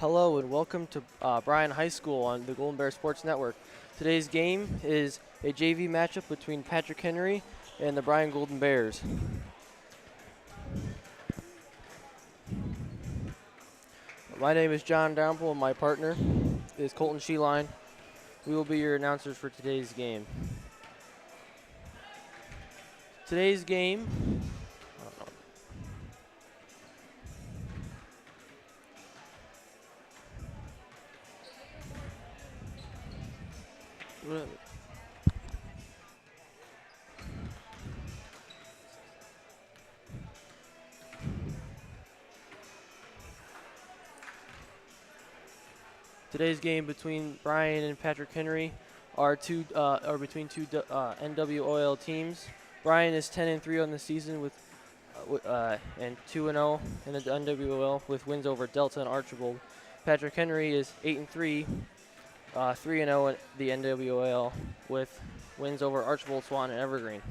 Hello and welcome to Bryan High School on the Golden Bear Sports Network. Today's game is a JV matchup between Patrick Henry and the Bryan Golden Bears. My name is John Dalrymple and my partner is Colton Sheline. We will be your announcers for today's game. Today's game, Today's game between Bryan and Patrick Henry are between two NWOAL teams. Bryan is 10-3 on the season and 2-0 in the NWOAL with wins over Delta and Archibald. Patrick Henry is 8-3, 3-0 in the NWOAL with wins over Archibald, Swan, and Evergreen.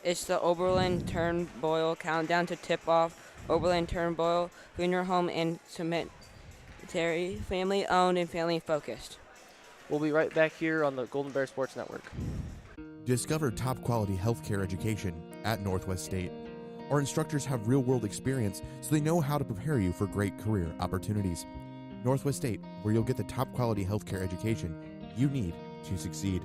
It's the Oberlin-Turnbull countdown to tip-off. Oberlin-Turnbull Funeral Home and Cemetery, family-owned and family-focused. We'll be right back here on the Golden Bear Sports Network. Discover top-quality healthcare education at Northwest State. Our instructors have real-world experience, so they know how to prepare you for great career opportunities. Northwest State, where you'll get the top-quality healthcare education you need to succeed.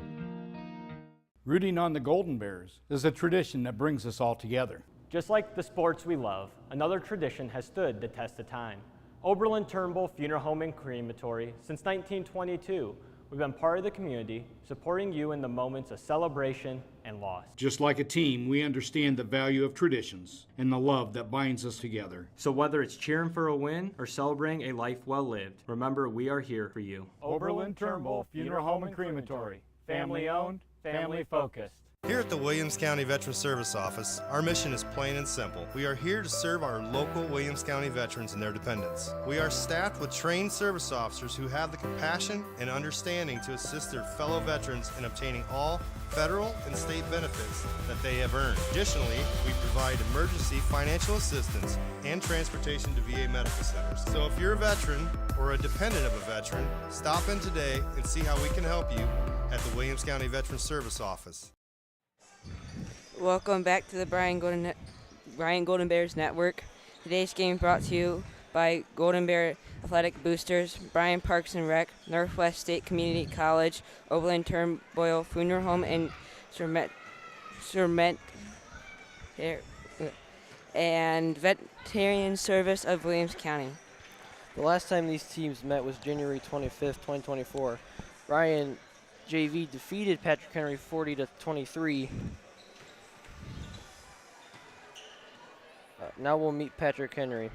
Rooting on the Golden Bears is a tradition that brings us all together. Just like the sports we love, another tradition has stood the test of time. Oberlin-Turnbull Funeral Home and Crematory. Since 1922, we've been part of the community, supporting you in the moments of celebration and loss. Just like a team, we understand the value of traditions and the love that binds us together. So whether it's cheering for a win or celebrating a life well lived, remember we are here for you. Oberlin-Turnbull Funeral Home and Crematory. Family-owned, family-focused. Here at the Williams County Veterans Service Office, our mission is plain and simple. We are here to serve our local Williams County veterans and their dependents. We are staffed with trained service officers who have the compassion and understanding to assist their fellow veterans in obtaining all federal and state benefits that they have earned. Additionally, we provide emergency financial assistance and transportation to VA medical centers. So if you're a veteran or a dependent of a veteran, stop in today and see how we can help you at the Williams County Veterans Service Office. Welcome back to the Bryan Golden Bears Network. Today's game brought to you by Golden Bear Athletic Boosters, Bryan Parks and Rec, Northwest State Community College, Oberlin-Turnbull Funeral Home, and and Veterinarian Service of Williams County. The last time these teams met was January 25th, 2024. Bryan JV defeated Patrick Henry 40-23. Now we'll meet Patrick Henry.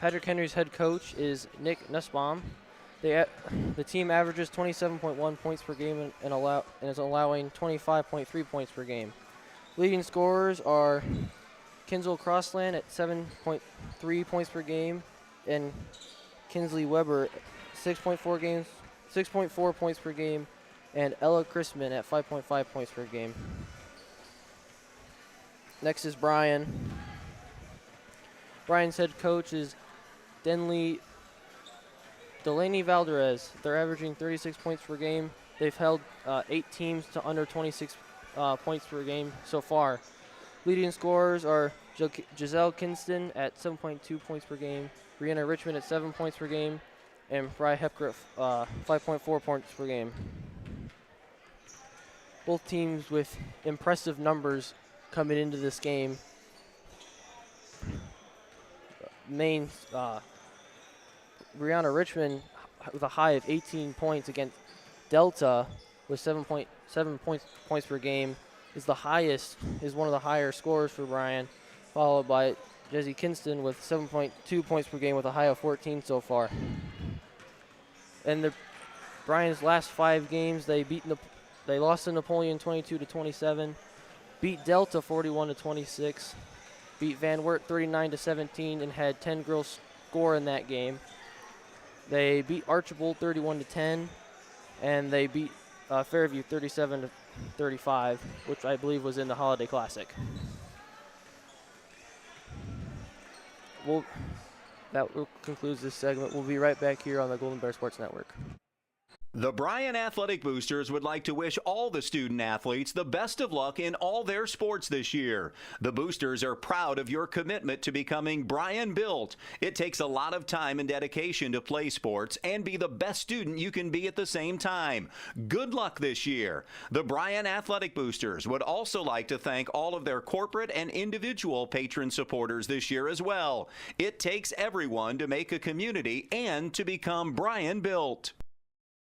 Patrick Henry's head coach is Nick Nussbaum. The team averages 27.1 points per game and is allowing 25.3 points per game. Leading scorers are Kinzel Crossland at 7.3 points per game and Kinsley Weber 6.4 points per game, and Ella Chrisman at 5.5 points per game. Next is Bryan. Bryan's head coach is Delaney Valderez. They're averaging 36 points per game. They've held 8 teams to under 26 points per game so far. Leading scorers are Giselle Kinston at 7.2 points per game, Brianna Richmond at 7 points per game, and Bri Hepgriff 5.4 points per game. Both teams with impressive numbers coming into this game. Brianna Richmond with a high of 18 points against Delta with 7.7 points per game is one of the higher scorers for Bryan, followed by Jessie Kinston with 7.2 points per game with a high of 14 so far. And Bryan's last 5 games, they lost to Napoleon 22-27, beat Delta 41-26, beat Van Wert 39-17, and had 10 girls score in that game. They beat Archibald 31-10, and they beat Fairview 37-35, which I believe was in the Holiday Classic. That concludes this segment. We'll be right back here on the Golden Bear Sports Network. The Bryan Athletic Boosters would like to wish all the student athletes the best of luck in all their sports this year. The Boosters are proud of your commitment to becoming Bryan built. It takes a lot of time and dedication to play sports and be the best student you can be at the same time. Good luck this year. The Bryan Athletic Boosters would also like to thank all of their corporate and individual patron supporters this year as well. It takes everyone to make a community and to become Bryan built.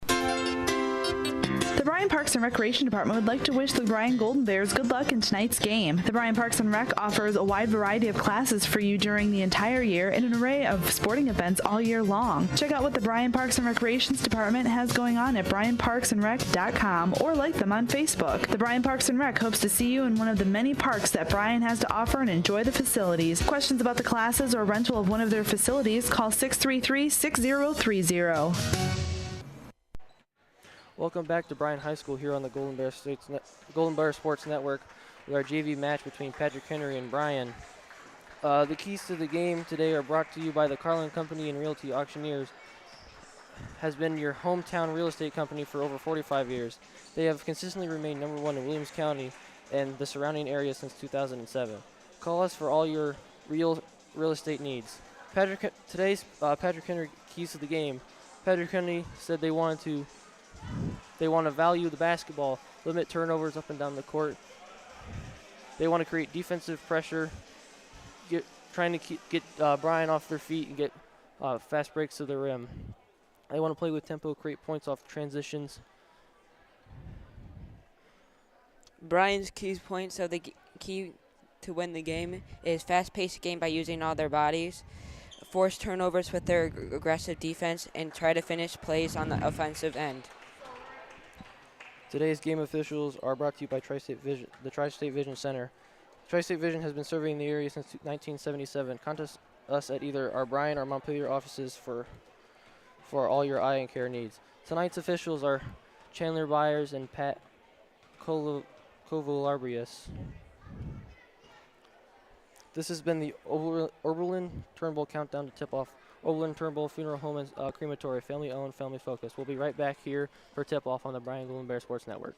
The Bryan Parks and Recreation Department would like to wish the Bryan Golden Bears good luck in tonight's game. The Bryan Parks and Rec offers a wide variety of classes for you during the entire year and an array of sporting events all year long. Check out what the Bryan Parks and Recreations Department has going on at bryanparksandrec.com or like them on Facebook. The Bryan Parks and Rec hopes to see you in one of the many parks that Bryan has to offer and enjoy the facilities. Questions about the classes or rental of one of their facilities, call 633-6030. Welcome back to Bryan High School here on the Golden Bear Sports Network with our JV match between Patrick Henry and Bryan. The keys to the game today are brought to you by the Carlin Company and Realty Auctioneers. Has been your hometown real estate company for over 45 years. They have consistently remained number one in Williams County and the surrounding area since 2007. Call us for all your real estate needs. Today's Patrick Henry keys to the game. Patrick Henry said they want to value the basketball, limit turnovers up and down the court. They want to create defensive pressure, trying to get Bryan off their feet and get fast breaks to the rim. They want to play with tempo, create points off transitions. Bryan's key points of the key to win the game is fast-paced game by using all their bodies, force turnovers with their aggressive defense, and try to finish plays on the offensive end. Today's game officials are brought to you by the Tri-State Vision Center. Tri-State Vision has been surveying the area since 1977. Contact us at either our Bryan or Montpelier offices for all your eye and care needs. Tonight's officials are Chandler Byers and Pat Kovalabrius. This has been the Oberlin-Turnbull countdown to tip-off. Oberlin-Turnbull Funeral Home and Crematory, family-owned, family-focused. We'll be right back here for tip-off on the Bryan Golden Bear Sports Network.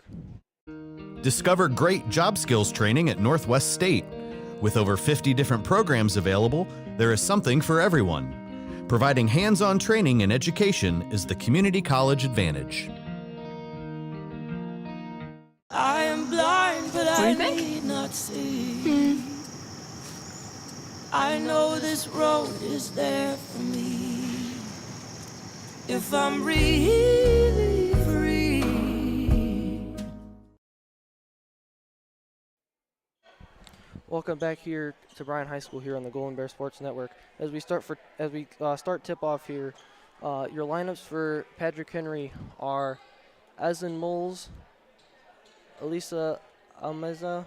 Discover great job skills training at Northwest State. With over 50 different programs available, there is something for everyone. Providing hands-on training and education is the community college advantage. I am blind, but I need not see. I know this road is there for me if I'm really free. Welcome back here to Bryan High School here on the Golden Bear Sports Network. As we start tip-off here, your lineups for Patrick Henry are Aslan Moles, Elisa Almeza,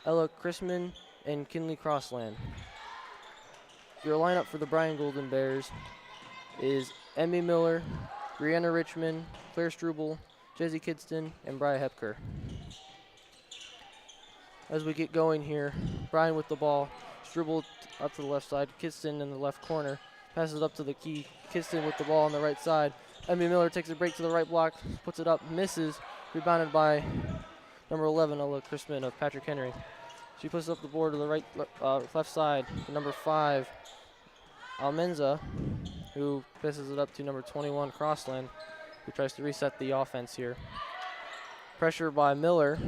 Ella Chrisman, and Kinley Crossland. Your lineup for the Bryan Golden Bears is Emmy Miller, Brianna Richmond, Claire Struble, Jesse Kidston, and Bria Hepker. As we get going here, Bryan with the ball, Struble up to the left side, Kidston in the left corner, passes up to the key, Kidston with the ball on the right side. Emmy Miller takes a break to the right block, puts it up, misses, rebounded by number 11, Ella Chrisman of Patrick Henry. She puts up the board to the left side to number 5, Almenza, who passes it up to number 21, Crossland, who tries to reset the offense here. Pressure by Miller.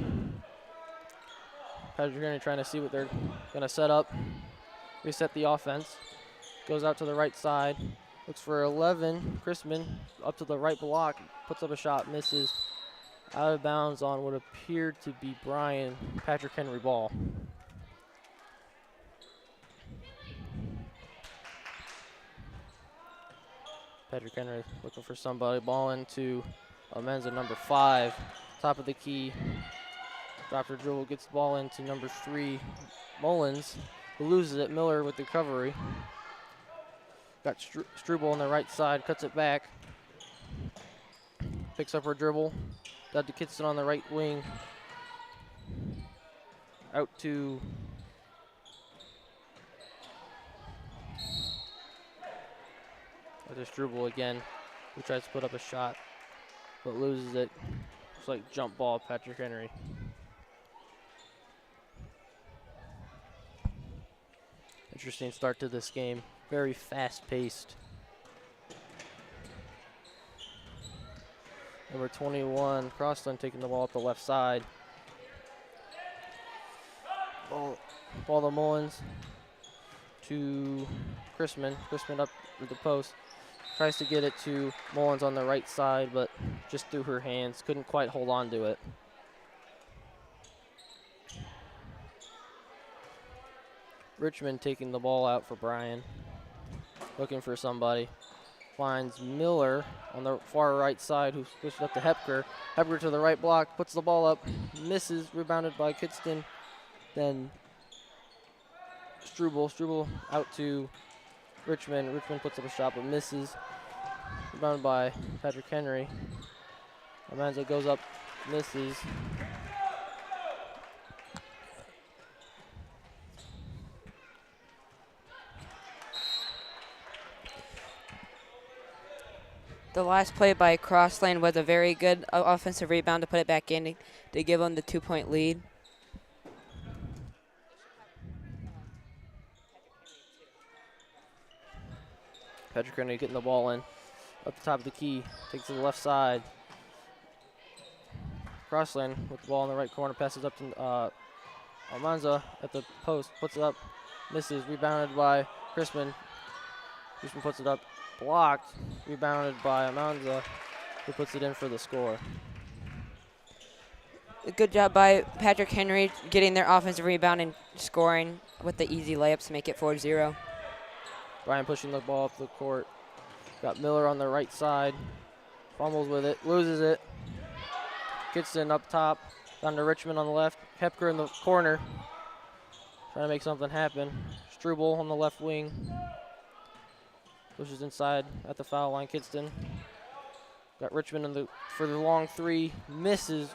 Patrick Henry trying to see what they're going to set up. Reset the offense. Goes out to the right side. Looks for 11, Chrisman, up to the right block. Puts up a shot, misses. Out of bounds on what appeared to be Bryan, Patrick Henry ball. Patrick Henry looking for somebody, ball into Almenza, number 5, top of the key. Dr. Dribble gets the ball into number 3, Mullins, who loses it. Miller with the recovery. Got Struble on the right side, cuts it back. picks up her dribble. Got to Kitson on the right wing. Out to this dribble again. Who tries to put up a shot, but loses it. It's like jump ball, Patrick Henry. Interesting start to this game. Very fast-paced. Number 21, Crossland taking the ball up the left side. Ball to Mullins to Chrisman. Chrisman up with the post. Tries to get it to Mullins on the right side, but just through her hands. Couldn't quite hold on to it. Richmond taking the ball out for Bryan. Looking for somebody. Finds Miller on the far right side, who switched up to Hepker. Hepker to the right block, puts the ball up, misses, rebounded by Kidston. Then Struble out to Richmond. Richmond puts up a shot but misses. Rebounded by Patrick Henry. Amanza goes up, misses. The last play by Crosslane was a very good offensive rebound to put it back in to give them the 2-point lead. Patrick Henry getting the ball in. Up the top of the key. Takes to the left side. Crosslane with the ball in the right corner. Passes up to Almanza at the post. Puts it up. Misses. Rebounded by Chrisman. Chrisman puts it up. Blocked. Rebounded by Almanza, who puts it in for the score. Good job by Patrick Henry getting their offensive rebound and scoring with the easy layups to make it 4-0. Bryan pushing the ball up the court. Got Miller on the right side. Fumbles with it. Loses it. Kidston up top. Down to Richmond on the left. Hepker in the corner. Trying to make something happen. Struble on the left wing. Pushes inside at the foul line. Kidston. Got Richmond for the long three. Misses.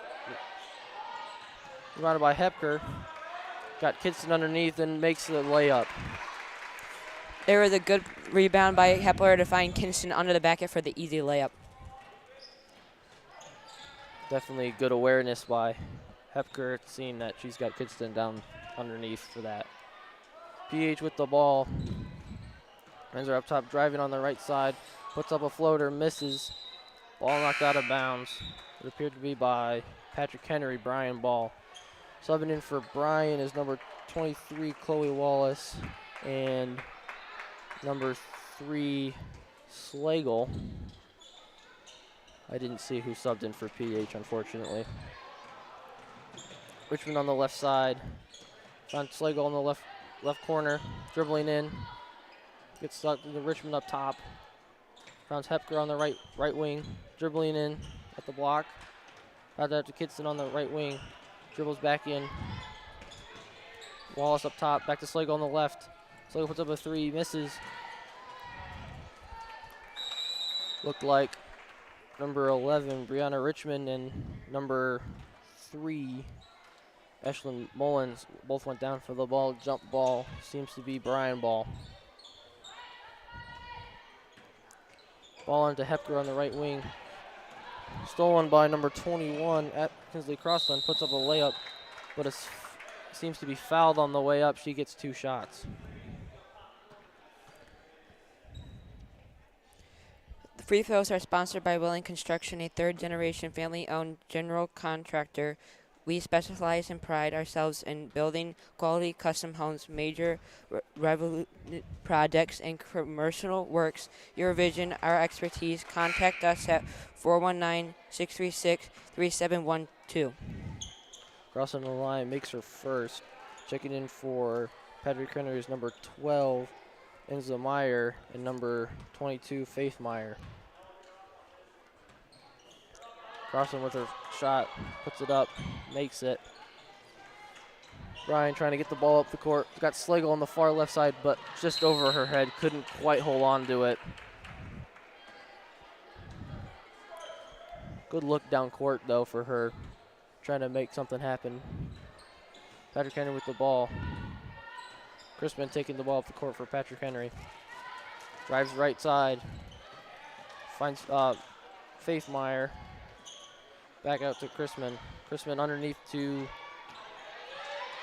Rebounded by Hepker. Got Kidston underneath and makes the layup. There was a good rebound by Hepler to find Kinston under the basket for the easy layup. Definitely good awareness by Hepker, seeing that she's got Kidston down underneath for that. PH with the ball. Men's are up top, driving on the right side. Puts up a floater, misses. Ball knocked out of bounds. It appeared to be by Patrick Henry, Bryan ball. Subbing in for Bryan is number 23, Chloe Wallace, and number 3, Slagle. I didn't see who subbed in for PH, unfortunately. Richmond on the left side. Found Slagle on the left corner, dribbling in. Gets stuck to the Richmond up top. Found Hepker on the right wing, dribbling in at the block. Got that to Kidston on the right wing. Dribbles back in. Wallace up top, back to Slagle on the left. Slagle puts up a three, misses. Looked like number 11, Brianna Richmond, and number 3, Ashlyn Mullins, both went down for the ball. Jump ball seems to be Bryan ball. Ball into Hepker on the right wing. Stolen by number 21 at Kinsley Crossland. Puts up a layup, but it seems to be fouled on the way up. She gets 2 shots. The free throws are sponsored by Willing Construction, a third-generation family-owned general contractor. We specialize and pride ourselves in building quality custom homes, major projects, and commercial works. Your vision, our expertise. Contact us at 419-636-3712. Crossing the line, makes her first. Checking in for Patrick Henry is number 12, Enza Meyer, and number 22, Faith Meyer. Crossing with her shot, puts it up, makes it. Bryan trying to get the ball up the court. Got Slagle on the far left side, but just over her head. Couldn't quite hold on to it. Good look down court, though, for her, trying to make something happen. Patrick Henry with the ball. Crispin taking the ball off the court for Patrick Henry. Drives right side. Finds Faith Meyer. Back out to Crispin. Crispin underneath to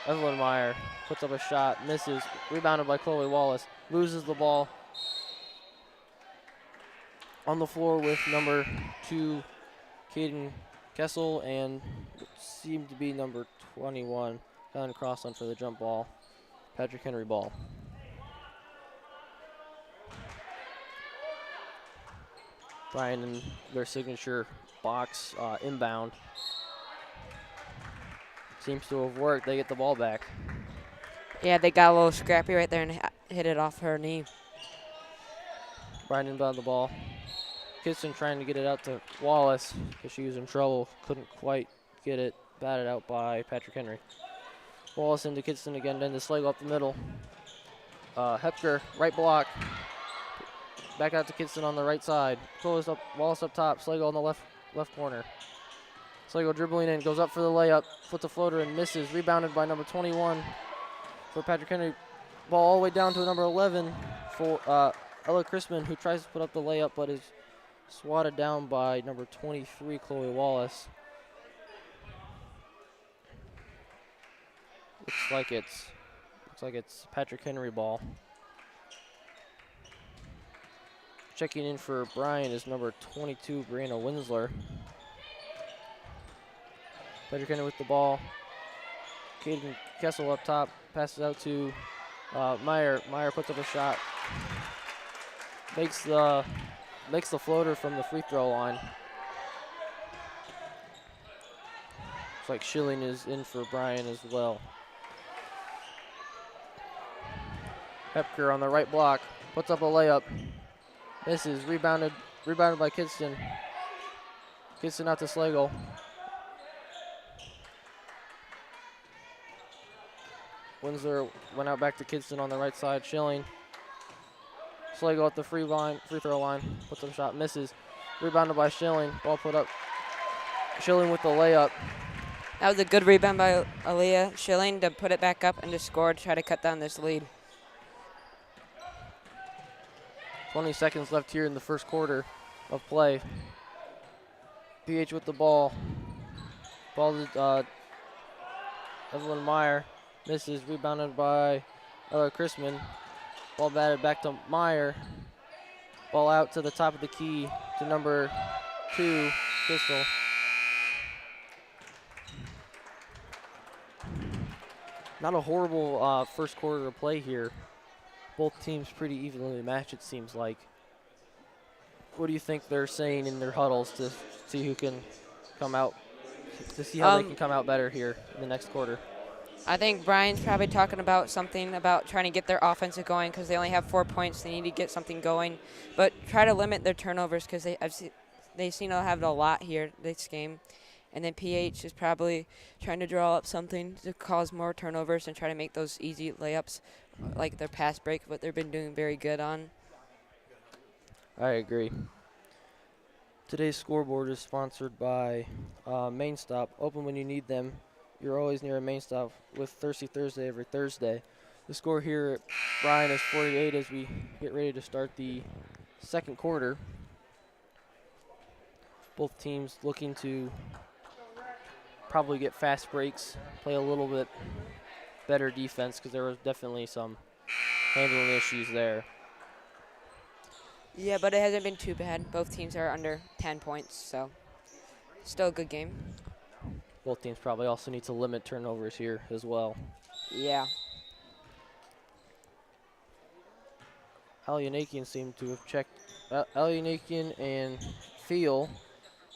Evelyn Meyer. Puts up a shot, misses. Rebounded by Chloe Wallace. Loses the ball. On the floor with number 2, Caden Kessel, and seemed to be number 21, Helen Crosland for the jump ball. Patrick Henry ball. Bryan in their signature box inbound. Seems to have worked. They get the ball back. Yeah, they got a little scrappy right there and hit it off her knee. Bryan inbound the ball. Kitson trying to get it out to Wallace because she was in trouble. Couldn't quite get it. Batted out by Patrick Henry. Wallace into Kitson again, then to Slagle up the middle. Hepker, right block. Back out to Kitson on the right side. Wallace up top. Slagle on the left corner. Slagle dribbling in, goes up for the layup, puts a floater and misses. Rebounded by number 21 for Patrick Henry. Ball all the way down to number 11 for Ella Crispin, who tries to put up the layup but is swatted down by number 23, Chloe Wallace. Looks like it's Patrick Henry ball. Checking in for Bryan is number 22, Brianna Winsler. Patrick Henry with the ball. Caden Kessel up top, passes out to Meyer. Meyer puts up a shot. Makes the floater from the free throw line. Looks like Sheline is in for Bryan as well. Hepker on the right block, puts up a layup. Misses, rebounded by Kidston. Kidston out to Slagle. Winsler went out back to Kidston on the right side. Sheline. Slagle at the free throw line. Puts up a shot, misses. Rebounded by Sheline. Ball put up. Sheline with the layup. That was a good rebound by Aaliyah Sheline to put it back up and to score to try to cut down this lead. 20 seconds left here in the first quarter of play. PH with the ball. Ball to Evelyn Meyer. Misses, rebounded by Ella Crispin. Ball batted back to Meyer. Ball out to the top of the key to number 2, Crystal. Not a horrible first quarter of play here. Both teams pretty evenly matched, it seems like. What do you think they're saying in their huddles to see who can come out, to see how they can come out better here in the next quarter? I think Bryan's probably talking about something about trying to get their offensive going because they only have 4 points. They need to get something going. But try to limit their turnovers because they seem to have a lot here this game. And then PH is probably trying to draw up something to cause more turnovers and try to make those easy layups like their pass break, what they've been doing very good on. I agree. Today's scoreboard is sponsored by Main Stop. Open when you need them. You're always near a Main Stop with Thirsty Thursday every Thursday. The score here at Bryan is 48 as we get ready to start the second quarter. Both teams looking to probably get fast breaks, play a little bit better defense because there was definitely some handling issues there. Yeah, but it hasn't been too bad. Both teams are under 10 points, so still a good game. Both teams probably also need to limit turnovers here as well. Yeah. Alyanakian seem to have checked. Alyanakian and Fiel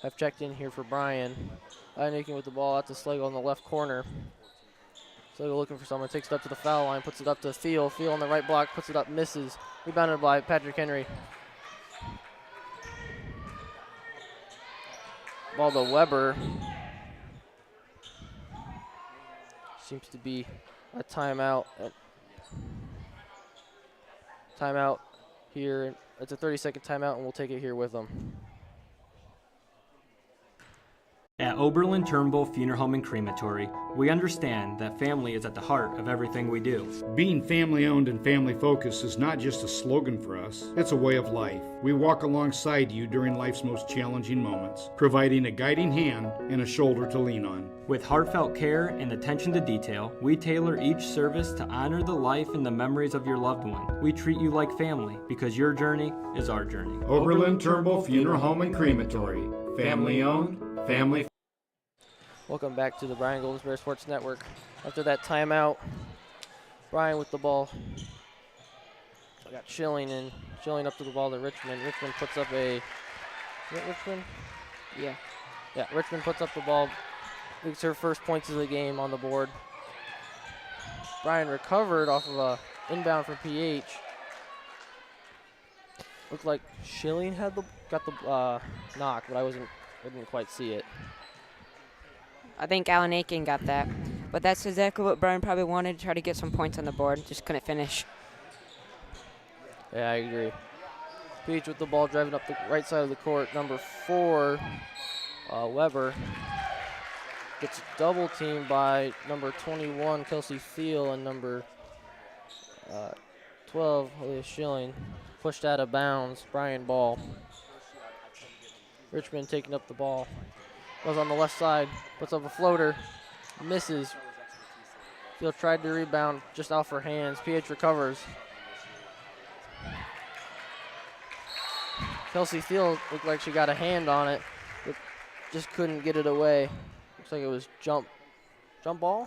have checked in here for Bryan. Alyanakian with the ball out to Slagle on the left corner. Slagle looking for someone, takes it up to the foul line, puts it up to Fiel. Fiel on the right block, puts it up, misses. Rebounded by Patrick Henry. Ball to Weber. Seems to be a timeout. Timeout here. It's a 30-second timeout, and we'll take it here with them. At Oberlin-Turnbull Funeral Home and Crematory, we understand that family is at the heart of everything we do. Being family owned and family focused is not just a slogan for us, it's a way of life. We walk alongside you during life's most challenging moments, providing a guiding hand and a shoulder to lean on. With heartfelt care and attention to detail, we tailor each service to honor the life and the memories of your loved one. We treat you like family because your journey is our journey. Oberlin-Turnbull Funeral Home and Crematory. Family owned, family. Welcome back to the Bryan Golden Bear Sports Network. After that timeout, Bryan with the ball. I got Sheline in. Sheline up to the ball to Richmond. Richmond puts up a. Is it Richmond? Yeah. Yeah, Richmond puts up the ball. Makes her first points of the game on the board. Bryan recovered off of a inbound from PH. Looked like Sheline got the knock, but I didn't quite see it. I think Alan Aiken got that. But that's exactly what Bryan probably wanted, to try to get some points on the board. Just couldn't finish. Yeah, I agree. Peach with the ball driving up the right side of the court. Number 4, Weber. Gets double teamed by number 21, Kelsey Thiel, and number 12, Leah Sheline. Pushed out of bounds. Bryan ball. Richmond taking up the ball. Goes on the left side, puts up a floater, misses. Thiel tried to rebound, just off her hands. PH recovers. Kelsey Thiel looked like she got a hand on it, but just couldn't get it away. Looks like it was jump ball?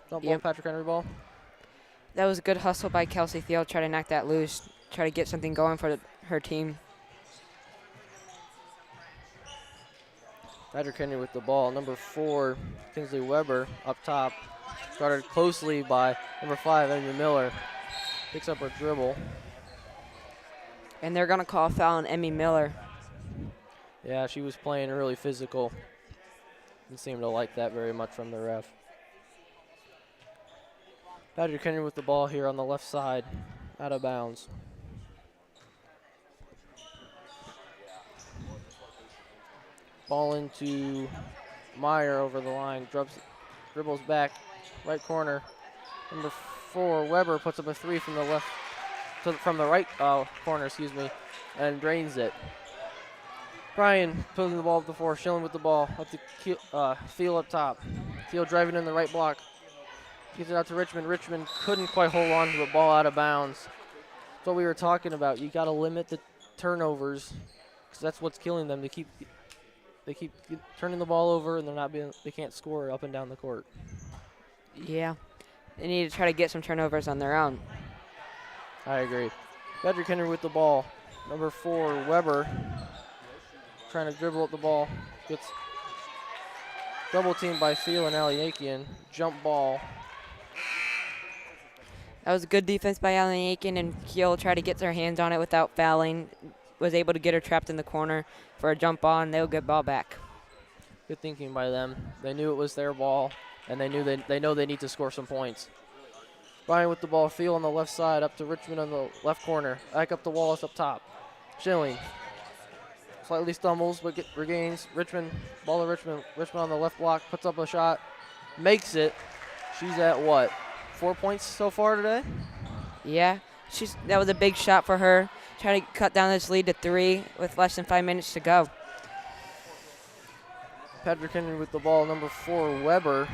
Jump ball, Patrick Henry ball. That was a good hustle by Kelsey Thiel, try to knock that loose, try to get something going for her team. Patrick Henry with the ball. Number 4, Kingsley Weber up top. Guarded closely by number 5, Amy Miller. Picks up her dribble. And they're going to call a foul on Emmy Miller. Yeah, she was playing really physical. Didn't seem to like that very much from the ref. Patrick Henry with the ball here on the left side. Out of bounds. Ball into Meyer over the line. Dribbles back, right corner. Number 4, Weber puts up a 3 from the left, from the right corner, and drains it. Bryan putting the ball up the floor. Sheline with the ball up to Thiel up top. Thiel driving in the right block. Gets it out to Richmond. Richmond couldn't quite hold on to the ball out of bounds. That's what we were talking about. You got to limit the turnovers, because that's what's killing them. They keep turning the ball over, and they can't score up and down the court. Yeah, they need to try to get some turnovers on their own. I agree. Patrick Henry with the ball. Number 4, Weber, trying to dribble at the ball. Gets double teamed by Thiel and Aliakian. Jump ball. That was good defense by Alan Aiken, and Kiel tried to get their hands on it without fouling. Was able to get her trapped in the corner for a jump ball, and they'll get ball back. Good thinking by them. They knew it was their ball, and they know they need to score some points. Bryan with the ball. Thiel on the left side, up to Richmond on the left corner. Back up to Wallace up top. Sheline slightly stumbles, but regains. Ball to Richmond. Richmond on the left block, puts up a shot, makes it. She's at what, 4 points so far today? Yeah, that was a big shot for her. Trying to cut down this lead to 3 with less than 5 minutes to go. Patrick Henry with the ball. Number 4, Weber,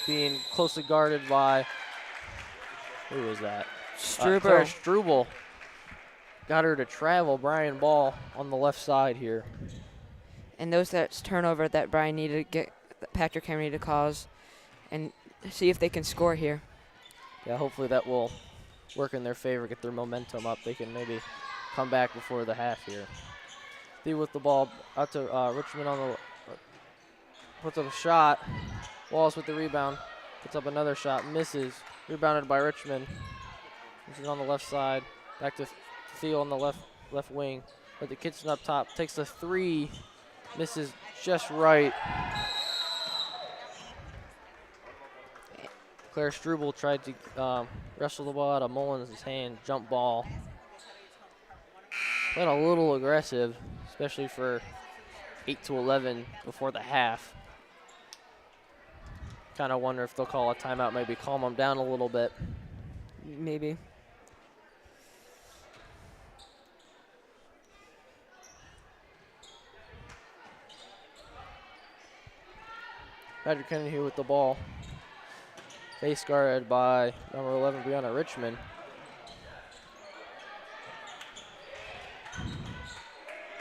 being closely guarded by, who was that? Claire Struble. Got her to travel. Bryan ball on the left side here. And that's turnover that Bryan needed to get Patrick Henry to cause and see if they can score here. Yeah, hopefully that will work in their favor, get their momentum up. They can maybe come back before the half here. Thiel with the ball out to Richmond on the puts up a shot. Wallace with the rebound. Puts up another shot. Misses. Rebounded by Richmond. This is on the left side. Back to Thiel on the left wing. But the Kitchen up top. Takes the 3. Misses just right. Claire Struble tried to wrestle the ball out of Mullins' hand. Jump ball. Played a little aggressive, especially for 8-11 before the half. Kind of wonder if they'll call a timeout, maybe calm them down a little bit. Maybe. Patrick Henry here with the ball. Face guarded by number 11, Brianna Richmond.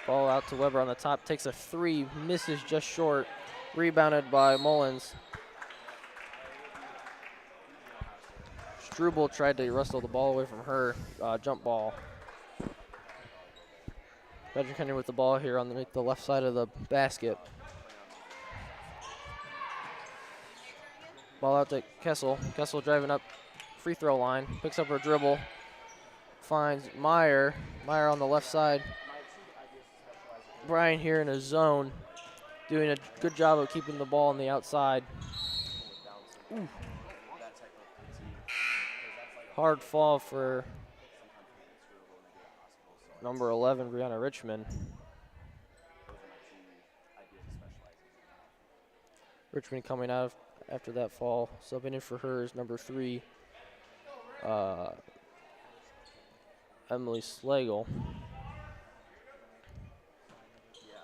Ball out to Weber on the top, takes a three, misses just short. Rebounded by Mullins. Struble tried to wrestle the ball away from her. Jump ball. Patrick Henry with the ball here underneath the left side of the basket. Ball out to Kessel. Kessel driving up free throw line. Picks up her dribble. Finds Meyer. Meyer on the left side. Bryan here in a zone. Doing a good job of keeping the ball on the outside. Ooh. Hard fall for number 11, Brianna Richmond. Richmond coming out after that fall. Subbing in for her is number 3, Emily Slagle.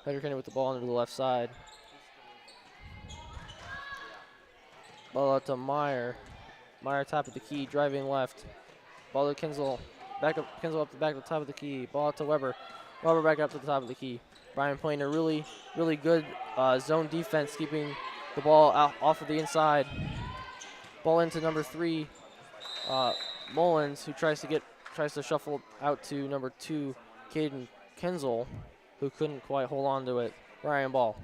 Patrick Henry with the ball under the left side. Ball out to Meyer. Meyer top of the key, driving left. Ball to Kinsel. Back up, Kinsel up the back to the top of the key. Ball out to Weber. Weber back up to the top of the key. Bryan playing a really good zone defense, keeping the ball out off of the inside. Ball into number 3, Mullins, who tries to shuffle out to number 2, Caden Kinsel, who couldn't quite hold on to it. Bryan ball.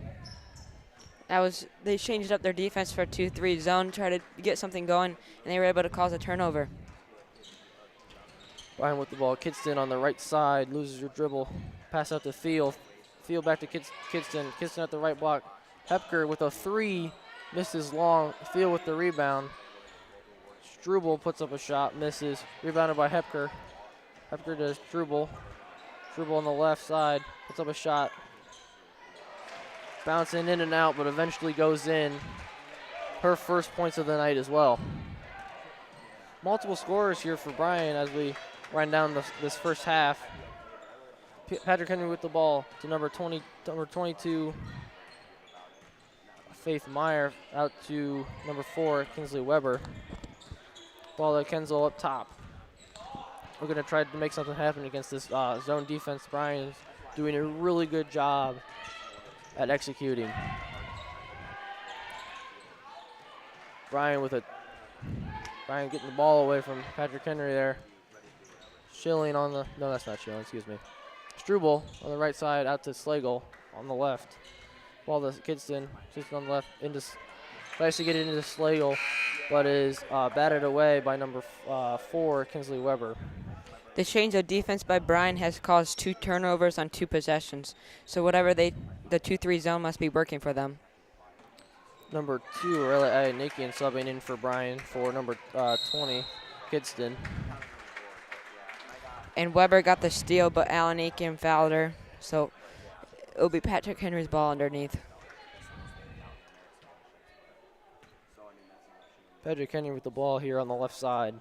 They changed up their defense for a 2-3 zone, try to get something going, and they were able to cause a turnover. Bryan with the ball. Kidston on the right side, loses her dribble. Pass out to Thiel. Thiel back to Kidston. Kidston at the right block. Hepker with a 3, misses long. Thiel with the rebound. Struble puts up a shot, misses. Rebounded by Hepker. Hepker does Struble. Struble on the left side, puts up a shot. Bouncing in and out, but eventually goes in. Her first points of the night as well. Multiple scorers here for Bryan as we run down this first half. Patrick Henry with the ball to number 22, Faith Meyer, out to number 4, Kinsley Weber. Ball to Kenzel up top. We're going to try to make something happen against this zone defense. Bryan is doing a really good job at executing. Bryan getting the ball away from Patrick Henry there. Sheline on the, no, that's not Sheline, excuse me. Struble on the right side, out to Slagle on the left. Ball to Kidston, just on the left, tries to get it into Slagle, but is batted away by number 4, Kinsley Weber. The change of defense by Bryan has caused 2 turnovers on 2 possessions. So whatever the 2-3 zone must be working for them. Number 2, Aurelia Ayanikian subbing in for Bryan for number 20, Kidston. And Weber got the steal, but Ayanikian fouled her. So it'll be Patrick Henry's ball underneath. Patrick Henry with the ball here on the left side.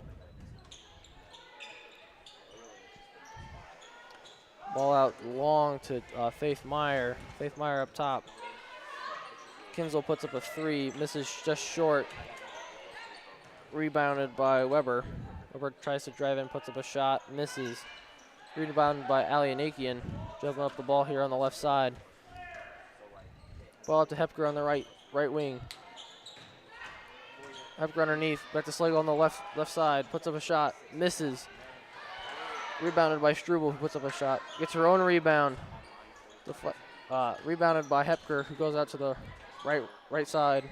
Ball out long to Faith Meyer. Faith Meyer up top. Kinsel puts up a 3, misses just short. Rebounded by Weber. Weber tries to drive in, puts up a shot, misses. Rebounded by Ayanikian. Jumping up the ball here on the left side. Ball out to Hepker on the right wing. Hepker underneath, back to Slagle on the left side, puts up a shot, misses. Rebounded by Struble, who puts up a shot. Gets her own rebound. Rebounded by Hepker, who goes out to the right side.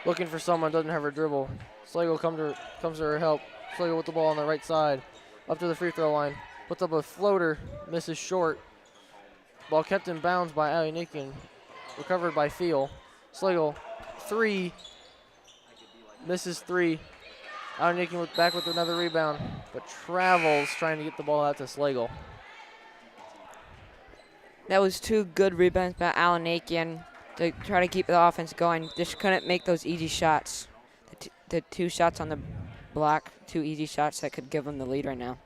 Looking for someone, doesn't have her dribble. Slagle comes to her help. Slagle with the ball on the right side. Up to the free throw line. Puts up a floater, misses short. Ball kept in bounds by Ayanikian. Recovered by Thiel. Slagle, 3. Misses 3. Ayanikian back with another rebound, but travels trying to get the ball out to Slagle. That was 2 good rebounds by Ayanikian. to try to keep the offense going. Just couldn't make those easy shots. The 2 shots on the block, 2 easy shots that could give them the lead right now.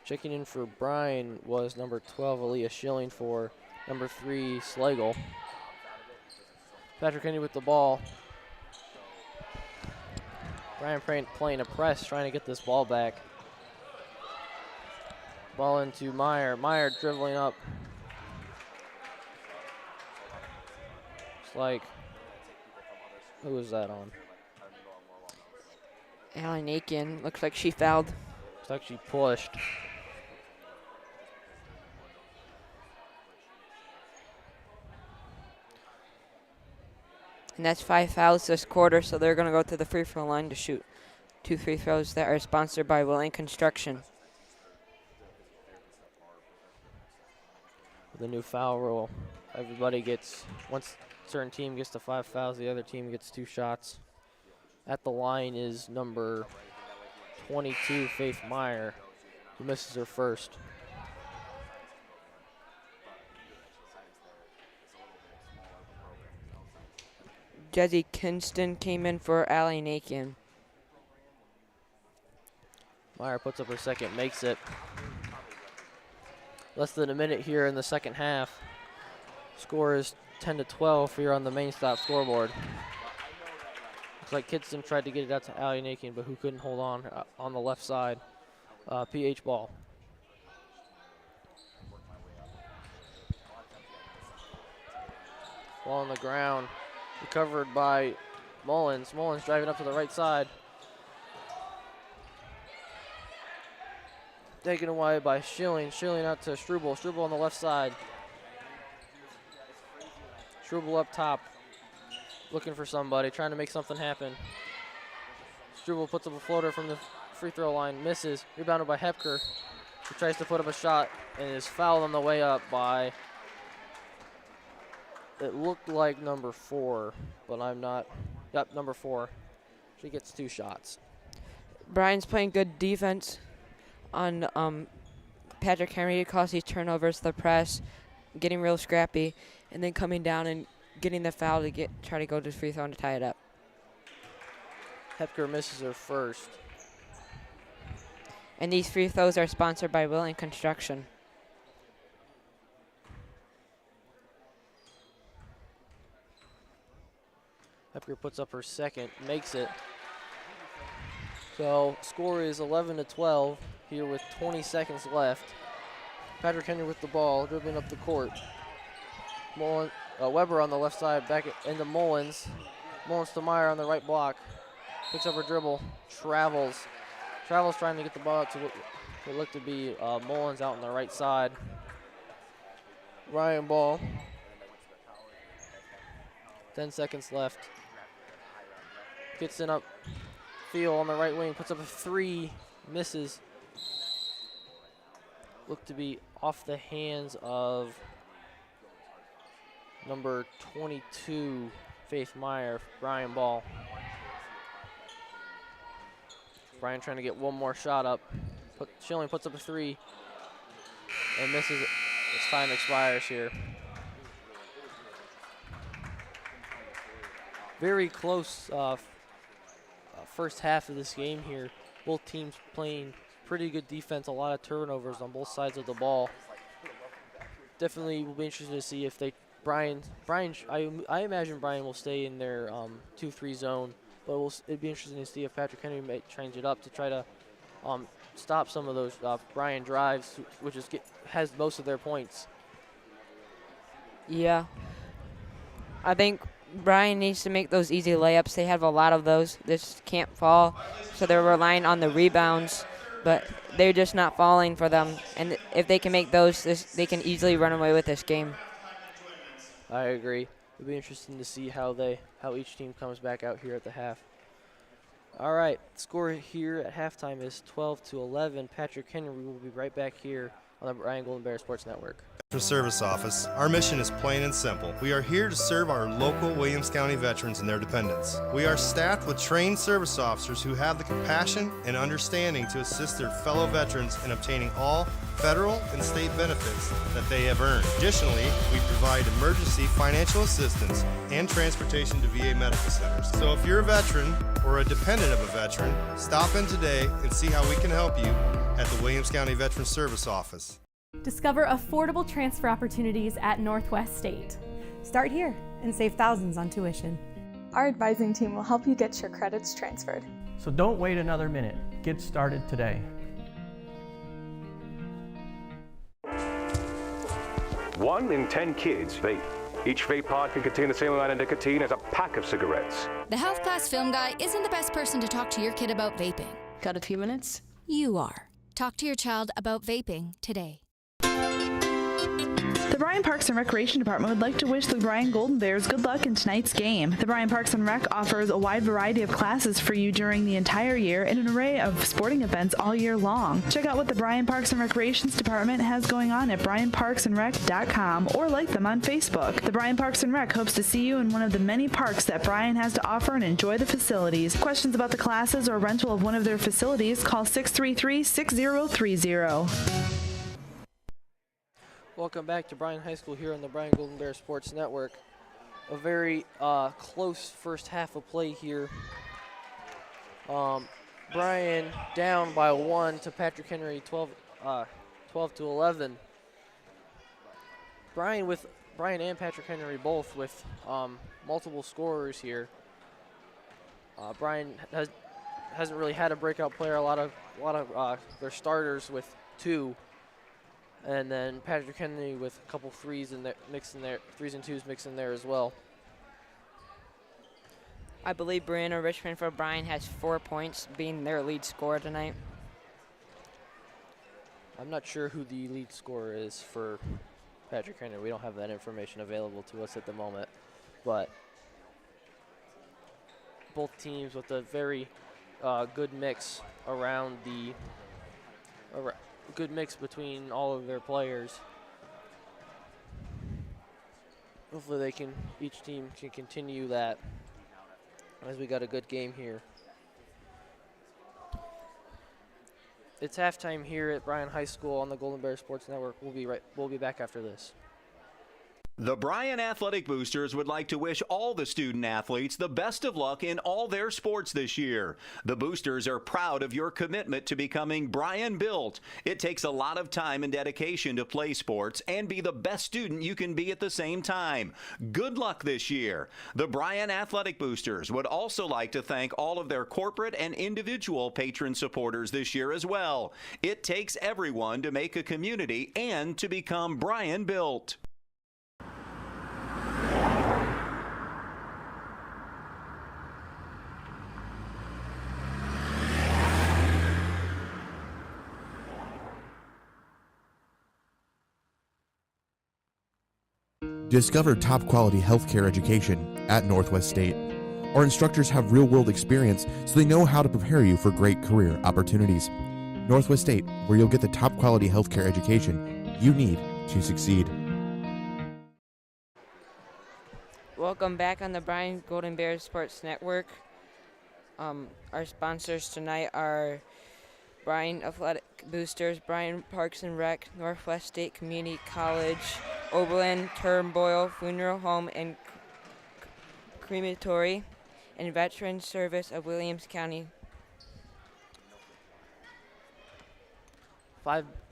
Checking in for Bryan was number 12, Aaliyah Sheline, for number 3, Slagle. Patrick Henry with the ball. Bryan playing a press, trying to get this ball back. Ball into Meyer. Meyer dribbling up. It's like, who was that on? Allie Aiken, looks like she fouled. Looks like she pushed. And that's 5 fouls this quarter, so they're going to go to the free throw line to shoot 2 free throws that are sponsored by Willing Construction. The new foul rule. Everybody gets, once a certain team gets to 5 fouls, the other team gets 2 shots. At the line is number 22, Faith Meyer, who misses her first. Jesse Kinston came in for Allie Aiken. Meyer puts up her second, makes it. Less than a minute here in the second half. Score is 10-12 here on the main stop scoreboard. Looks like Kinston tried to get it out to Allie Aiken, but who couldn't hold on the left side. PH ball. Ball on the ground. Recovered by Mullins. Mullins driving up to the right side. Taken away by Sheline. Sheline out to Struble. Struble on the left side. Struble up top. Looking for somebody. Trying to make something happen. Struble puts up a floater from the free throw line. Misses. Rebounded by Hepker. He tries to put up a shot and is fouled on the way up by, it looked like number 4, but I'm not. Yep, number 4. She gets 2 shots. Bryan's playing good defense on Patrick Henry to cause these turnovers, the press, getting real scrappy, and then coming down and getting the foul to try to go to free throw and to tie it up. Hepker misses her first. And these free throws are sponsored by Willing Construction. Hepker puts up her second, makes it. So score is 11-12 here with 20 seconds left. Patrick Henry with the ball, dribbling up the court. Weber on the left side, back into Mullins. Mullins to Meyer on the right block. Picks up her dribble, travels. Travels trying to get the ball out to what looked to be Mullins out on the right side. Ryan ball. 10 seconds left. Gets in up field on the right wing, puts up a 3, misses. Looked to be off the hands of number 22, Faith Meyer. Bryan ball. Bryan trying to get one more shot up. Sheline puts up a 3 and misses it as time expires here. Very close first half of this game here. Both teams playing pretty good defense, a lot of turnovers on both sides of the ball. Definitely will be interested to see if Bryan, I imagine Bryan will stay in their 2-3 zone, but it'd be interesting to see if Patrick Henry may change it up to try to stop some of those Bryan drives, which has most of their points. Yeah. I think Bryan needs to make those easy layups. They have a lot of those. This can't fall, so they're relying on the rebounds, but they're just not falling for them. And if they can make those, they can easily run away with this game. I agree. It'll be interesting to see how each team comes back out here at the half. All right, score here at halftime is 12-11. Patrick Henry will be right back here on the Bryan Golden Bear Sports Network. Service Office, our mission is plain and simple. We are here to serve our local Williams County veterans and their dependents. We are staffed with trained service officers who have the compassion and understanding to assist their fellow veterans in obtaining all federal and state benefits that they have earned. Additionally, we provide emergency financial assistance and transportation to VA medical centers. So if you're a veteran or a dependent of a veteran, stop in today and see how we can help you at the Williams County Veterans Service Office. Discover affordable transfer opportunities at Northwest State. Start here and save thousands on tuition. Our advising team will help you get your credits transferred. So don't wait another minute. Get started today. 1 in 10 kids vape. Each vape pod can contain the same amount of nicotine as a pack of cigarettes. The health class film guy isn't the best person to talk to your kid about vaping. Got a few minutes? You are. Talk to your child about vaping today. The Bryan Parks and Recreation Department would like to wish the Bryan Golden Bears good luck in tonight's game. The Bryan Parks and Rec offers a wide variety of classes for you during the entire year and an array of sporting events all year long. Check out what the Bryan Parks and Recreations Department has going on at bryanparksandrec.com or like them on Facebook. The Bryan Parks and Rec hopes to see you in one of the many parks that Bryan has to offer and enjoy the facilities. Questions about the classes or rental of one of their facilities, call 633-6030. Welcome back to Bryan High School here on the Bryan Golden Bear Sports Network. A very close first half of play here. Bryan down by 1 to Patrick Henry, 12 to 11. Bryan and Patrick Henry both with multiple scorers here. Bryan hasn't really had a breakout player. A lot of their starters with 2. And then Patrick Henry with a couple threes in there, threes and twos mixed in there as well. I believe Brianna Richmond for Bryan has 4 points, being their lead scorer tonight. I'm not sure who the lead scorer is for Patrick Henry. We don't have that information available to us at the moment. But both teams with a very good mix around the good mix between all of their players. Hopefully each team can continue that as we got a good game here. It's halftime here at Bryan High School on the Golden Bear Sports Network. We'll be back after this. The Bryan Athletic Boosters would like to wish all the student athletes the best of luck in all their sports this year. The Boosters are proud of your commitment to becoming Bryan built. It takes a lot of time and dedication to play sports and be the best student you can be at the same time. Good luck this year. The Bryan Athletic Boosters would also like to thank all of their corporate and individual patron supporters this year as well. It takes everyone to make a community and to become Bryan built. Discover top-quality healthcare education at Northwest State. Our instructors have real-world experience, so they know how to prepare you for great career opportunities. Northwest State, where you'll get the top-quality healthcare education you need to succeed. Welcome back on the Bryan Golden Bears Sports Network. Our sponsors tonight are Bryan Athletic Boosters, Bryan Parks and Rec, Northwest State Community College, Oberlin-Turnbull Funeral Home and Crematory, and Veteran Service of Williams County.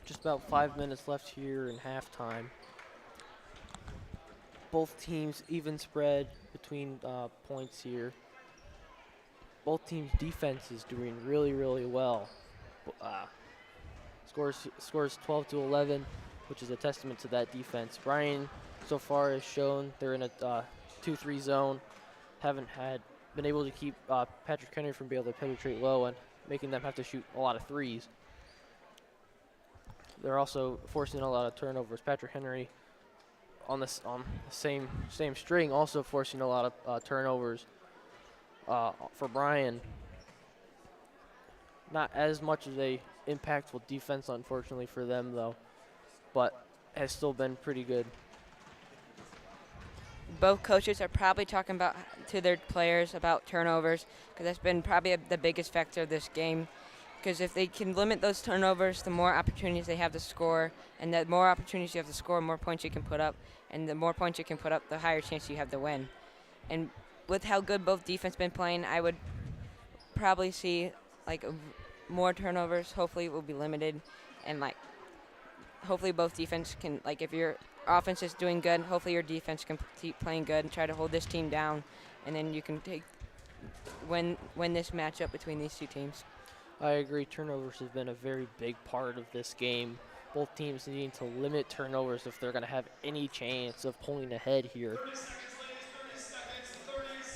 Just about 5 minutes left here in halftime. Both teams even spread between points here. Both teams' defense is doing really, really well. Scores 12 to 11, which is a testament to that defense. Bryan so far has shown they're in a 2-3 zone. Haven't been able to keep Patrick Henry from being able to penetrate low and making them have to shoot a lot of threes. They're also forcing a lot of turnovers. Patrick Henry on the same string, also forcing a lot of turnovers for Bryan. Not as much as a impactful defense, unfortunately, for them, though. but has still been pretty good. Both coaches are probably talking about to their players about turnovers, because that's been probably the biggest factor of this game. Because if they can limit those turnovers, the more opportunities they have to score, and the more opportunities you have to score, more points you can put up, and the more points you can put up, the higher chance you have to win. And with how good both defense been playing, I would probably see more turnovers. Hopefully it will be limited, and hopefully both defense can, if your offense is doing good, hopefully your defense can keep playing good and try to hold this team down, and then you can win this matchup between these two teams. I agree. Turnovers have been a very big part of this game. Both teams needing to limit turnovers if they're going to have any chance of pulling ahead here.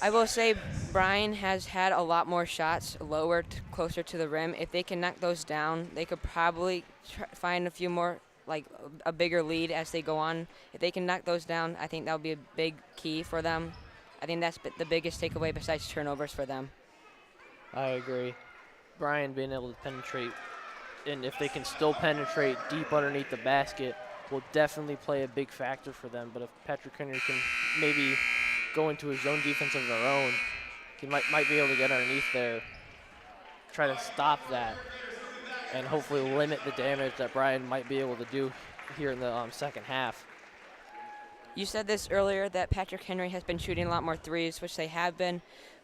I will say Bryan has had a lot more shots lower, closer to the rim. If they can knock those down, they could probably find a few more, a bigger lead as they go on. If they can knock those down, I think that would be a big key for them. I think that's the biggest takeaway besides turnovers for them. I agree. Bryan being able to penetrate, and if they can still penetrate deep underneath the basket, will definitely play a big factor for them. But if Patrick Henry can maybe go into his zone defense of their own, he might be able to get underneath there, try to stop that, and hopefully limit the damage that Bryan might be able to do here in the second half. You said this earlier that Patrick Henry has been shooting a lot more threes, which they have been,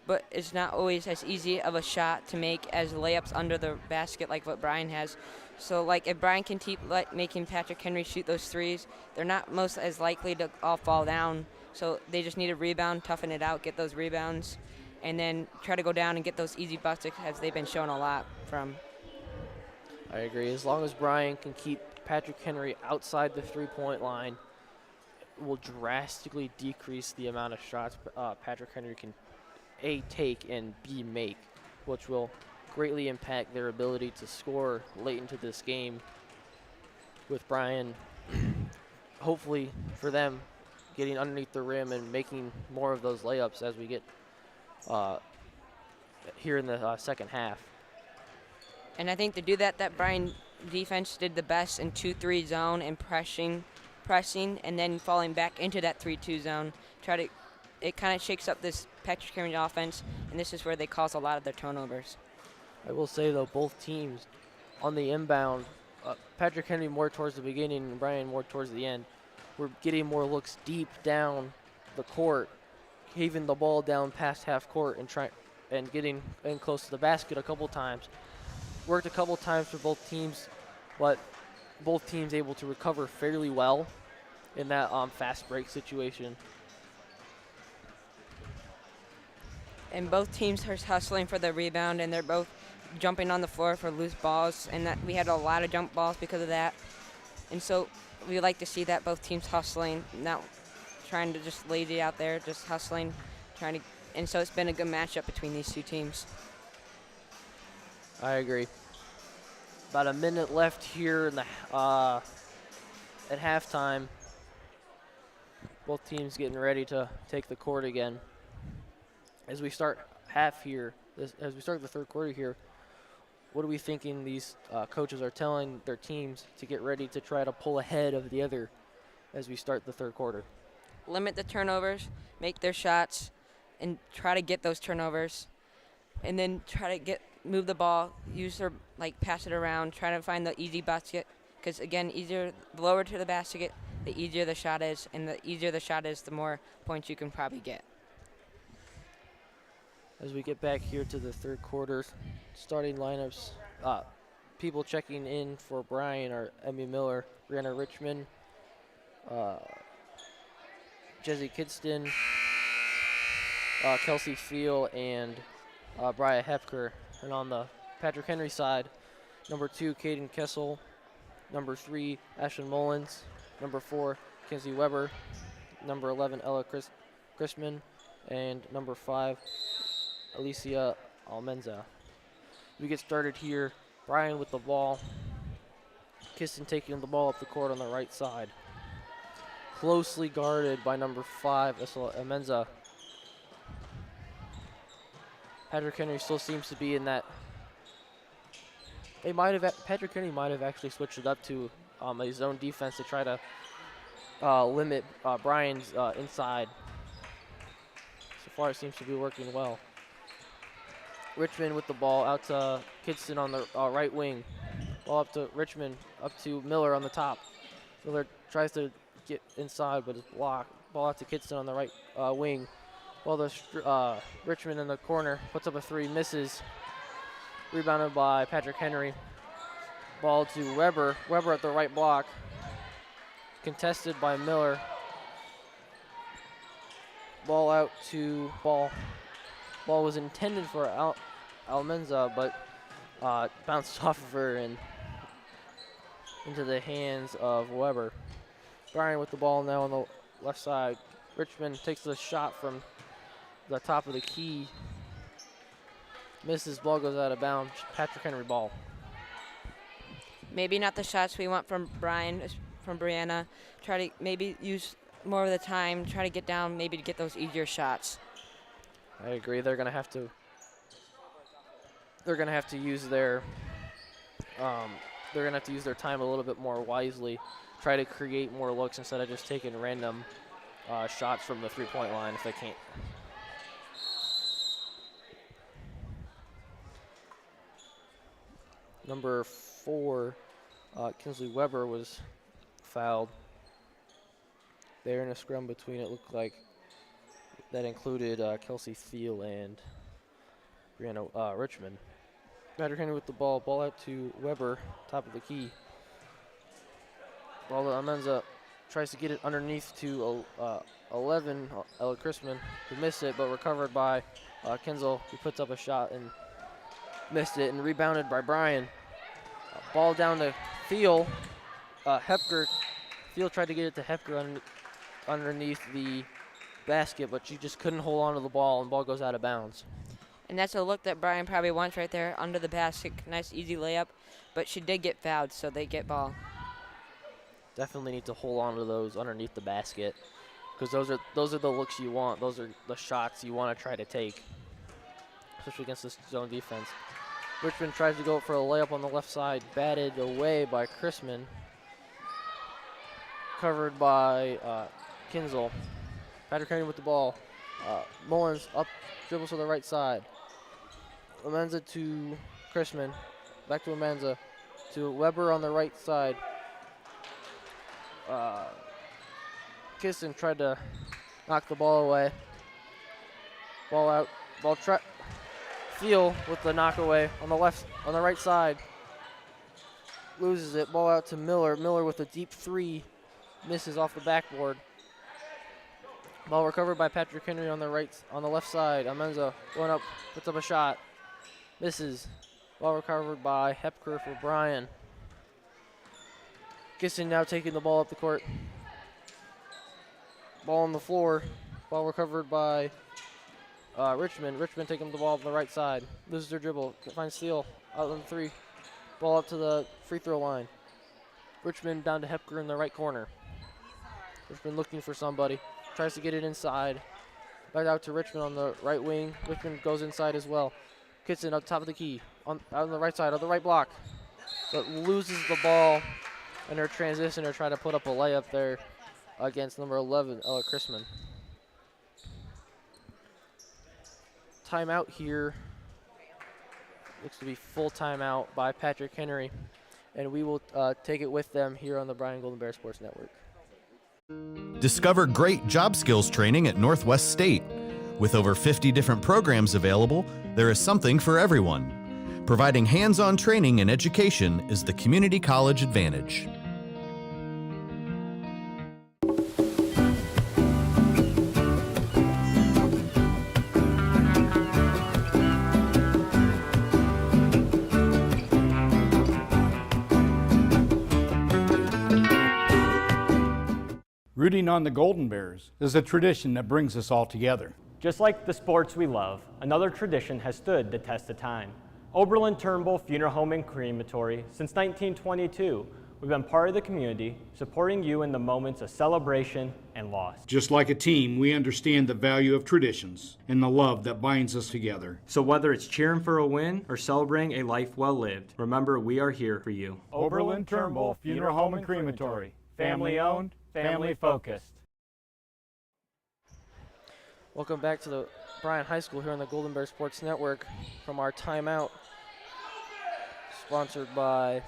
but it's not always as easy of a shot to make as layups under the basket like what Bryan has. So, if Bryan can keep making Patrick Henry shoot those threes, they're not most as likely to all fall down. So they just need a rebound, toughen it out, get those rebounds, and then try to go down and get those easy buckets as they've been shown a lot from. I agree. As long as Bryan can keep Patrick Henry outside the three-point line, it will drastically decrease the amount of shots Patrick Henry can A, take, and B, make, which will greatly impact their ability to score late into this game, with Bryan, hopefully for them, getting underneath the rim and making more of those layups as we get here in the second half. And I think to do that Bryan defense did the best in 2-3 zone and pressing, and then falling back into that 3-2 zone. It kind of shakes up this Patrick Henry offense, and this is where they cause a lot of their turnovers. I will say, though, both teams on the inbound, Patrick Henry more towards the beginning and Bryan more towards the end, were getting more looks deep down the court, heaving the ball down past half court and getting in close to the basket a couple times. Worked a couple times for both teams, but both teams able to recover fairly well in that fast break situation. And both teams are hustling for the rebound, and they're both jumping on the floor for loose balls, and that we had a lot of jump balls because of that. And so we like to see that both teams hustling, not trying to just lazy out there, just hustling, and so it's been a good matchup between these two teams. I agree. About a minute left here in the at halftime. Both teams getting ready to take the court again. As we start as we start the third quarter here, what are we thinking these coaches are telling their teams to get ready to try to pull ahead of the other as we start the third quarter? Limit the turnovers, make their shots, and try to get those turnovers, and then try to move the ball, use their pass it around, try to find the easy basket. Because again, the lower to the basket, the easier the shot is, and the easier the shot is, the more points you can probably get. As we get back here to the third quarter, starting lineups, people checking in for Bryan are Emmy Miller, Brianna Richmond, Jesse Kidston, Kelsey Field, and Brian Hepker. And on the Patrick Henry side, number 2, Caden Kessel, number 3, Ashlyn Mullins, number 4, Kinsey Weber, number 11, Ella Chrisman, and number 5, Alicia Almenza. We get started here. Bryan with the ball. Kiston taking the ball up the court on the right side. Closely guarded by number 5, Almenza. Patrick Henry still seems to be in that. Patrick Henry might have actually switched it up to a zone defense to try to limit Bryan's inside. So far, it seems to be working well. Richmond with the ball out to Kidston on the right wing. Ball up to Richmond, up to Miller on the top. Miller tries to get inside, but it's blocked. Ball out to Kidston on the right wing. Ball to Richmond in the corner, puts up a three, misses. Rebounded by Patrick Henry. Ball to Weber. Weber at the right block. Contested by Miller. Ball out to Ball. Ball was intended for Almenza, but bounced off of her and into the hands of Weber. Bryan with the ball now on the left side. Richmond takes the shot from the top of the key. Misses, ball goes out of bounds. Patrick Henry ball. Maybe not the shots we want from Bryan, from Brianna. Try to maybe use more of the time, try to get down, maybe to get those easier shots. I agree. They're gonna have to use their time a little bit more wisely. Try to create more looks instead of just taking random shots from the three-point line if they can't. Number 4, Kinsley Weber was fouled. There in a scrum between, it looked like that included Kelsey Thiel and Brianna Richmond. Patrick Henry with the ball out to Weber, top of the key. Ball to Amenza, tries to get it underneath to 11, Ella Chrisman, who missed it, but recovered by Kinzel, who puts up a shot and missed it, and rebounded by Bryan. Ball down to Thiel. Hepker. Thiel tried to get it to Hepker underneath the basket, but she just couldn't hold on to the ball, and ball goes out of bounds. And that's a look that Bryan probably wants right there, under the basket. Nice, easy layup, but she did get fouled, so they get ball. Definitely need to hold on to those underneath the basket, because those are the looks you want. Those are the shots you want to try to take, especially against this zone defense. Richmond tries to go for a layup on the left side, batted away by Chrisman. Covered by Kinzel. Patrick Henry with the ball. Mullins up, dribbles to the right side. Amenza to Chrisman. Back to Amenza. To Weber on the right side. Kiston tried to knock the ball away. Ball out. Thiel with the knockaway on the right side. Loses it. Ball out to Miller. Miller with a deep three. Misses off the backboard. Ball recovered by Patrick Henry on the left side. Amenza going up, puts up a shot. Misses. Ball recovered by Hepker for Bryan. Kiston now taking the ball up the court. Ball on the floor. Ball recovered by Richmond. Richmond taking the ball up the right side. Loses their dribble. Finds Steele out on the three. Ball up to the free throw line. Richmond down to Hepker in the right corner. Richmond looking for somebody. Tries to get it inside. Back out to Richmond on the right wing. Richmond goes inside as well. Kitson up top of the key. Out on the right side, on the right block. But loses the ball in her transition or try to put up a layup there against number 11, Ella Chrisman. Timeout here. Looks to be full timeout by Patrick Henry. And we will take it with them here on the Bryan Golden Bear Sports Network. Discover great job skills training at Northwest State. With over 50 different programs available, there is something for everyone. Providing hands-on training and education is the community college advantage. Rooting on the Golden Bears is a tradition that brings us all together. Just like the sports we love, another tradition has stood the test of time. Oberlin-Turnbull Funeral Home and Crematory. Since 1922, we've been part of the community, supporting you in the moments of celebration and loss. Just like a team, we understand the value of traditions and the love that binds us together. So whether it's cheering for a win or celebrating a life well lived, remember we are here for you. Oberlin-Turnbull Funeral Home and Crematory. Family owned, family focused. Welcome back to the Bryan High School here on the Golden Bear Sports Network from our timeout, sponsored by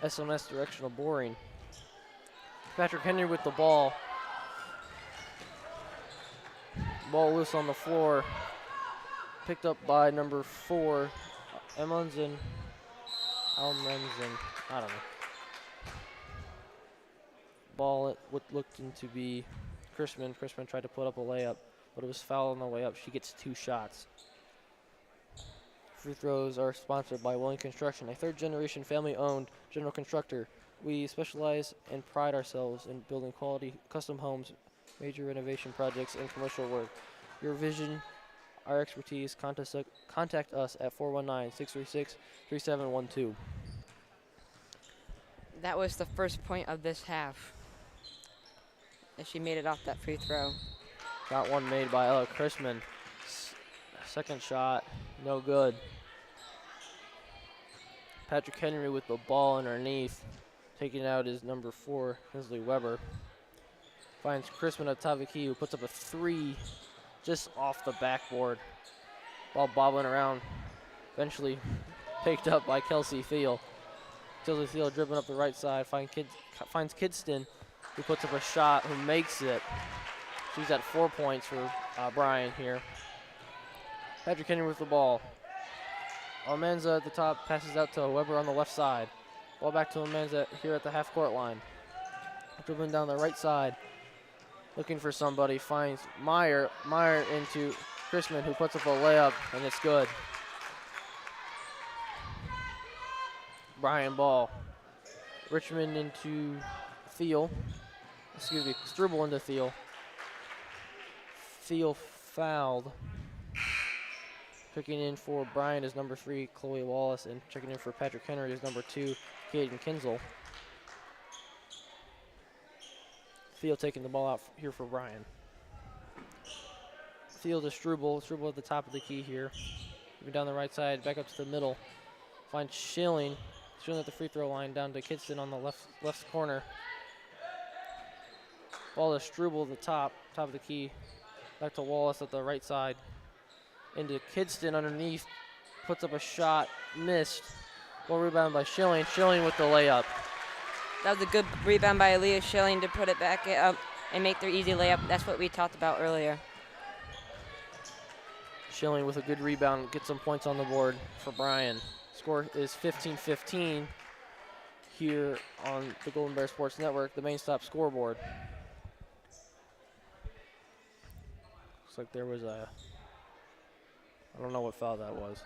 SMS Directional Boring. Patrick Henry with the ball. Ball loose on the floor. Picked up by number 4, Almenzen. I don't know. Ball what looked to be Chrisman. Chrisman tried to put up a layup, but it was foul on the way up. She gets 2 shots. Free throws are sponsored by Willing Construction, a third-generation family-owned general constructor. We specialize and pride ourselves in building quality custom homes, major renovation projects, and commercial work. Your vision, our expertise, contact us at 419-636-3712. That was the first point of this half, as she made it off that free throw. Got one made by Ella Chrisman. Second shot, no good. Patrick Henry with the ball underneath. Taking out is number 4, Kinsley Weber. Finds Chrisman at top of the key, who puts up a 3 just off the backboard. Ball bobbling around. Eventually picked up by Kelsey Thiel. Kelsey Thiel dribbling up the right side. Finds Kidston, who puts up a shot, who makes it. She's at 4 points for Bryan here. Patrick Henry with the ball. Almenza at the top, passes out to Weber on the left side. Ball back to Almenza here at the half-court line. Dribbling down the right side, looking for somebody, finds Meyer. Meyer into Chrisman, who puts up a layup, and it's good. Bryan ball. Richmond into Thiel. Struble into Thiel. Thiel fouled. Checking in for Bryan is number 3, Chloe Wallace, and checking in for Patrick Henry is number 2, Kaden Kinzel. Thiel taking the ball out here for Bryan. Thiel to Struble. Struble at the top of the key here. Moving down the right side, back up to the middle. Finds Sheline. Sheline at the free throw line, down to Kidston on the left corner. Ball to Struble at the top of the key. Back to Wallace at the right side. Into Kidston underneath, puts up a shot, missed. Well rebound by Sheline. Sheline with the layup. That was a good rebound by Aaliyah Sheline to put it back up and make their easy layup. That's what we talked about earlier. Sheline with a good rebound, gets some points on the board for Bryan. Score is 15-15 here on the Golden Bear Sports Network, the main stop scoreboard. Looks like there was I don't know what foul that was.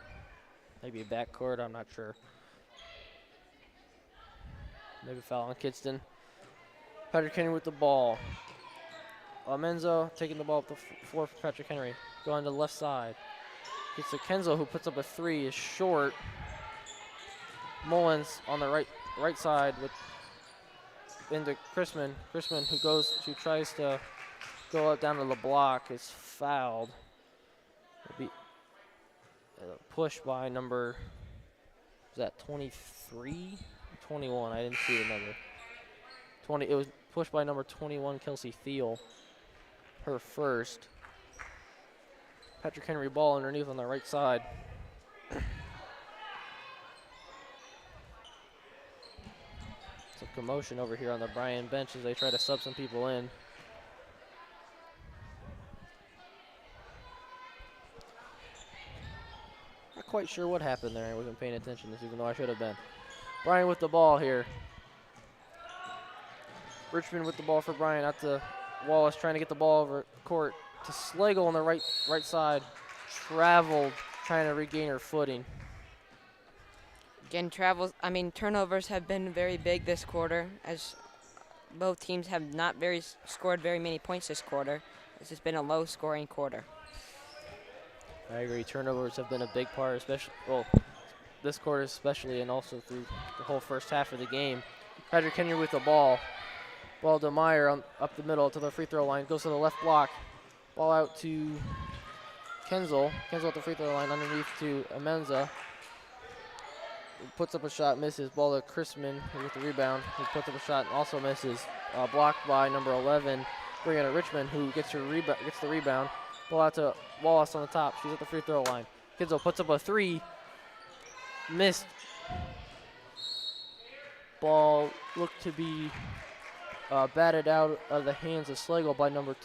Maybe a backcourt, I'm not sure. Maybe a foul on Kidston. Patrick Henry with the ball. Menzo taking the ball up the floor for Patrick Henry. Going to the left side. Gets to Kenzo, who puts up a 3, is short. Mullins on the right side with into Chrisman. Chrisman who tries to go up down to the block, is fouled. It'll be pushed by number, is that 23? 21, I didn't see the number. 20, it was pushed by number 21, Kelsey Thiel, her first. Patrick Henry ball underneath on the right side. It's a commotion over here on the Bryan bench as they try to sub some people in. Not quite sure what happened there. I wasn't paying attention to this, even though I should have been. Bryan with the ball here. Richmond with the ball for Bryan out to Wallace, trying to get the ball over court to Slagle on the right side. Traveled, trying to regain her footing. Again, turnovers have been very big this quarter, as both teams have not scored very many points this quarter. This has been a low-scoring quarter. I agree. Turnovers have been a big part, especially this quarter especially, and also through the whole first half of the game. Patrick Henry with the ball. Ball to Meyer up the middle to the free throw line. Goes to the left block. Ball out to Kenzel. Kenzel at the free throw line underneath to Amenza. Puts up a shot, misses. Ball to Chrisman with the rebound. He puts up a shot and also misses. Blocked by number 11, Brianna Richmond, who gets the rebound. Ball out to Wallace on the top. She's at the free throw line. Kenzel puts up a three. Missed. Ball looked to be batted out of the hands of Slagle by number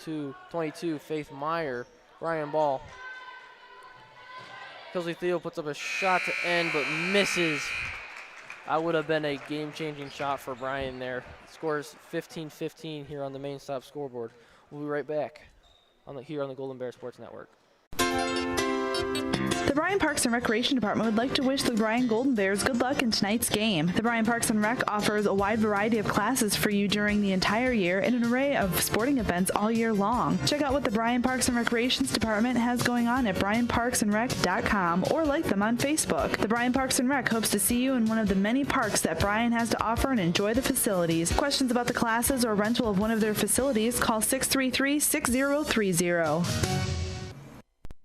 22, Faith Meyer. Ryan ball. Kelsey Theo puts up a shot to end, but misses. That would have been a game-changing shot for Bryan there. Scores 15-15 here on the main stop scoreboard. We'll be right back here on the Golden Bear Sports Network. The Bryan Parks and Recreation Department would like to wish the Bryan Golden Bears good luck in tonight's game. The Bryan Parks and Rec offers a wide variety of classes for you during the entire year and an array of sporting events all year long. Check out what the Bryan Parks and Recreations Department has going on at bryanparksandrec.com or like them on Facebook. The Bryan Parks and Rec hopes to see you in one of the many parks that Bryan has to offer and enjoy the facilities. Questions about the classes or rental of one of their facilities, call 633-6030.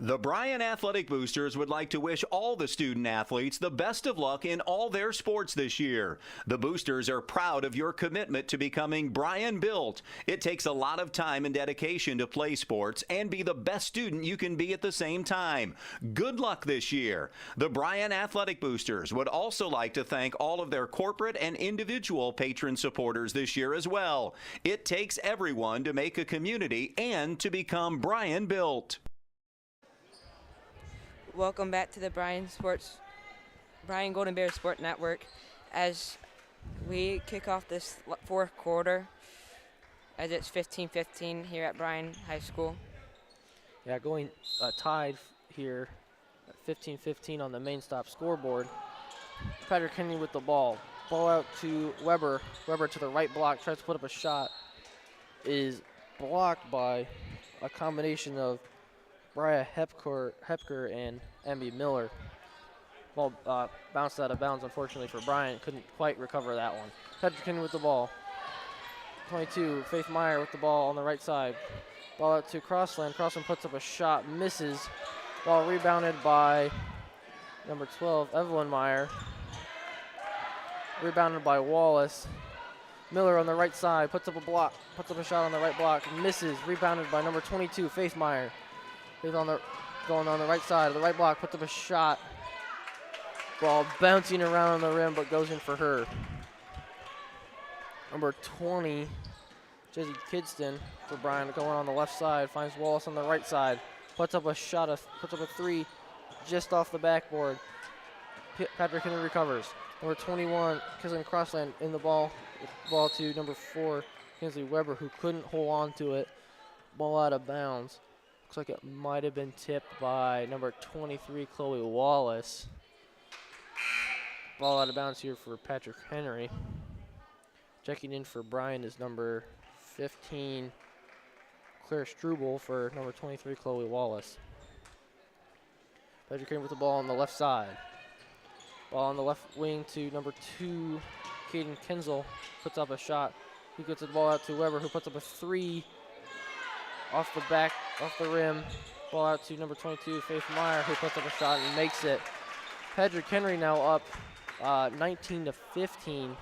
The Bryan Athletic Boosters would like to wish all the student athletes the best of luck in all their sports this year. The Boosters are proud of your commitment to becoming Bryan built. It takes a lot of time and dedication to play sports and be the best student you can be at the same time. Good luck this year. The Bryan Athletic Boosters would also like to thank all of their corporate and individual patron supporters this year as well. It takes everyone to make a community and to become Bryan built. Welcome back to the Bryan Golden Bears Sport Network as we kick off this fourth quarter as it's 15-15 here at Bryan High School. Yeah, going tied here at 15-15 on the main stop scoreboard. Patrick Henry with the ball. Ball out to Weber. Weber to the right block, tries to put up a shot. Is blocked by a combination of Brian Hepker and Emmy Miller. Ball bounced out of bounds, unfortunately for Bryan. Couldn't quite recover that one. Patrick Henry with the ball. 22, Faith Meyer with the ball on the right side. Ball out to Crossland. Crossland puts up a shot, misses. Ball rebounded by number 12, Evelyn Meyer. Rebounded by Wallace. Miller on the right side, puts up a shot on the right block, misses. Rebounded by number 22, Faith Meyer. Faith going on the right side of the right block, puts up a shot. Ball bouncing around on the rim, but goes in for her. Number 20, Jesse Kidston for Bryan, going on the left side, finds Wallace on the right side, puts up a three just off the backboard. Patrick Henry recovers. Number 21, Kisley Crossland in the ball to number 4, Kinsley Weber, who couldn't hold on to it. Ball out of bounds. Looks like it might have been tipped by number 23, Chloe Wallace. Ball out of bounds here for Patrick Henry. Checking in for Bryan is number 15, Claire Struble, for number 23, Chloe Wallace. Patrick Henry with the ball on the left side. Ball on the left wing to number 2, Caden Kinzel. Puts up a shot. He gets the ball out to Weber, who puts up a three off the rim. Ball out to number 22, Faith Meyer, who puts up a shot and makes it. Patrick Henry now up 19-15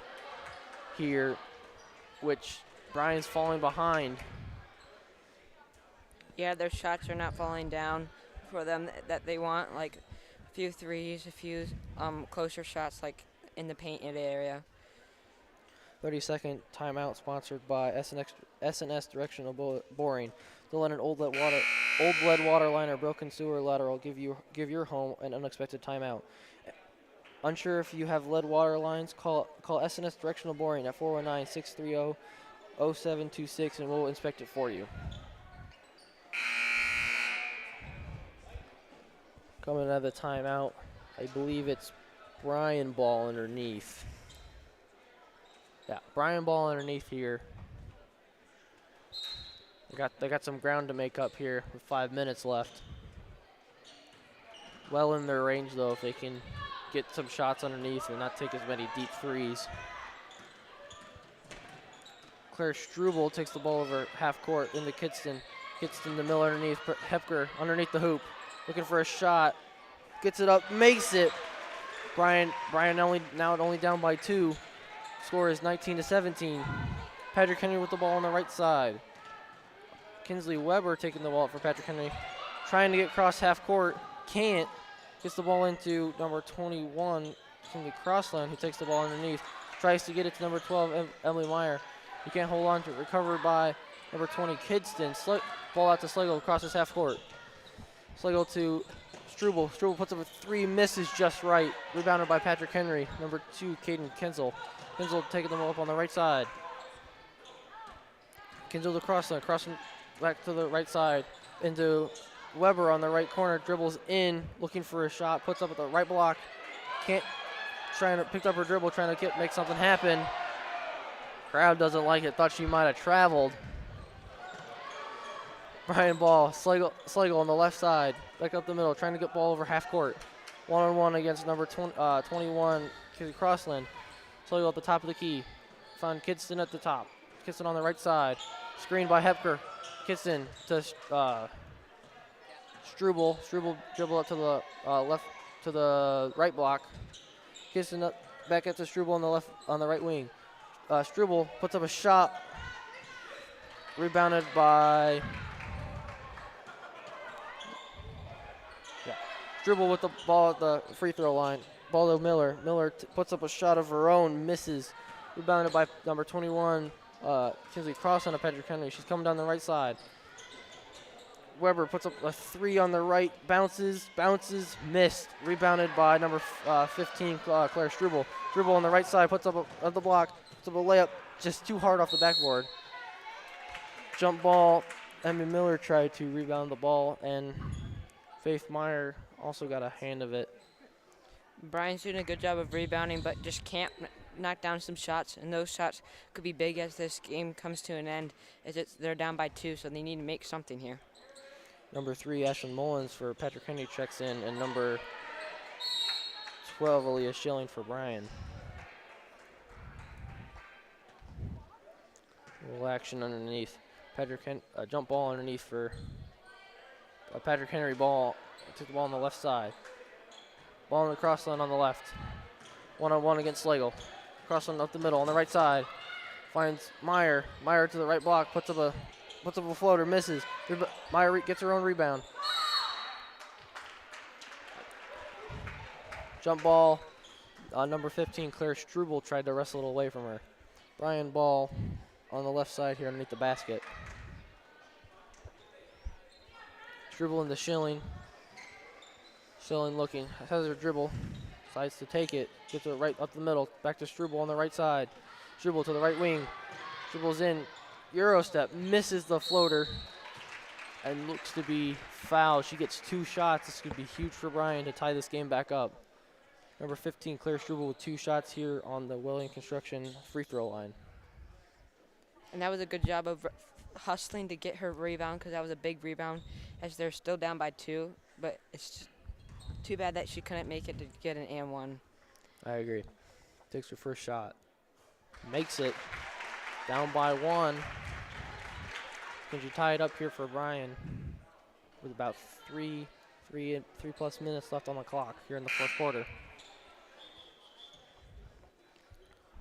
here, which Bryan's falling behind. Yeah, their shots are not falling down for them that they want, like a few threes, a few closer shots, like in the painted area. 30-second timeout sponsored by SNS Directional Boring. They'll let an old lead water line or broken sewer lateral give your home an unexpected timeout. Unsure if you have lead water lines? Call SNS Directional Boring at 419-630-0726 and we'll inspect it for you. Coming out of the timeout, I believe it's Bryan ball underneath. Yeah, Bryan ball underneath here. They got some ground to make up here with 5 minutes left. Well in their range though, if they can get some shots underneath and not take as many deep threes. Claire Struble takes the ball over half court into Kidston. Kidston to Miller underneath. Hepker underneath the hoop. Looking for a shot. Gets it up, makes it. Bryan only down by 2. Score is 19-17. Patrick Henry with the ball on the right side. Kinsley Weber taking the ball up for Patrick Henry. Trying to get across half court. Can't. Gets the ball into number 21, Kinsley Crossland, who takes the ball underneath. Tries to get it to number 12, Emily Meyer. He can't hold on to it. Recovered by number 20, Kidston. Ball out to Slagle, crosses half court. Slagle to Struble. Struble puts up a 3, misses just right. Rebounded by Patrick Henry. Number 2, Caden Kinzel. Kinzel taking the ball up on the right side. Kinzel to Crossland. Crossland back to the right side. Into Weber on the right corner. Dribbles in, looking for a shot. Puts up at the right block. Can't. Picked up her dribble, trying to make something happen. Crowd doesn't like it. Thought she might have traveled. Bryan ball. Slagle on the left side. Back up the middle, trying to get ball over half court. 1-on-1 against number 21, Kizzy Crossland. Slagle at the top of the key. Found Kidston at the top. Kidston on the right side. Screened by Hepker. Kidston to Struble. Struble dribble up to the left to the right block. Kidston up back at the Struble on the right wing. Struble puts up a shot. Rebounded by Struble with the ball at the free throw line. Ball to Miller. Miller puts up a shot of her own, misses. Rebounded by number 21, Kinsley Crossland of Patrick Henry. She's coming down the right side. Weber puts up a 3 on the right, bounces, missed. Rebounded by number 15, Claire Struble. Struble on the right side, puts up at the block, puts up a layup, just too hard off the backboard. Jump ball, Emmy Miller tried to rebound the ball, and Faith Meyer also got a hand of it. Bryan's doing a good job of rebounding, but just can't knock down some shots, and those shots could be big as this game comes to an end, as they're down by 2, so they need to make something here. Number 3, Ashlyn Mullins for Patrick Henry checks in, and number 12, Aaliyah Sheline for Bryan. A little action underneath. Jump ball underneath for Patrick Henry ball. Took the ball on the left side. Ball on the crossline on the left. 1-on-1 against Slagle. Crossline up the middle on the right side. Finds Meyer. Meyer to the right block. Puts up a floater, misses. Meyer gets her own rebound. Jump ball. Number 15, Claire Struble, tried to wrestle it away from her. Bryan ball on the left side here underneath the basket. Struble into Sheline. Sheline looking, has her dribble. Decides to take it. Gets it right up the middle. Back to Struble on the right side. Struble to the right wing. Dribbles in. Euro step, misses the floater, and looks to be fouled. She gets 2 shots. This could be huge for Bryan to tie this game back up. Number 15, Claire Struble, with 2 shots here on the William Construction free throw line. And that was a good job of hustling to get her rebound, because that was a big rebound, as they're still down by 2. But it's too bad that she couldn't make it to get an and 1. I agree. Takes her first shot. Makes it. Down by 1. Can you tie it up here for Bryan with about 3+ minutes left on the clock here in the fourth quarter.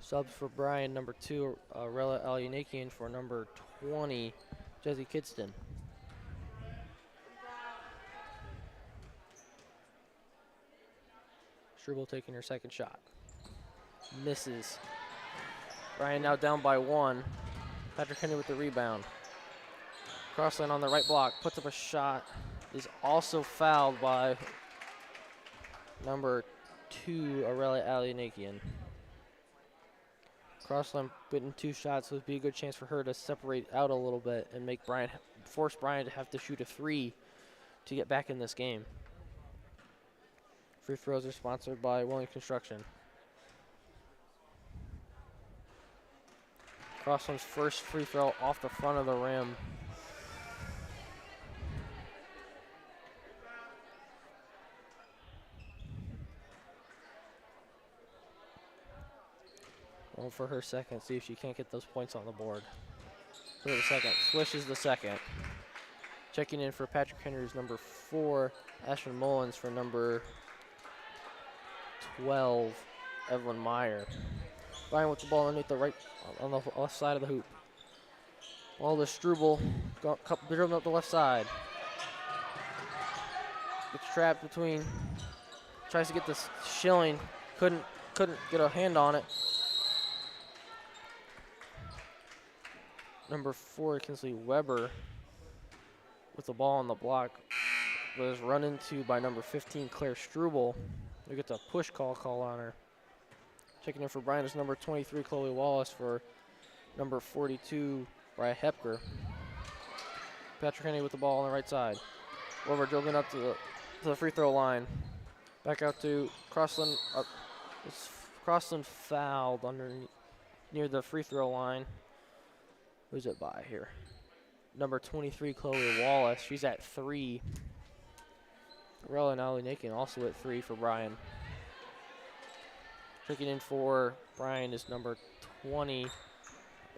Subs for Bryan, number 2, Rella Alyanakian, for number 20, Jesse Kidston. Struble taking her second shot. Misses. Bryan now down by 1. Patrick Henry with the rebound. Crossland on the right block, puts up a shot. Is also fouled by number 2, Aurelia Alyanakian. Crossland putting 2 shots, so it would be a good chance for her to separate out a little bit and make force Bryan to have to shoot a 3 to get back in this game. Free throws are sponsored by Williams Construction. Crossland's first free throw off the front of the rim. Going for her second, see if she can't get those points on the board. for the second. Swish is the second. Checking in for Patrick Henry is number 4, Ashton Mullins for number 12, Evelyn Meyer. Bryan with the ball underneath the right, on the left side of the hoop. Ball to Struble, dribbling up the left side. Gets trapped between, tries to get this Sheline, couldn't get a hand on it. Number 4, Kinsley Weber with the ball on the block was run into by number 15, Claire Struble. We get a push call on her. Checking in for Bryan is number 23, Chloe Wallace for number 42, Bryan Hepker. Patrick Henry with the ball on the right side. Weber dribbling up to the free throw line. Back out to Crossland. Crossland fouled near the free throw line. Who's it by here? Number 23, Chloe Wallace. She's at 3. Rella and Ali Nakin also at 3 for Bryan. Checking in for Bryan is number 20,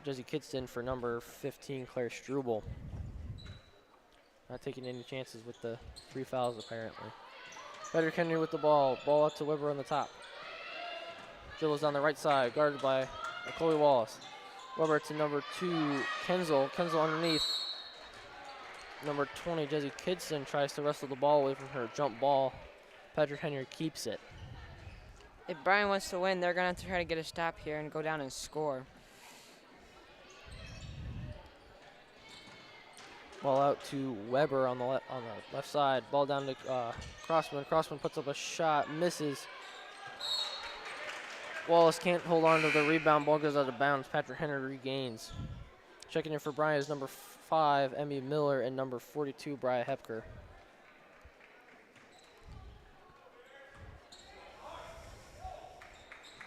Jesse Kidston for number 15, Claire Struble. Not taking any chances with the 3 fouls apparently. Patrick Henry with the ball. Ball up to Weber on the top. Dribbles down the right side, guarded by Chloe Wallace. Weber to number 2, Kenzel. Kenzel underneath. Number 20, Jesse Kidston tries to wrestle the ball away from her. Jump ball. Patrick Henry keeps it. If Bryan wants to win, they're going to have to try to get a stop here and go down and score. Ball out to Weber on the left side. Ball down to Crossman. Crossman puts up a shot, misses. Wallace can't hold on to the rebound. Ball goes out of bounds. Patrick Henry regains. Checking in for Bryan is number 5, Emmy Miller, and number 42, Bryan Hepker.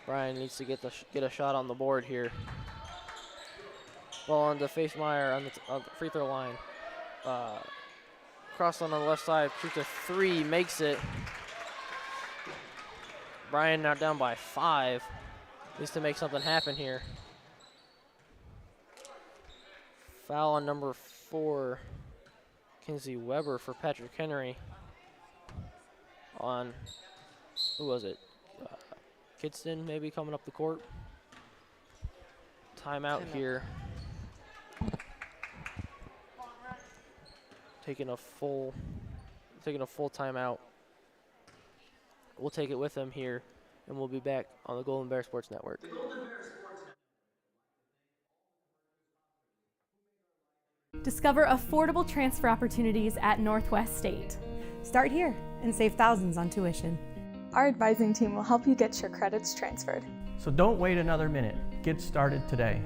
Bryan needs to get a shot on the board here. Ball on to Faith Meyer on the free throw line. Crossland on the left side, shoots a 3, makes it. Bryan now down by 5. Needs to make something happen here. Foul on number 4, Kinsey Weber for Patrick Henry. On, who was it? Kidston maybe coming up the court. Timeout here. Taking a full timeout. We'll take it with them here, and we'll be back on the Golden Bear Sports Network. Discover affordable transfer opportunities at Northwest State. Start here and save thousands on tuition. Our advising team will help you get your credits transferred. So don't wait another minute. Get started today.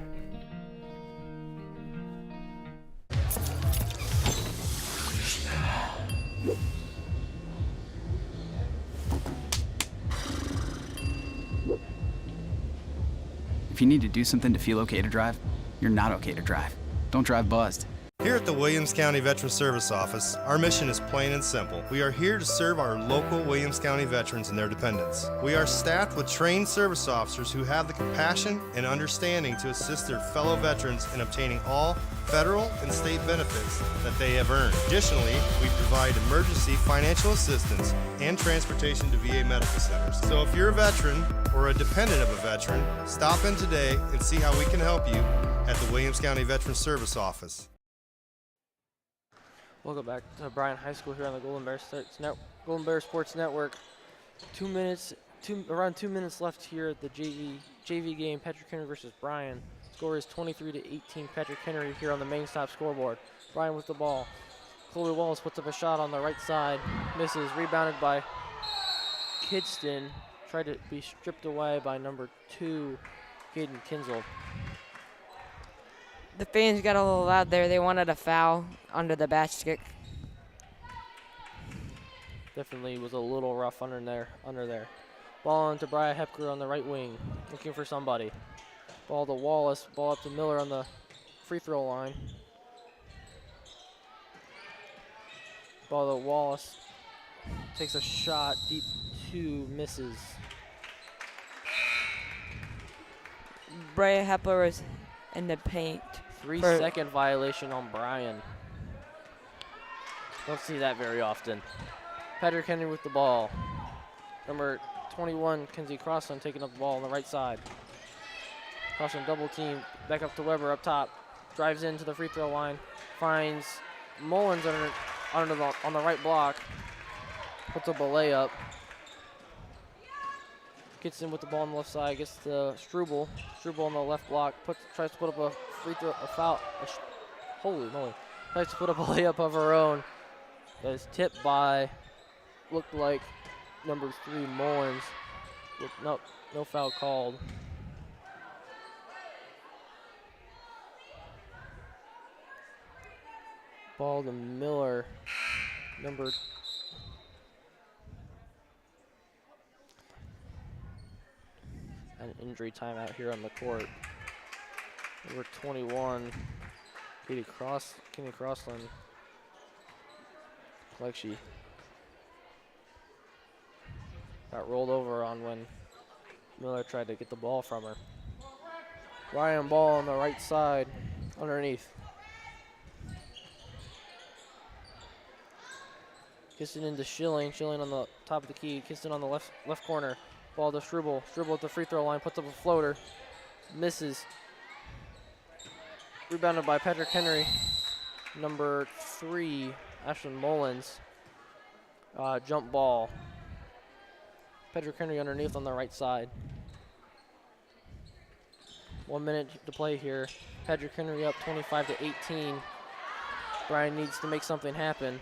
If you need to do something to feel okay to drive, you're not okay to drive. Don't drive buzzed. Here at the Williams County Veteran Service Office, our mission is plain and simple. We are here to serve our local Williams County veterans and their dependents. We are staffed with trained service officers who have the compassion and understanding to assist their fellow veterans in obtaining all federal and state benefits that they have earned. Additionally, we provide emergency financial assistance and transportation to VA medical centers. So if you're a veteran or a dependent of a veteran, stop in today and see how we can help you at the Williams County Veteran Service Office. Welcome back to Bryan High School here on the Golden Bear Sports Network. Around 2 minutes left here at the JV game, Patrick Henry versus Bryan. Score is 23-18. Patrick Henry here on the main stop scoreboard. Bryan with the ball. Chloe Wallace puts up a shot on the right side, misses. Rebounded by Kidston. Tried to be stripped away by number 2, Caden Kinzel. The fans got a little loud there. They wanted a foul under the basket. Definitely was a little rough under there. Ball on to Bryan Hepker on the right wing, looking for somebody. Ball to Wallace, ball up to Miller on the free throw line. Ball to Wallace, takes a shot, deep 2, misses. Bryan Hepler was in the paint. 3-second violation on Bryan. Don't see that very often. Patrick Henry with the ball. Number 21, Kenzie Crossland, taking up the ball on the right side. Crossland double team, back up to Weber up top. Drives into the free throw line. Finds Mullins on the right block. Puts up a layup. Gets in with the ball on the left side. Gets to Struble. Struble on the left block. Tries to put up a free throw, a foul. Holy moly. Tries to put up a layup of her own. That is tipped by, looked like number 3, Mullins. Nope, no foul called. Ball to Miller, number an injury timeout here on the court. Number 21, Kenny Crossland, like she got rolled over on when Miller tried to get the ball from her. Bryan ball on the right side, underneath. Kissing into Sheline. Sheline on the top of the key. Kissing on the left corner. Ball to Struble. Struble at the free throw line. Puts up a floater. Misses. Rebounded by Patrick Henry. Number 3, Ashlyn Mullins. Jump ball. Patrick Henry underneath on the right side. 1 minute to play here. Patrick Henry up 25-18. Bryan needs to make something happen.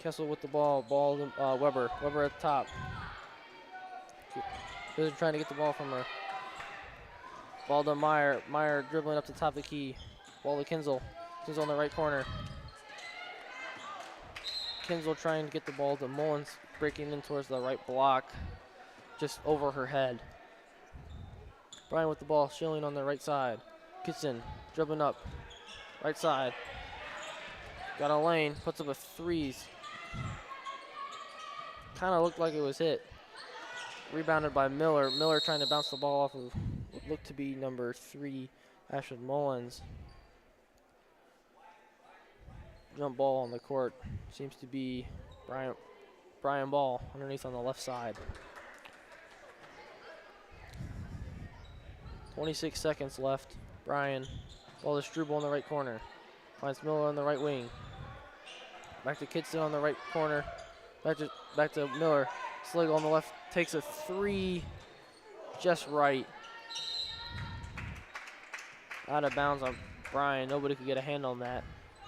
Kessel with the ball. Ball to Weber. Weber at the top. They're trying to get the ball from her. Ball to Meyer. Meyer dribbling up the top of the key. Ball to Kinzel. Kinzel on the right corner. Kinzel trying to get the ball to Mullins, breaking in towards the right block, just over her head. Bryan with the ball, Sheline on the right side. Kitson dribbling up, right side. Got a lane, puts up a threes. Kind of looked like it was hit. Rebounded by Miller. Miller trying to bounce the ball off of what looked to be number 3, Ashlyn Mullins. Jump ball on the court. Seems to be Bryan ball underneath on the left side. 26 seconds left. Bryan. Ball to Struble in the right corner. Finds Miller on the right wing. Back to Kitson on the right corner. Back to Miller. Sligo on the left. Takes a 3 just right. Out of bounds on Bryan. Nobody could get a hand on that.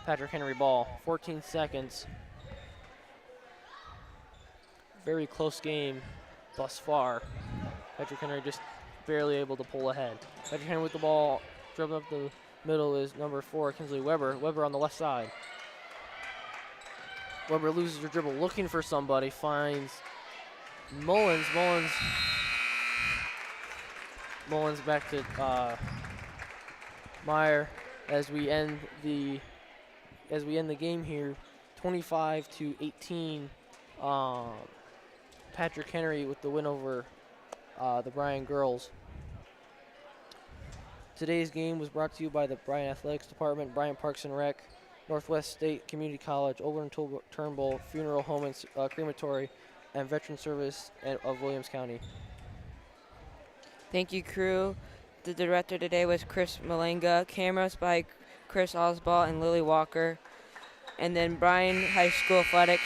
Patrick Henry ball. 14 seconds. Very close game thus far. Patrick Henry just barely able to pull ahead. Patrick Henry with the ball. Dribbling up the middle is number 4, Kinsley Weber. Weber on the left side. Weber loses her dribble, looking for somebody. Finds Mullins. Mullins back to Meyer as we end the game here. 25-18. Patrick Henry with the win over the Bryan girls. Today's game was brought to you by the Bryan Athletics Department, Bryan Parks and Rec, Northwest State Community College, Oberlin-Turnbull Funeral Home and Crematory, and Veteran Service of Williams County. Thank you, crew. The director today was Chris Malenga. Cameras by Chris Osbald and Lily Walker. And then Bryan High School Athletics,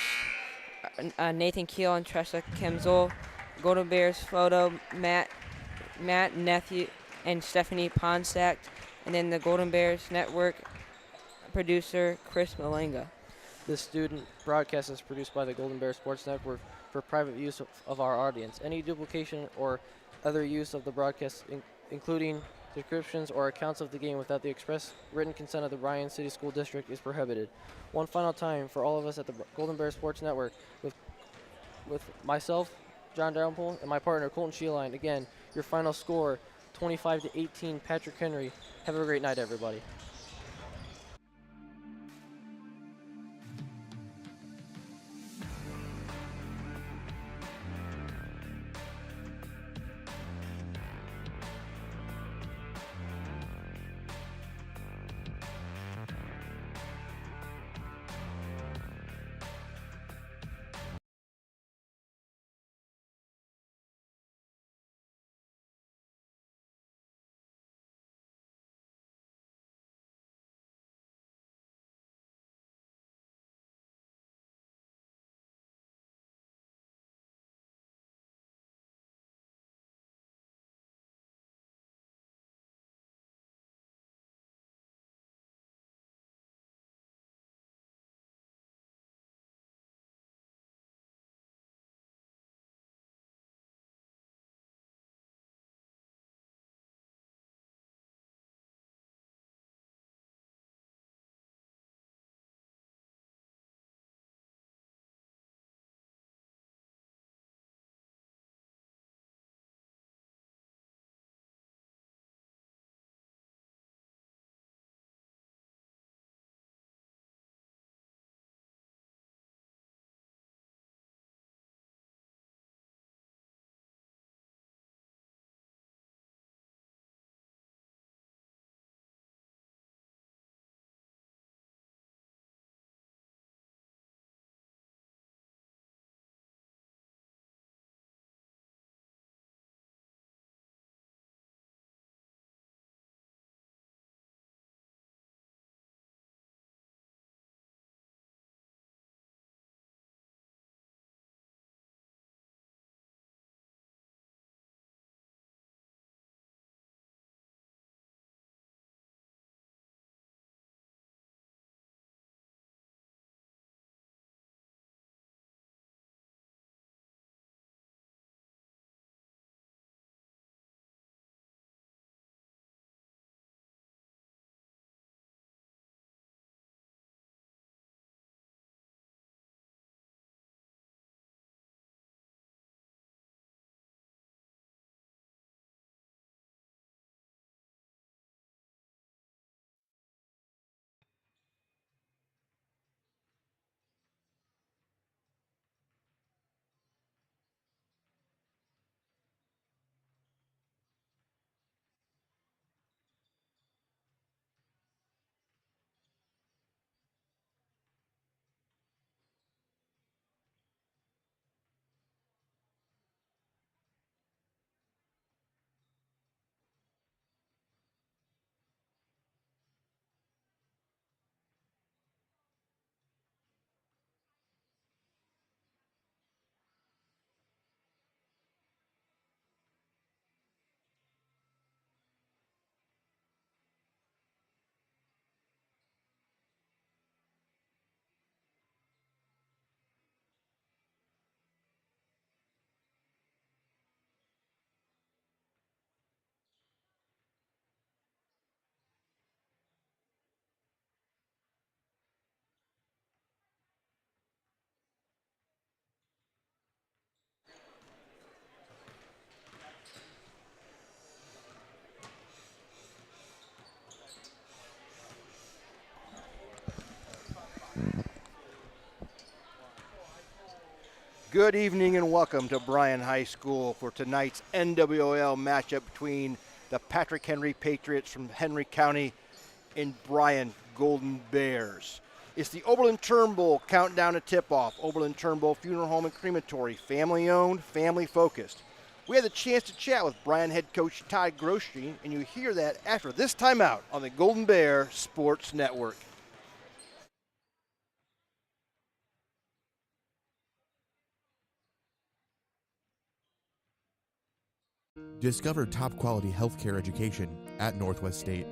Nathan Keel and Tressa Kemzel. Golden Bears photo, Matt Nephew and Stephanie Ponsack. And then the Golden Bears Network producer, Chris Malenga. This student broadcast is produced by the Golden Bears Sports Network for private use of our audience. Any duplication or other use of the broadcast, including descriptions or accounts of the game without the express written consent of the Bryan City School District, is prohibited. One final time for all of us at the Golden Bears Sports Network, with myself, John Dalrymple, and my partner, Colton Sheline. Again, your final score, 25-18, Patrick Henry. Have a great night, everybody. Good evening and welcome to Bryan High School for tonight's NWOAL matchup between the Patrick Henry Patriots from Henry County and Bryan Golden Bears. It's the Oberlin-Turnbull countdown to tip-off. Oberlin-Turnbull Funeral Home and Crematory, family-owned, family-focused. We had the chance to chat with Bryan head coach Todd Grosjean, and you hear that after this timeout on the Golden Bear Sports Network. Discover top-quality healthcare education at Northwest State.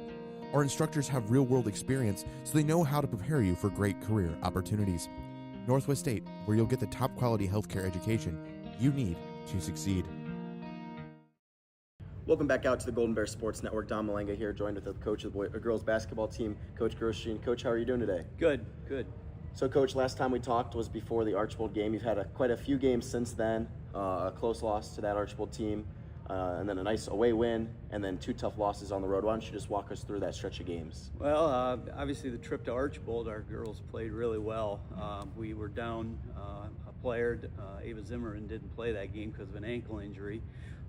Our instructors have real-world experience, so they know how to prepare you for great career opportunities. Northwest State, where you'll get the top-quality healthcare education you need to succeed. Welcome back out to the Golden Bear Sports Network. Don Malenga here, joined with the coach of the girls basketball team, Coach Grosjean. Coach, how are you doing today? Good, good. So, Coach, last time we talked was before the Archbold game. You've had quite a few games since then, a close loss to that Archbold team. And then a nice away win, and then 2 tough losses on the road. Why don't you just walk us through that stretch of games? Well, obviously the trip to Archbold, our girls played really well. We were down a player, Ava Zimmerman didn't play that game because of an ankle injury,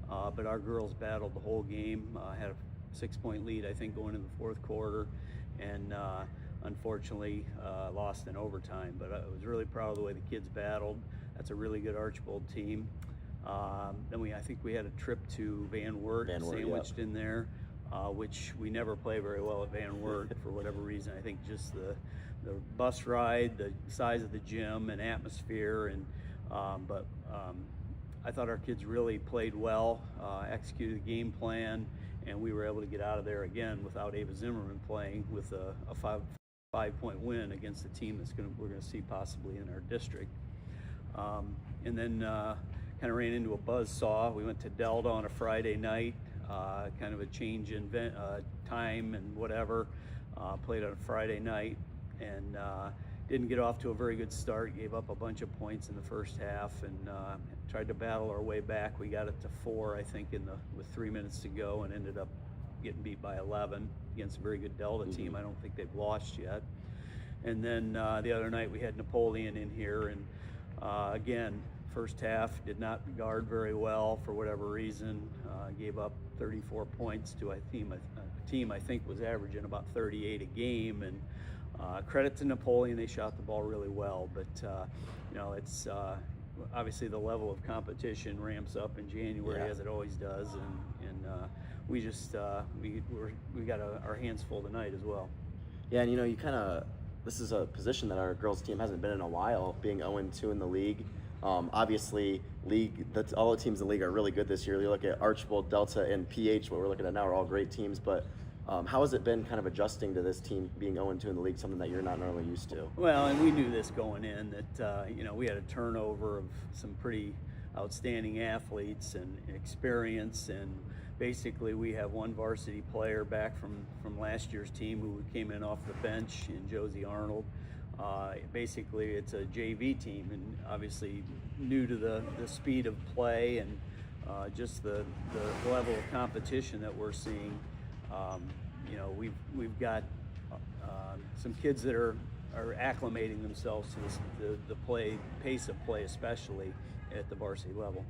but our girls battled the whole game, had a 6-point lead, I think, going into the fourth quarter, and unfortunately lost in overtime. But I was really proud of the way the kids battled. That's a really good Archbold team. Then I think we had a trip to Van Wert sandwiched in there, which we never play very well at Van Wert for whatever reason. I think just the bus ride, the size of the gym and atmosphere, and but I thought our kids really played well, executed the game plan, and we were able to get out of there again without Ava Zimmerman playing with a 5-point win against a team we're going to see possibly in our district. And then kind of ran into a buzzsaw. We went to Delta on a Friday night, kind of a change in time and whatever. Played on a Friday night and didn't get off to a very good start. Gave up a bunch of points in the first half and tried to battle our way back. We got it to 4, I think, with 3 minutes to go, and ended up getting beat by 11 against a very good Delta team. I don't think they've lost yet. And then the other night we had Napoleon in here, and again, first half did not guard very well for whatever reason. Gave up 34 points to a team I think was averaging about 38 a game. And credit to Napoleon, they shot the ball really well. But it's obviously the level of competition ramps up in January as it always does, and we just we got our hands full tonight as well. Yeah, and this is a position that our girls team hasn't been in a while, being 0-2 in the league. Obviously, all the teams in the league are really good this year. You look at Archbold, Delta, and PH, what we're looking at now are all great teams. But how has it been kind of adjusting to this team being 0-2 in the league, something that you're not normally used to? Well, and we knew this going in, that we had a turnover of some pretty outstanding athletes and experience, and basically we have one varsity player back from last year's team who came in off the bench, in Josie Arnold. Basically it's a JV team, and obviously new to the speed of play and just the level of competition that we're seeing. We've got some kids that are acclimating themselves to the pace of play, especially at the varsity level.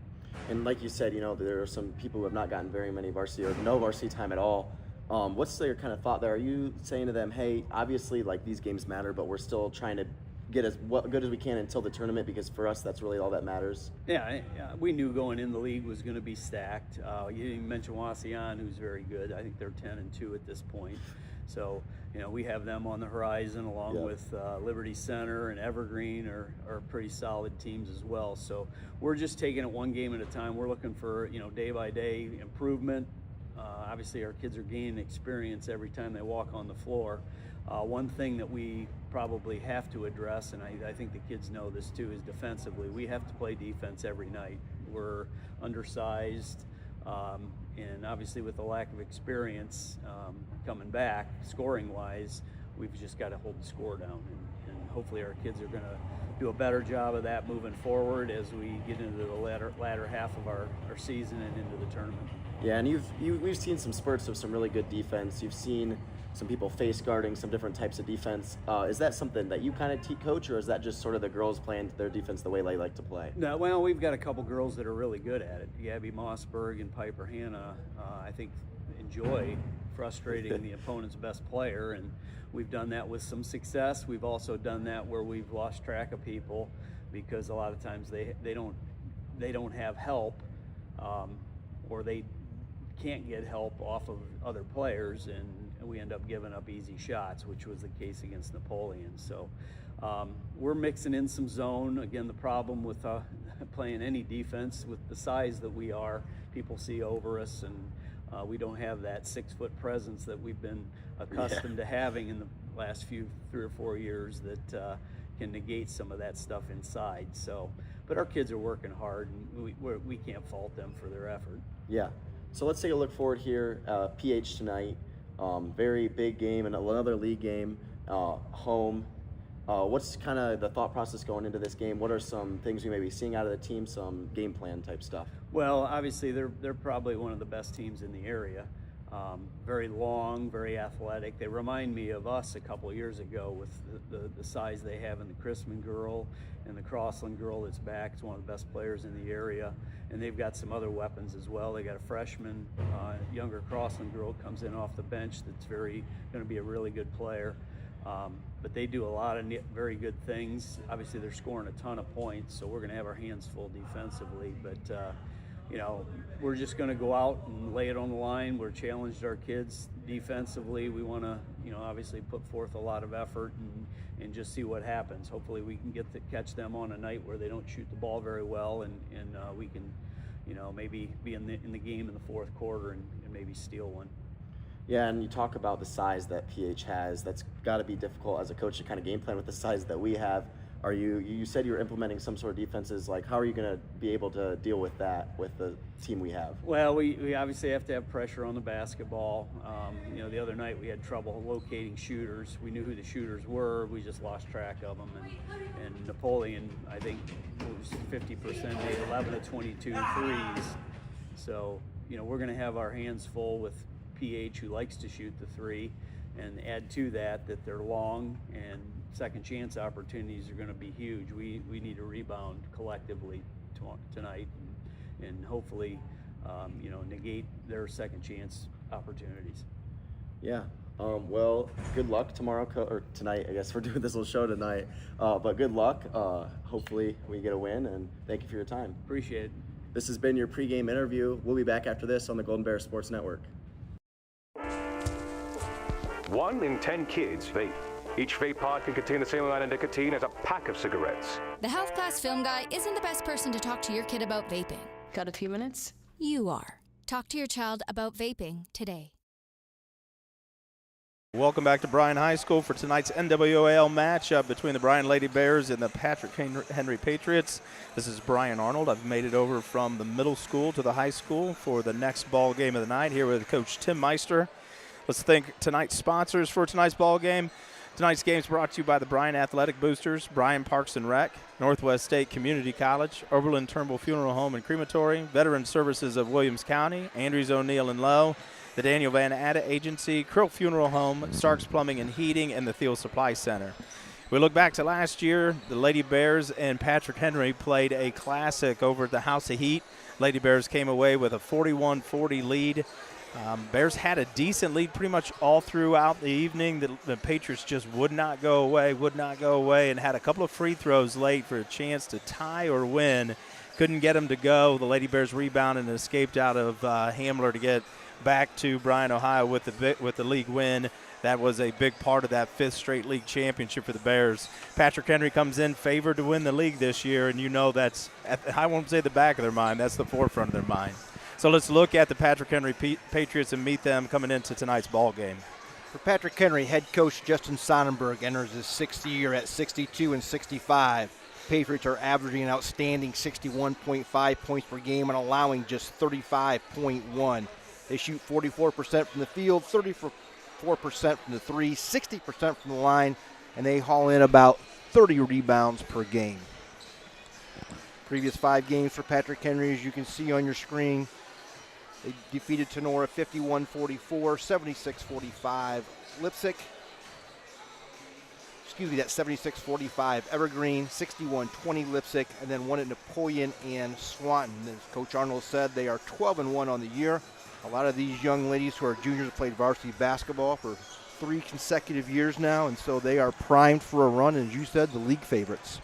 And like you said, there are some people who have not gotten very many varsity or no varsity time at all. What's your kind of thought there? Are you saying to them, hey, obviously these games matter, but we're still trying to get as good as we can until the tournament, because for us that's really all that matters? Yeah, we knew going in the league was going to be stacked. You mentioned Wasion, who's very good. I think they're 10-2 at this point. So we have them on the horizon, along with Liberty Center and Evergreen are pretty solid teams as well. So we're just taking it one game at a time. We're looking for day by day improvement. Obviously our kids are gaining experience every time they walk on the floor. One thing that we probably have to address, and I think the kids know this too, is defensively. We have to play defense every night. We're undersized, and obviously with the lack of experience coming back, scoring-wise, we've just got to hold the score down. And hopefully our kids are going to do a better job of that moving forward as we get into the latter half of our season and into the tournament. Yeah, and we've seen some spurts of some really good defense. You've seen some people face guarding, some different types of defense. Is that something that you kind of coach, or is that just sort of the girls playing their defense the way they like to play? No, well, we've got a couple girls that are really good at it. Gabby Mossberg and Piper Hanna, I think, enjoy frustrating the opponent's best player, and we've done that with some success. We've also done that where we've lost track of people because a lot of times they don't have help, or they can't get help off of other players, and we end up giving up easy shots, which was the case against Napoleon. So we're mixing in some zone. Again, the problem with playing any defense with the size that we are, people see over us, and we don't have that 6-foot presence that we've been accustomed to having in the last 3 or 4 years that can negate some of that stuff inside. So, but our kids are working hard, and we can't fault them for their effort. Yeah. So let's take a look forward here. PH tonight, very big game and another league game, home. What's kind of the thought process going into this game? What are some things you may be seeing out of the team, some game plan type stuff? Well, obviously they're probably one of the best teams in the area. Very long, very athletic. They remind me of us a couple of years ago with the size they have in the Chrisman girl and the Crossland girl that's back. It's one of the best players in the area. And they've got some other weapons as well. They got a freshman, younger Crossland girl comes in off the bench that's going to be a really good player. But they do a lot of very good things. Obviously, they're scoring a ton of points, so we're going to have our hands full defensively. But we're just going to go out and lay it on the line. We're challenged our kids defensively. We want to, obviously put forth a lot of effort and just see what happens. Hopefully, we can catch them on a night where they don't shoot the ball very well, and we can, maybe be in the game in the fourth quarter and maybe steal one. Yeah, and you talk about the size that PH has. That's got to be difficult as a coach to kind of game plan with the size that we have. You said you're implementing some sort of defenses. Like, how are you going to be able to deal with that with the team we have? Well, we obviously have to have pressure on the basketball. The other night we had trouble locating shooters. We knew who the shooters were. We just lost track of them. And Napoleon, I think, was 50%, made 11 of 22 threes. So, we're going to have our hands full with PH, who likes to shoot the three, and add to that they're long, and second chance opportunities are going to be huge. We need to rebound collectively tonight and hopefully negate their second chance opportunities. Yeah. Well, good luck tomorrow, or tonight. I guess we're doing this little show tonight. But good luck. Hopefully we get a win, and thank you for your time. Appreciate it. This has been your pregame interview. We'll be back after this on the Golden Bear Sports Network. 1 in 10 kids vape. Each vape pod can contain the same amount of nicotine as a pack of cigarettes. The health class film guy isn't the best person to talk to your kid about vaping. Got a few minutes? You are. Talk to your child about vaping today. Welcome back to Bryan High School for tonight's NWOAL matchup between the Bryan Lady Bears and the Patrick Henry Patriots. This is Brian Arnold. I've made it over from the middle school to the high school for the next ball game of the night here with Coach Tim Meister. Let's thank tonight's sponsors for tonight's ball game. Tonight's game is brought to you by the Bryan Athletic Boosters, Bryan Parks and Rec, Northwest State Community College, Oberlin-Turnbull Funeral Home and Crematory, Veteran Services of Williams County, Andrews O'Neill and Lowe, the Daniel Van Atta Agency, Krill Funeral Home, Starks Plumbing and Heating, and the Thiel Supply Center. We look back to last year. The Lady Bears and Patrick Henry played a classic over at the House of Heat. Lady Bears came away with a 41-40 lead. Bears had a decent lead pretty much all throughout the evening. The Patriots just would not go away, and had a couple of free throws late for a chance to tie or win. Couldn't get them to go. The Lady Bears rebounded and escaped out of Hamler to get back to Bryan, Ohio with the league win. That was a big part of that fifth straight league championship for the Bears. Patrick Henry comes in favored to win the league this year, and that's, I won't say the back of their mind, that's the forefront of their mind. So let's look at the Patrick Henry Patriots and meet them coming into tonight's ball game. For Patrick Henry, head coach Justin Sonnenberg enters his sixth year at 62-65. Patriots are averaging an outstanding 61.5 points per game and allowing just 35.1. They shoot 44% from the field, 34% from the three, 60% from the line, and they haul in about 30 rebounds per game. Previous 5 games for Patrick Henry, as you can see on your screen, They defeated Tenora 51-44, 76-45. Lipsick, that's 76-45. Evergreen, 61-20 Lipsick, and then one at Napoleon and Swanton. As Coach Arnold said, they are 12-1 on the year. A lot of these young ladies who are juniors have played varsity basketball for 3 consecutive years now, and so they are primed for a run, and as you said, the league favorites.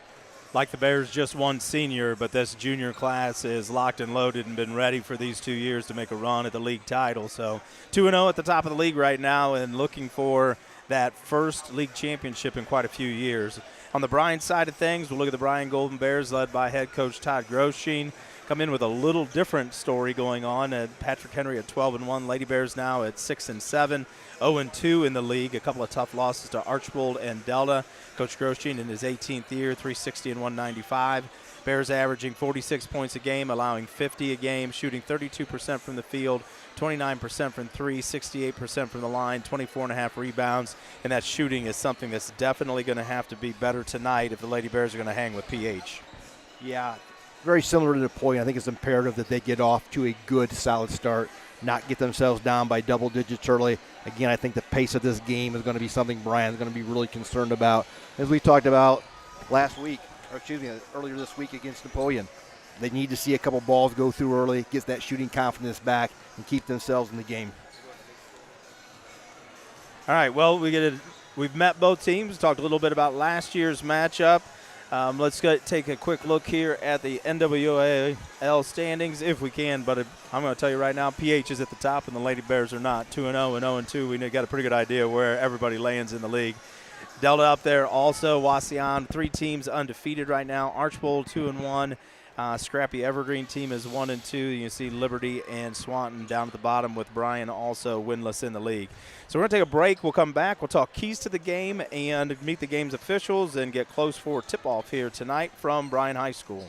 Like the Bears, just one senior, but this junior class is locked and loaded and been ready for these 2 years to make a run at the league title. So 2-0 at the top of the league right now and looking for that first league championship in quite a few years. On the Bryan side of things, we'll look at the Bryan Golden Bears led by head coach Todd Groshine. Come in with a little different story going on. Patrick Henry at 12-1, Lady Bears now at 6-7, 0-2 in the league. A couple of tough losses to Archbold and Delta. Coach Groshine in his 18th year, 360 and 195. Bears averaging 46 points a game, allowing 50 a game, shooting 32% from the field, 29% from 3, 68% from the line, 24.5 rebounds, and that shooting is something that's definitely going to have to be better tonight if the Lady Bears are going to hang with PH. Yeah, very similar to the point. I think it's imperative that they get off to a good, solid start, not get themselves down by double digits early. Again, I think the pace of this game is going to be something Bryan's going to be really concerned about. As we talked about earlier this week against Napoleon. They need to see a couple balls go through early, get that shooting confidence back, and keep themselves in the game. All right, well, we've met both teams, talked a little bit about last year's matchup. Let's take a quick look here at the NWOAL standings if we can, but I'm going to tell you right now, PH is at the top and the Lady Bears are not. 2-0 and 0-2. We got a pretty good idea where everybody lands in the league. Delta up there also, Wauseon, 3 teams undefeated right now. Archbold 2-1. Scrappy Evergreen team is 1-2. You can see Liberty and Swanton down at the bottom with Bryan also winless in the league. So we're going to take a break. We'll come back. We'll talk keys to the game and meet the game's officials and get close for tip-off here tonight from Bryan High School.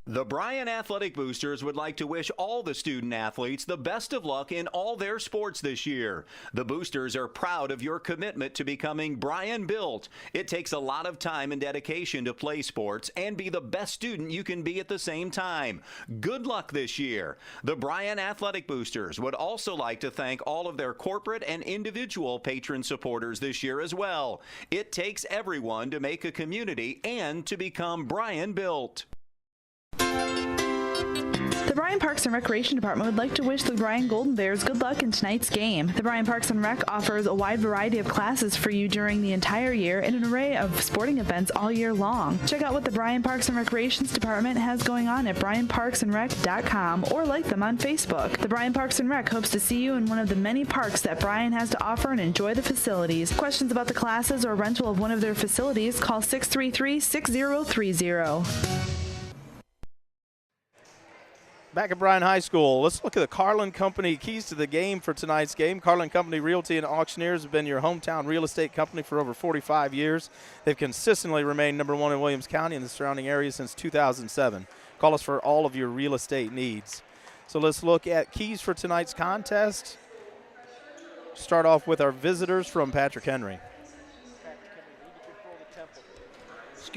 The Bryan Athletic Boosters would like to wish all the student athletes the best of luck in all their sports this year. The Boosters are proud of your commitment to becoming Bryan built. It takes a lot of time and dedication to play sports and be the best student you can be at the same time. Good luck this year. The Bryan Athletic Boosters would also like to thank all of their corporate and individual patron supporters this year as well. It takes everyone to make a community and to become Bryan built. The Bryan Parks and Recreation Department would like to wish the Bryan Golden Bears good luck in tonight's game. The Bryan Parks and Rec offers a wide variety of classes for you during the entire year and an array of sporting events all year long. Check out what the Bryan Parks and Recreations Department has going on at bryanparksandrec.com or like them on Facebook. The Bryan Parks and Rec hopes to see you in one of the many parks that Bryan has to offer and enjoy the facilities. Questions about the classes or rental of one of their facilities, call 633-6030. Back at Bryan High School, let's look at the Carlin Company keys to the game for tonight's game. Carlin Company Realty and Auctioneers have been your hometown real estate company for over 45 years. They've consistently remained #1 in Williams County and the surrounding area since 2007. Call us for all of your real estate needs. So let's look at keys for tonight's contest. Start off with our visitors from Patrick Henry.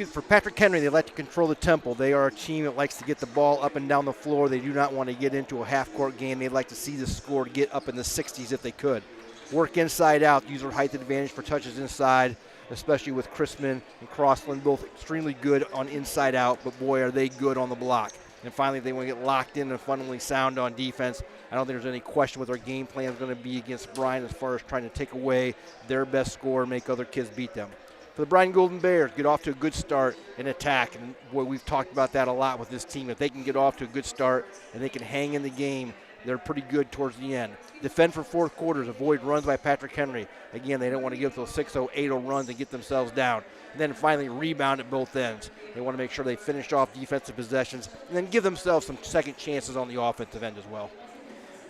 For Patrick Henry, they like to control the tempo. They are a team that likes to get the ball up and down the floor. They do not want to get into a half-court game. They'd like to see the score get up in the 60s if they could. Work inside out, use their height advantage for touches inside, especially with Chrisman and Crossland, both extremely good on inside out, but boy, are they good on the block. And finally, they want to get locked in and fundamentally sound on defense. I don't think there's any question what their game plan is going to be against Bryan as far as trying to take away their best score and make other kids beat them. For the Bryan Golden Bears, get off to a good start and attack. And boy, we've talked about that a lot with this team. If they can get off to a good start and they can hang in the game, they're pretty good towards the end. Defend for fourth quarters. Avoid runs by Patrick Henry. Again, they don't want to give those 6-0, 8-0 runs and get themselves down. And then finally rebound at both ends. They want to make sure they finish off defensive possessions and then give themselves some second chances on the offensive end as well.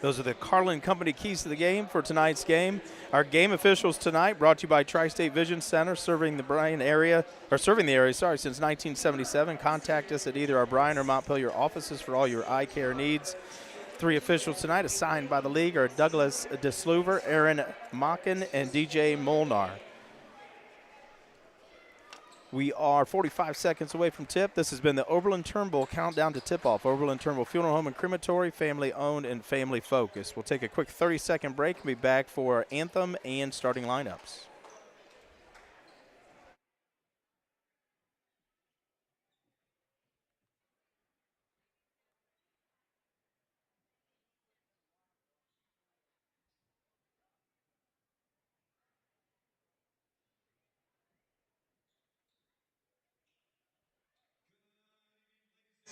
Those are the Carlin Company keys to the game for tonight's game. Our game officials tonight brought to you by Tri-State Vision Center, serving the area since 1977. Contact us at either our Bryan or Montpelier offices for all your eye care needs. 3 officials tonight assigned by the league are Douglas DeSluver, Aaron Mocken, and DJ Molnar. We are 45 seconds away from tip. This has been the Oberlin-Turnbull countdown to tip-off. Oberlin-Turnbull Funeral Home and Crematory, family-owned and family-focused. We'll take a quick 30-second break and be back for our anthem and starting lineups.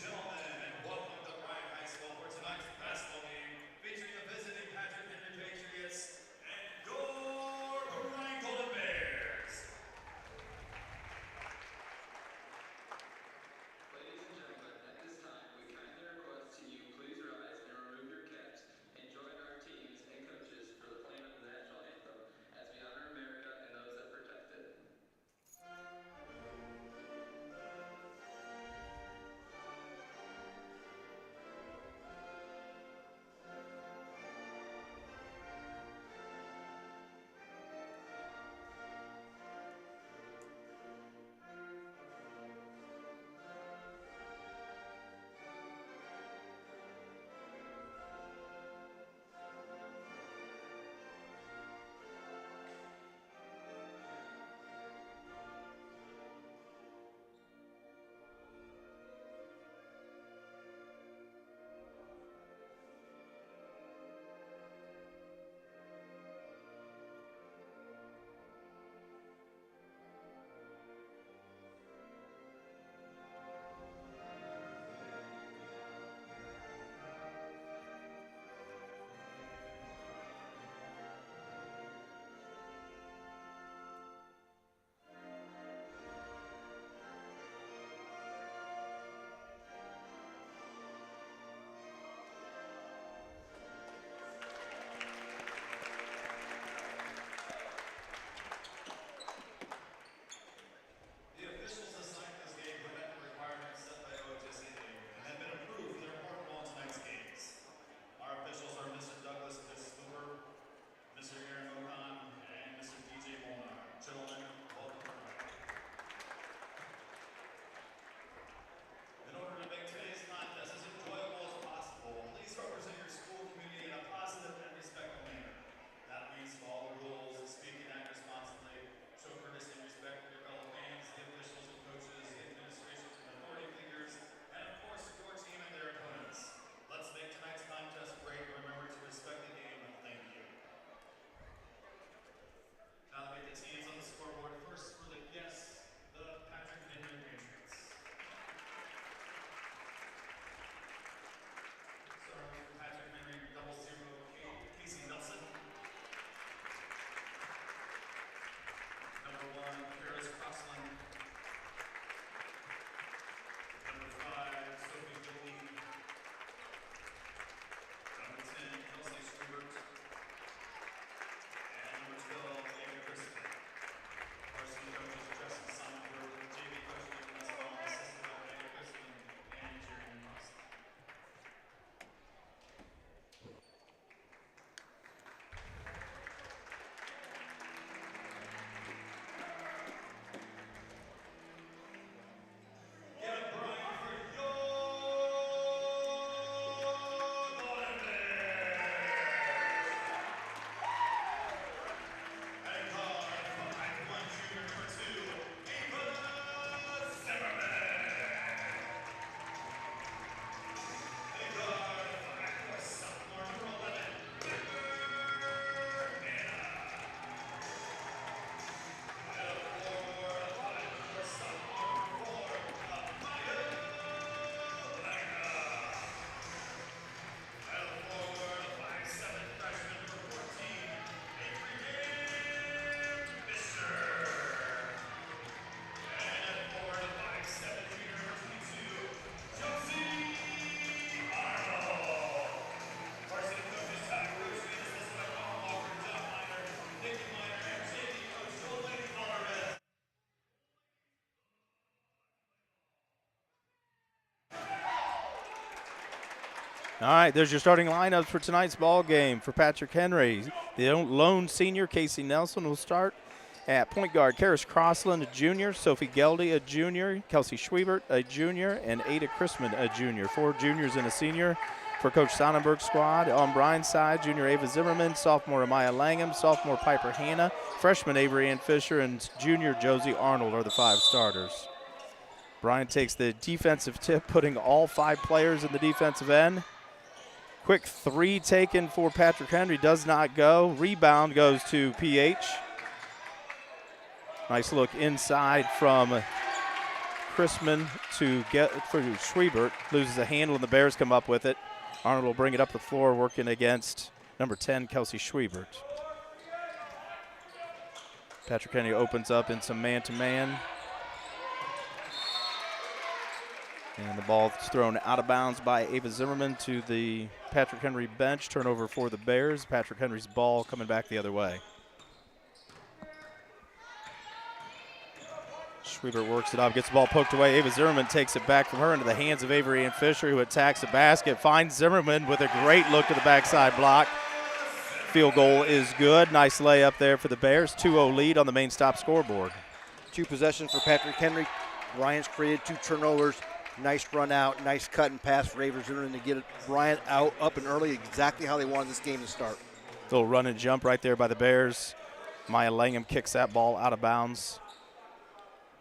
Gentlemen, and welcome to Bryan High School for tonight's basketball game featuring the visiting Patrick Henry Patriots and your Bryan Golden Bears. Ladies and gentlemen, at this time, we kindly request to you please rise and remove your caps and join our teams and coaches for the playing of the national anthem as we honor America and those that protect it. The officials assigned this game have met the requirements set by OHSAA and have been approved for their important role in tonight's games. Our officials are Mr. Douglas Fitzhoover, Mr. Aaron Mohan, and Mr. DJ Molnar. Gentlemen, welcome to Bryan. In order to make today's contest as enjoyable as possible, please represent your school community in a positive and respectful manner. That means follow the rules, speak and act responsibly, show courtesy and respect for your fellow fans, the officials and coaches, the administration and authority figures, and of course your team and their opponents. Let's make tonight's contest great and remember to respect the game and thank you. Now to make the teams on the scoreboard, first for the guests, the Patrick Henry Patriots. Starting with Patrick Henry, 00, Casey Nelson. Number 1, Paris Crossland. Number 5, Sophie Jolie. Number 10, Kelsey Schubert. And number 12, Amy Crispin. Varsity coaches Justin Sonford, JV coaches basketball assistant Amy Crispin, and Jeremy Austin. Give it Bryan for your Golden Bears. And call from Act 1 junior number 2, Ava Zimmerman. And guard from Act 4 sophomore number 11, Piper Anna. And a forward of Act 4 sophomore number 4, Amaya Langa. And a forward of 5'7" freshman number 14, Adrian Meister. And a forward of 5'7" junior number 22, Josie Arnold. Varsity coaches Ty Bruce, Elizabeth McCall, Walker, John Miner, Nikki Miner, and JV coach Sheline Alvarez. All right, there's your starting lineups for tonight's ball game for Patrick Henry. The lone senior, Casey Nelson, will start. At point guard, Karis Crossland, a junior, Sophie Geldy, a junior, Kelsey Schwiebert, a junior, and Ada Chrisman, a junior. 4 juniors and a senior for Coach Sonnenberg's squad. On Bryan's side, junior Ava Zimmerman, sophomore Amaya Langham, sophomore Piper Hanna, freshman Avery Ann Fisher, and junior Josie Arnold are the 5 starters. Bryan takes the defensive tip, putting all 5 players in the defensive end. Quick 3 taken for Patrick Henry, does not go. Rebound goes to PH. Nice look inside from Chrisman to get for Schwiebert. Loses a handle and the Bears come up with it. Arnold will bring it up the floor, working against number 10, Kelsey Schwiebert. Patrick Henry opens up in some man-to-man. And the ball is thrown out of bounds by Ava Zimmerman to the Patrick Henry bench. Turnover for the Bears. Patrick Henry's ball coming back the other way. Schwiebert works it up, gets the ball poked away. Ava Zimmerman takes it back from her into the hands of Avery Ann Fisher, who attacks the basket, finds Zimmerman with a great look to the backside block. Field goal is good. Nice layup there for the Bears. 2-0 lead on the main stop scoreboard. 2 possessions for Patrick Henry. Bryan's created 2 turnovers. Nice run out, nice cut and pass for Ava Zimmerman to get it. Bryan out up and early, exactly how they wanted this game to start. Little run and jump right there by the Bears. Maya Langham kicks that ball out of bounds.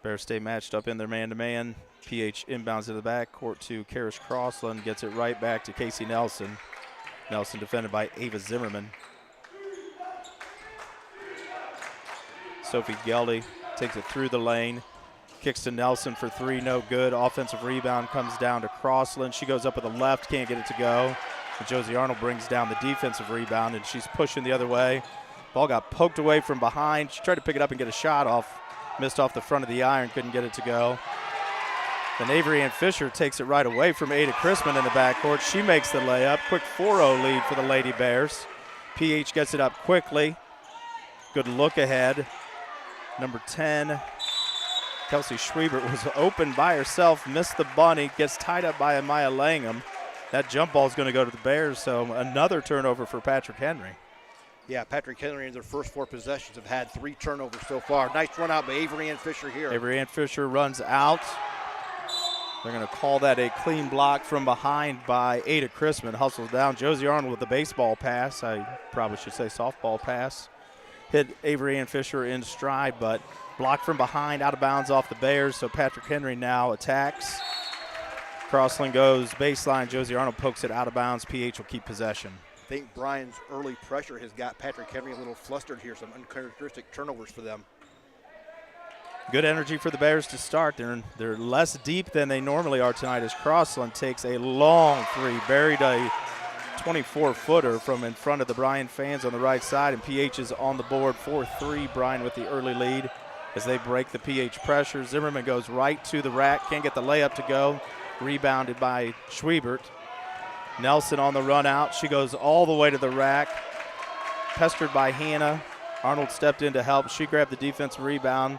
Bears stay matched up in their man-to-man. PH inbounds to the back court to Karis Crossland, gets it right back to Casey Nelson. Nelson defended by Ava Zimmerman. Sophie Geldy takes it through the lane. Kicks to Nelson for 3, no good. Offensive rebound comes down to Crossland. She goes up with the left, can't get it to go. And Josie Arnold brings down the defensive rebound, and she's pushing the other way. Ball got poked away from behind. She tried to pick it up and get a shot off. Missed off the front of the iron, couldn't get it to go. Then Avery Ann Fisher takes it right away from Ada Chrisman in the backcourt. She makes the layup. Quick 4-0 lead for the Lady Bears. PH gets it up quickly. Good look ahead. Number 10, Kelsey Schwiebert was open by herself, missed the bunny, gets tied up by Amaya Langham. That jump ball is going to go to the Bears, so another turnover for Patrick Henry. Yeah, Patrick Henry in their first 4 possessions have had 3 turnovers so far. Nice run out by Avery Ann Fisher here. Avery Ann Fisher runs out. They're going to call that a clean block from behind by Ada Chrisman. Hustles down. Josie Arnold with the baseball pass. I probably should say softball pass. Hit Avery Ann Fisher in stride, but blocked from behind, out of bounds off the Bears. So Patrick Henry now attacks. Crossland goes baseline. Josie Arnold pokes it out of bounds. PH will keep possession. I think Bryan's early pressure has got Patrick Henry a little flustered here. Some uncharacteristic turnovers for them. Good energy for the Bears to start. They're less deep than they normally are tonight as Crossland takes a long 3, buried a 24-footer from in front of the Bryan fans on the right side, and PH is on the board 4-3. Bryan with the early lead as they break the PH pressure. Zimmerman goes right to the rack, can't get the layup to go. Rebounded by Schwiebert. Nelson on the run out. She goes all the way to the rack. Pestered by Hanna. Arnold stepped in to help. She grabbed the defensive rebound.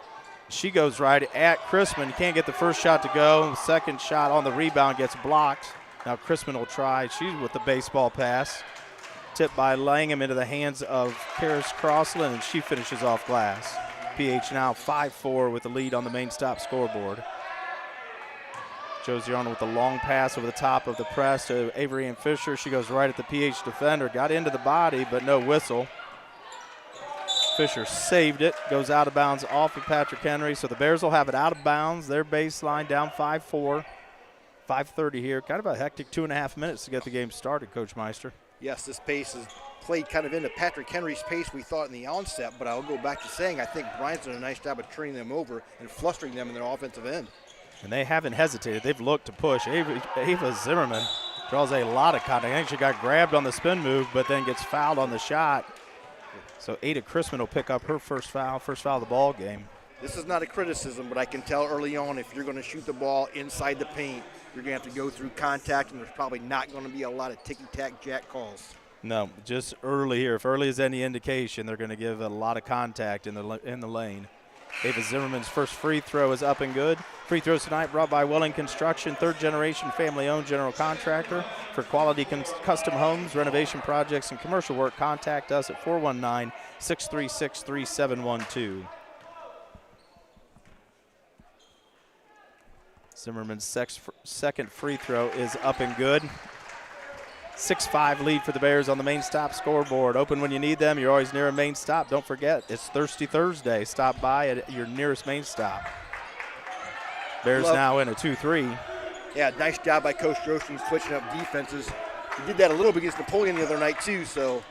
She goes right at Chrisman. Can't get the first shot to go. The second shot on the rebound gets blocked. Now Chrisman will try. She's with the baseball pass. Tipped by Langham into the hands of Karis Crossland, and she finishes off glass. PH now 5-4 with the lead on the main stop scoreboard. Josie Arnold with a long pass over the top of the press to Avery Ann Fisher. She goes right at the PH defender. Got into the body, but no whistle. Fisher saved it. Goes out of bounds off of Patrick Henry. So the Bears will have it out of bounds. Their baseline down 5-4. 5:30 here. Kind of a hectic 2.5 minutes to get the game started, Coach Meister. Yes, this pace is played kind of into Patrick Henry's pace we thought in the onset, but I'll go back to saying I think Bryan's done a nice job of turning them over and flustering them in their offensive end. And they haven't hesitated. They've looked to push. Ava Zimmerman draws a lot of contact. I think she got grabbed on the spin move, but then gets fouled on the shot. So Ada Chrisman will pick up her first foul of the ball game. This is not a criticism, but I can tell early on if you're going to shoot the ball inside the paint, you're going to have to go through contact, and there's probably not going to be a lot of ticky-tack-jack calls. No, just early here. If early is any indication, they're going to give a lot of contact in the lane. Ava Zimmerman's first free throw is up and good. Free throws tonight brought by Welling Construction, third-generation family-owned general contractor. For quality custom homes, renovation projects, and commercial work, contact us at 419-636-3712. Zimmerman's second free throw is up and good. 6-5 lead for the Bears on the main stop scoreboard. Open when you need them. You're always near a main stop. Don't forget, it's Thirsty Thursday. Stop by at your nearest main stop. Bears now in a 2-3. Yeah, nice job by Coach Droshin switching up defenses. He did that a little bit against Napoleon the other night too, so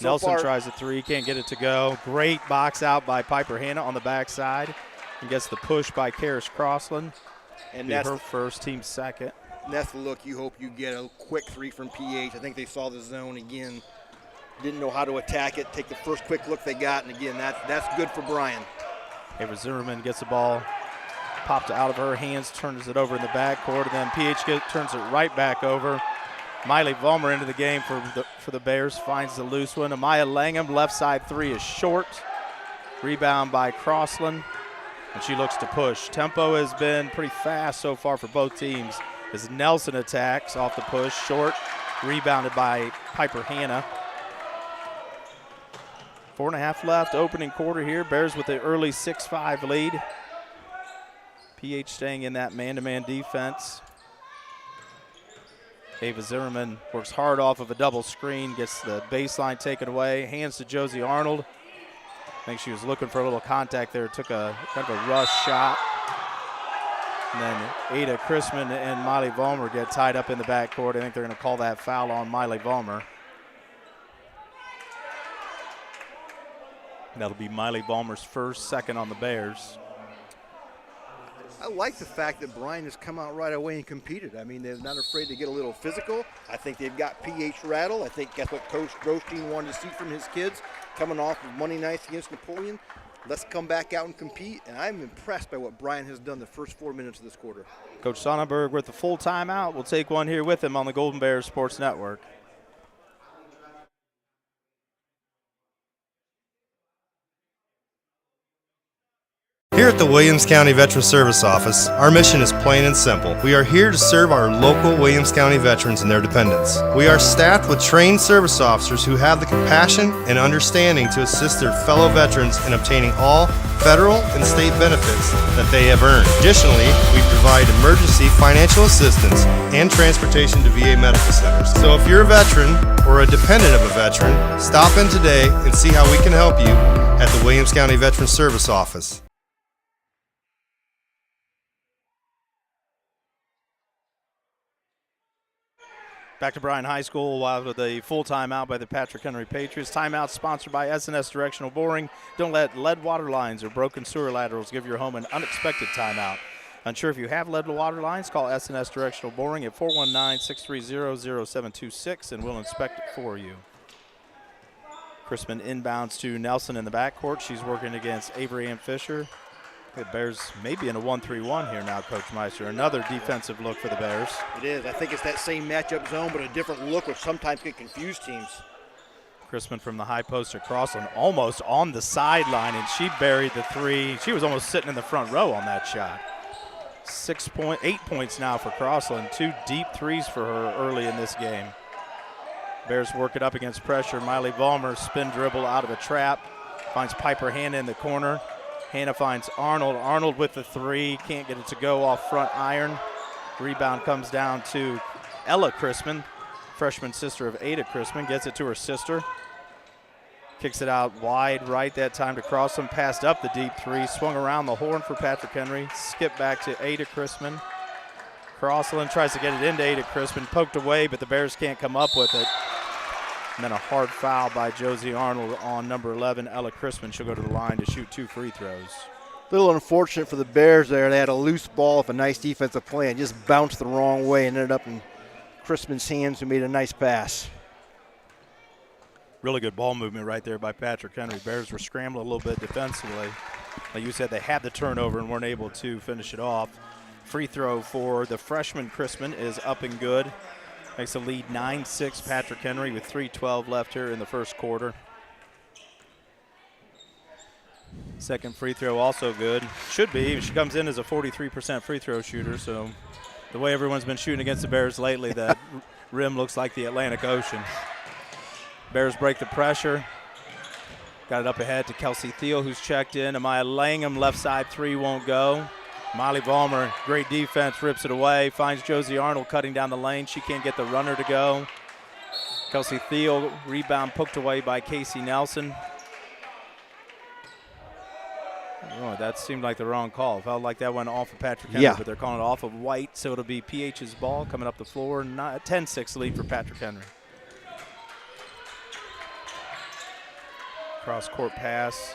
Nelson tries a three, can't get it to go. Great box out by Piper Hanna on the backside. And gets the push by Karis Crossland. And that's her first, team second. And that's the look you hope you get, a quick three from PH. I think they saw the zone again. Didn't know how to attack it. Take the first quick look they got, and again, that's good for Bryan. Ava Zimmerman gets the ball, popped out of her hands, turns it over in the backcourt, and then PH turns it right back over. Miley Vollmer into the game for the Bears, finds the loose one. Amaya Langham, left side three is short. Rebound by Crossland, and she looks to push. Tempo has been pretty fast so far for both teams as Nelson attacks off the push, short, rebounded by Piper Hanna. 4.5 left, opening quarter here. Bears with the early 6-5 lead. PH staying in that man-to-man defense. Ava Zimmerman works hard off of a double screen, gets the baseline taken away, hands to Josie Arnold. I think she was looking for a little contact there, took a kind of a rush shot. And then Ada Chrisman and Miley Vollmer get tied up in the backcourt. I think they're going to call that foul on Miley Vollmer. That'll be Miley Vollmer's first, second on the Bears. I like the fact that Bryan has come out right away and competed. I mean, they're not afraid to get a little physical. I think they've got PH rattled. I think that's what Coach Grosjean wanted to see from his kids coming off of Monday nights against Napoleon. Let's come back out and compete, and I'm impressed by what Bryan has done the first 4 minutes of this quarter. Coach Sonnenberg with the full timeout. We'll take one here with him on the Golden Bears Sports Network. Here at the Williams County Veteran Service Office, our mission is plain and simple. We are here to serve our local Williams County veterans and their dependents. We are staffed with trained service officers who have the compassion and understanding to assist their fellow veterans in obtaining all federal and state benefits that they have earned. Additionally, we provide emergency financial assistance and transportation to VA medical centers. So if you're a veteran or a dependent of a veteran, stop in today and see how we can help you at the Williams County Veteran Service Office. Back to Bryan High School with a full timeout by the Patrick Henry Patriots. Timeout sponsored by S&S Directional Boring. Don't let lead water lines or broken sewer laterals give your home an unexpected timeout. Unsure if you have lead water lines? Call S&S Directional Boring at 419-630-0726 and we'll inspect it for you. Chrisman inbounds to Nelson in the backcourt. She's working against Avery Ann Fisher. The Bears may be in a 1-3-1 here now, Coach Meister. Another defensive look for the Bears. It is. I think it's that same matchup zone, but a different look, which sometimes can confuse teams. Chrisman from the high post to Crossland, almost on the sideline, and she buried the three. She was almost sitting in the front row on that shot. 8 points now for Crossland. 2 deep threes for her early in this game. Bears work it up against pressure. Miley Vollmer spin dribble out of a trap. Finds Piper Hanna in the corner. Hanna finds Arnold. Arnold with the three. Can't get it to go off front iron. Rebound comes down to Ella Chrisman, freshman sister of Ada Chrisman. Gets it to her sister. Kicks it out wide right that time to Crossland. Passed up the deep three. Swung around the horn for Patrick Henry. Skip back to Ada Chrisman. Crossland tries to get it into Ada Chrisman. Poked away, but the Bears can't come up with it. And then a hard foul by Josie Arnold on number 11, Ella Chrisman. She'll go to the line to shoot 2 free throws. A little unfortunate for the Bears there. They had a loose ball with a nice defensive play and just bounced the wrong way and ended up in Chrisman's hands, who made a nice pass. Really good ball movement right there by Patrick Henry. Bears were scrambling a little bit defensively. Like you said, they had the turnover and weren't able to finish it off. Free throw for the freshman Chrisman is up and good. Makes the lead 9-6 Patrick Henry with 3:12 left here in the first quarter. Second free throw also good. Should be. She comes in as a 43% free throw shooter, so the way everyone's been shooting against the Bears lately, that rim looks like the Atlantic Ocean. Bears break the pressure. Got it up ahead to Kelsey Thiel, who's checked in. Amaya Langham, left side three won't go. Miley Vollmer, great defense, rips it away, finds Josie Arnold cutting down the lane. She can't get the runner to go. Kelsey Thiel, rebound poked away by Casey Nelson. Oh, that seemed like the wrong call. Felt like that went off of Patrick Henry, but they're calling it off of White, so it'll be PH's ball coming up the floor. 10-6 lead for Patrick Henry. Cross-court pass,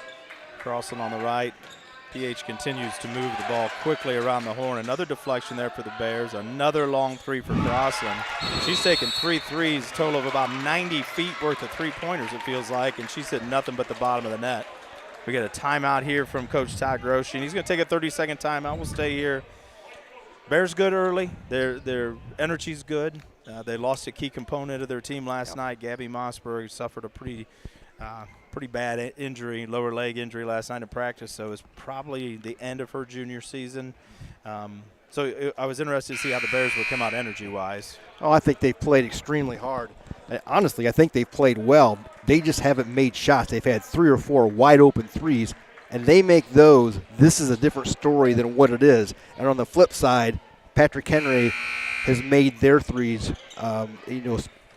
Crossland on the right. PH continues to move the ball quickly around the horn. Another deflection there for the Bears. Another long three for Crossland. She's taken 3 threes, total of about 90 feet worth of three-pointers, it feels like, and she's hitting nothing but the bottom of the net. We get a timeout here from Coach Todd Groshi, and he's going to take a 30-second timeout. We'll stay here. Bears good early. Their energy's good. They lost a key component of their team last night. Gabby Mossberg suffered a pretty bad injury, lower leg injury last night in practice, so it's probably the end of her junior season. So I was interested to see how the Bears would come out energy-wise. Oh, I think they've played extremely hard. Honestly, I think they've played well. They just haven't made shots. They've had 3 or 4 wide-open threes, and they make those. This is a different story than what it is. And on the flip side, Patrick Henry has made their threes,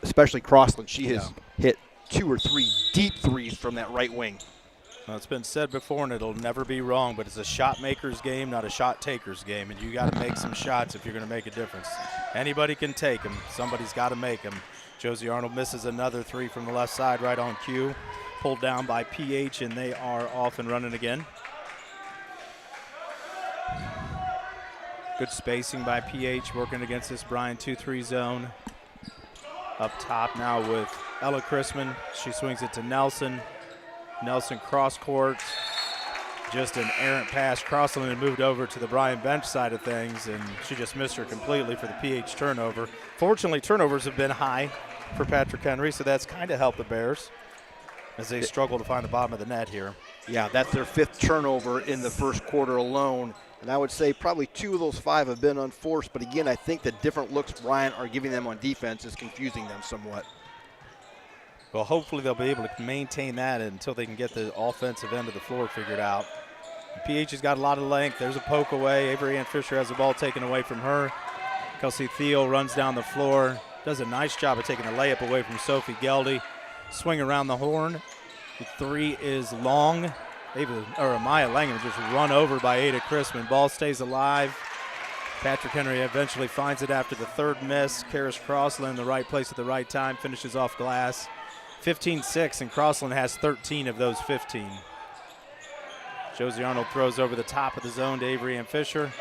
especially Crossland. She has hit 2 or 3 deep threes from that right wing. Well, it's been said before, and it'll never be wrong, but it's a shot maker's game, not a shot taker's game, and you got to make some shots if you're going to make a difference. Anybody can take them. Somebody's got to make them. Josie Arnold misses another 3 from the left side right on cue. Pulled down by PH, and they are off and running again. Good spacing by PH, working against this Bryan 2-3 zone. Up top now with Ella Chrisman. She swings it to Nelson. Nelson cross court. Just an errant pass. Crossland had moved over to the Bryan bench side of things, and she just missed her completely for the PH turnover. Fortunately, turnovers have been high for Patrick Henry, so that's kind of helped the Bears as they struggle to find the bottom of the net here. Yeah, that's their 5th turnover in the first quarter alone. And I would say probably 2 of those 5 have been unforced. But again, I think the different looks Bryan are giving them on defense is confusing them somewhat. Well, hopefully they'll be able to maintain that until they can get the offensive end of the floor figured out. PH has got a lot of length. There's a poke away. Avery Ann Fisher has the ball taken away from her. Kelsey Thiel runs down the floor. Does a nice job of taking a layup away from Sophie Geldy. Swing around the horn. The 3 is long. Maya Langham just run over by Ada Chrisman. Ball stays alive. Patrick Henry eventually finds it after the 3rd miss. Karis Crossland in the right place at the right time. Finishes off glass. 15-6, and Crossland has 13 of those 15. Josie Arnold throws over the top of the zone to Avery Ann Fisher.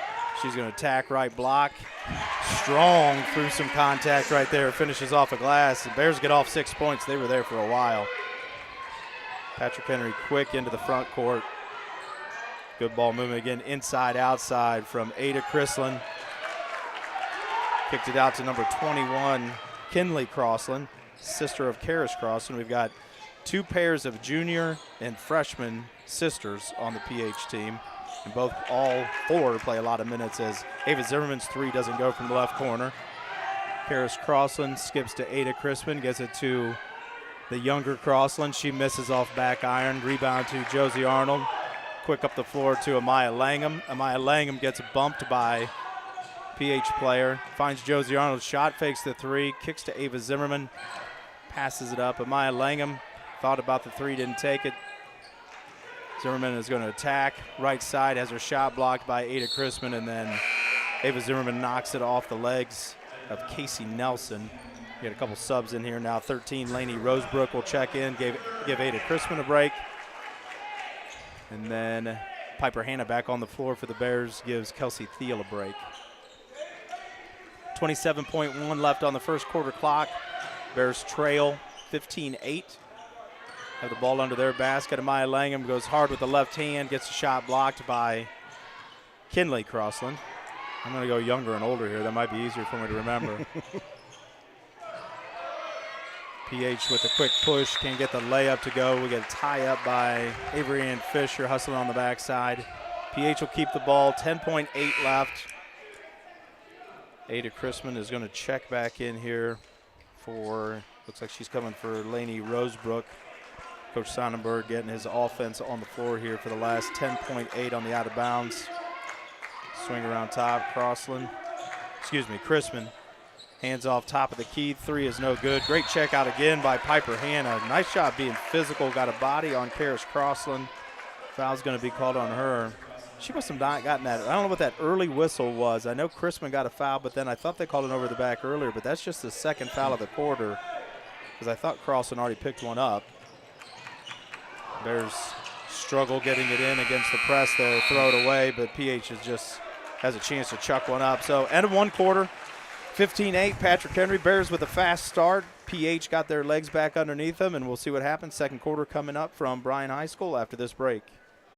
She's going to attack right block. Strong through some contact right there. Finishes off a glass. The Bears get off 6 points. They were there for a while. Patrick Henry quick into the front court. Good ball movement again, inside, outside from Ada Chrisland. Kicked it out to number 21, Kinley Crossland, sister of Karis Crossland. We've got 2 pairs of junior and freshman sisters on the PH team. And all 4 play a lot of minutes as Ava Zimmerman's 3 doesn't go from the left corner. Karis Crossland skips to Ada Crispin, gets it to the younger Crossland. She misses off back iron. Rebound to Josie Arnold. Quick up the floor to Amaya Langham. Amaya Langham gets bumped by PH player. Finds Josie Arnold, shot fakes the 3, kicks to Ava Zimmerman, passes it up. Amaya Langham thought about the 3, didn't take it. Zimmerman is going to attack. Right side has her shot blocked by Ada Chrisman, and then Ava Zimmerman knocks it off the legs of Casey Nelson. We got a couple subs in here now. 13, Lainey Rosebrook will check in, give Ada Chrisman a break. And then Piper Hanna back on the floor for the Bears, gives Kelsey Thiel a break. 27.1 left on the first quarter clock. Bears trail 15-8. Have the ball under their basket. Amaya Langham goes hard with the left hand, gets a shot blocked by Kinley Crossland. I'm going to go younger and older here. That might be easier for me to remember. PH with a quick push, can't get the layup to go. We get a tie up by Avery Ann Fisher, hustling on the backside. PH will keep the ball, 10.8 left. Ada Chrisman is going to check back in here for, looks like she's coming for Lainey Rosebrook. Coach Sonnenberg getting his offense on the floor here for the last 10.8 on the out of bounds. Swing around top, Chrisman. Hands off top of the key. 3 is no good. Great check out again by Piper Hanna. Nice job being physical. Got a body on Karis Crossland. Foul's going to be called on her. She must have not gotten that. I don't know what that early whistle was. I know Chrisman got a foul, but then I thought they called it over the back earlier, but that's just the second foul of the quarter because I thought Crossland already picked one up. Bears struggle getting it in against the press there. Throw it away, but PH has a chance to chuck one up. So end of one quarter. 15-8, Patrick Henry. Bears with a fast start. PH got their legs back underneath them, and we'll see what happens. Second quarter coming up from Bryan High School after this break.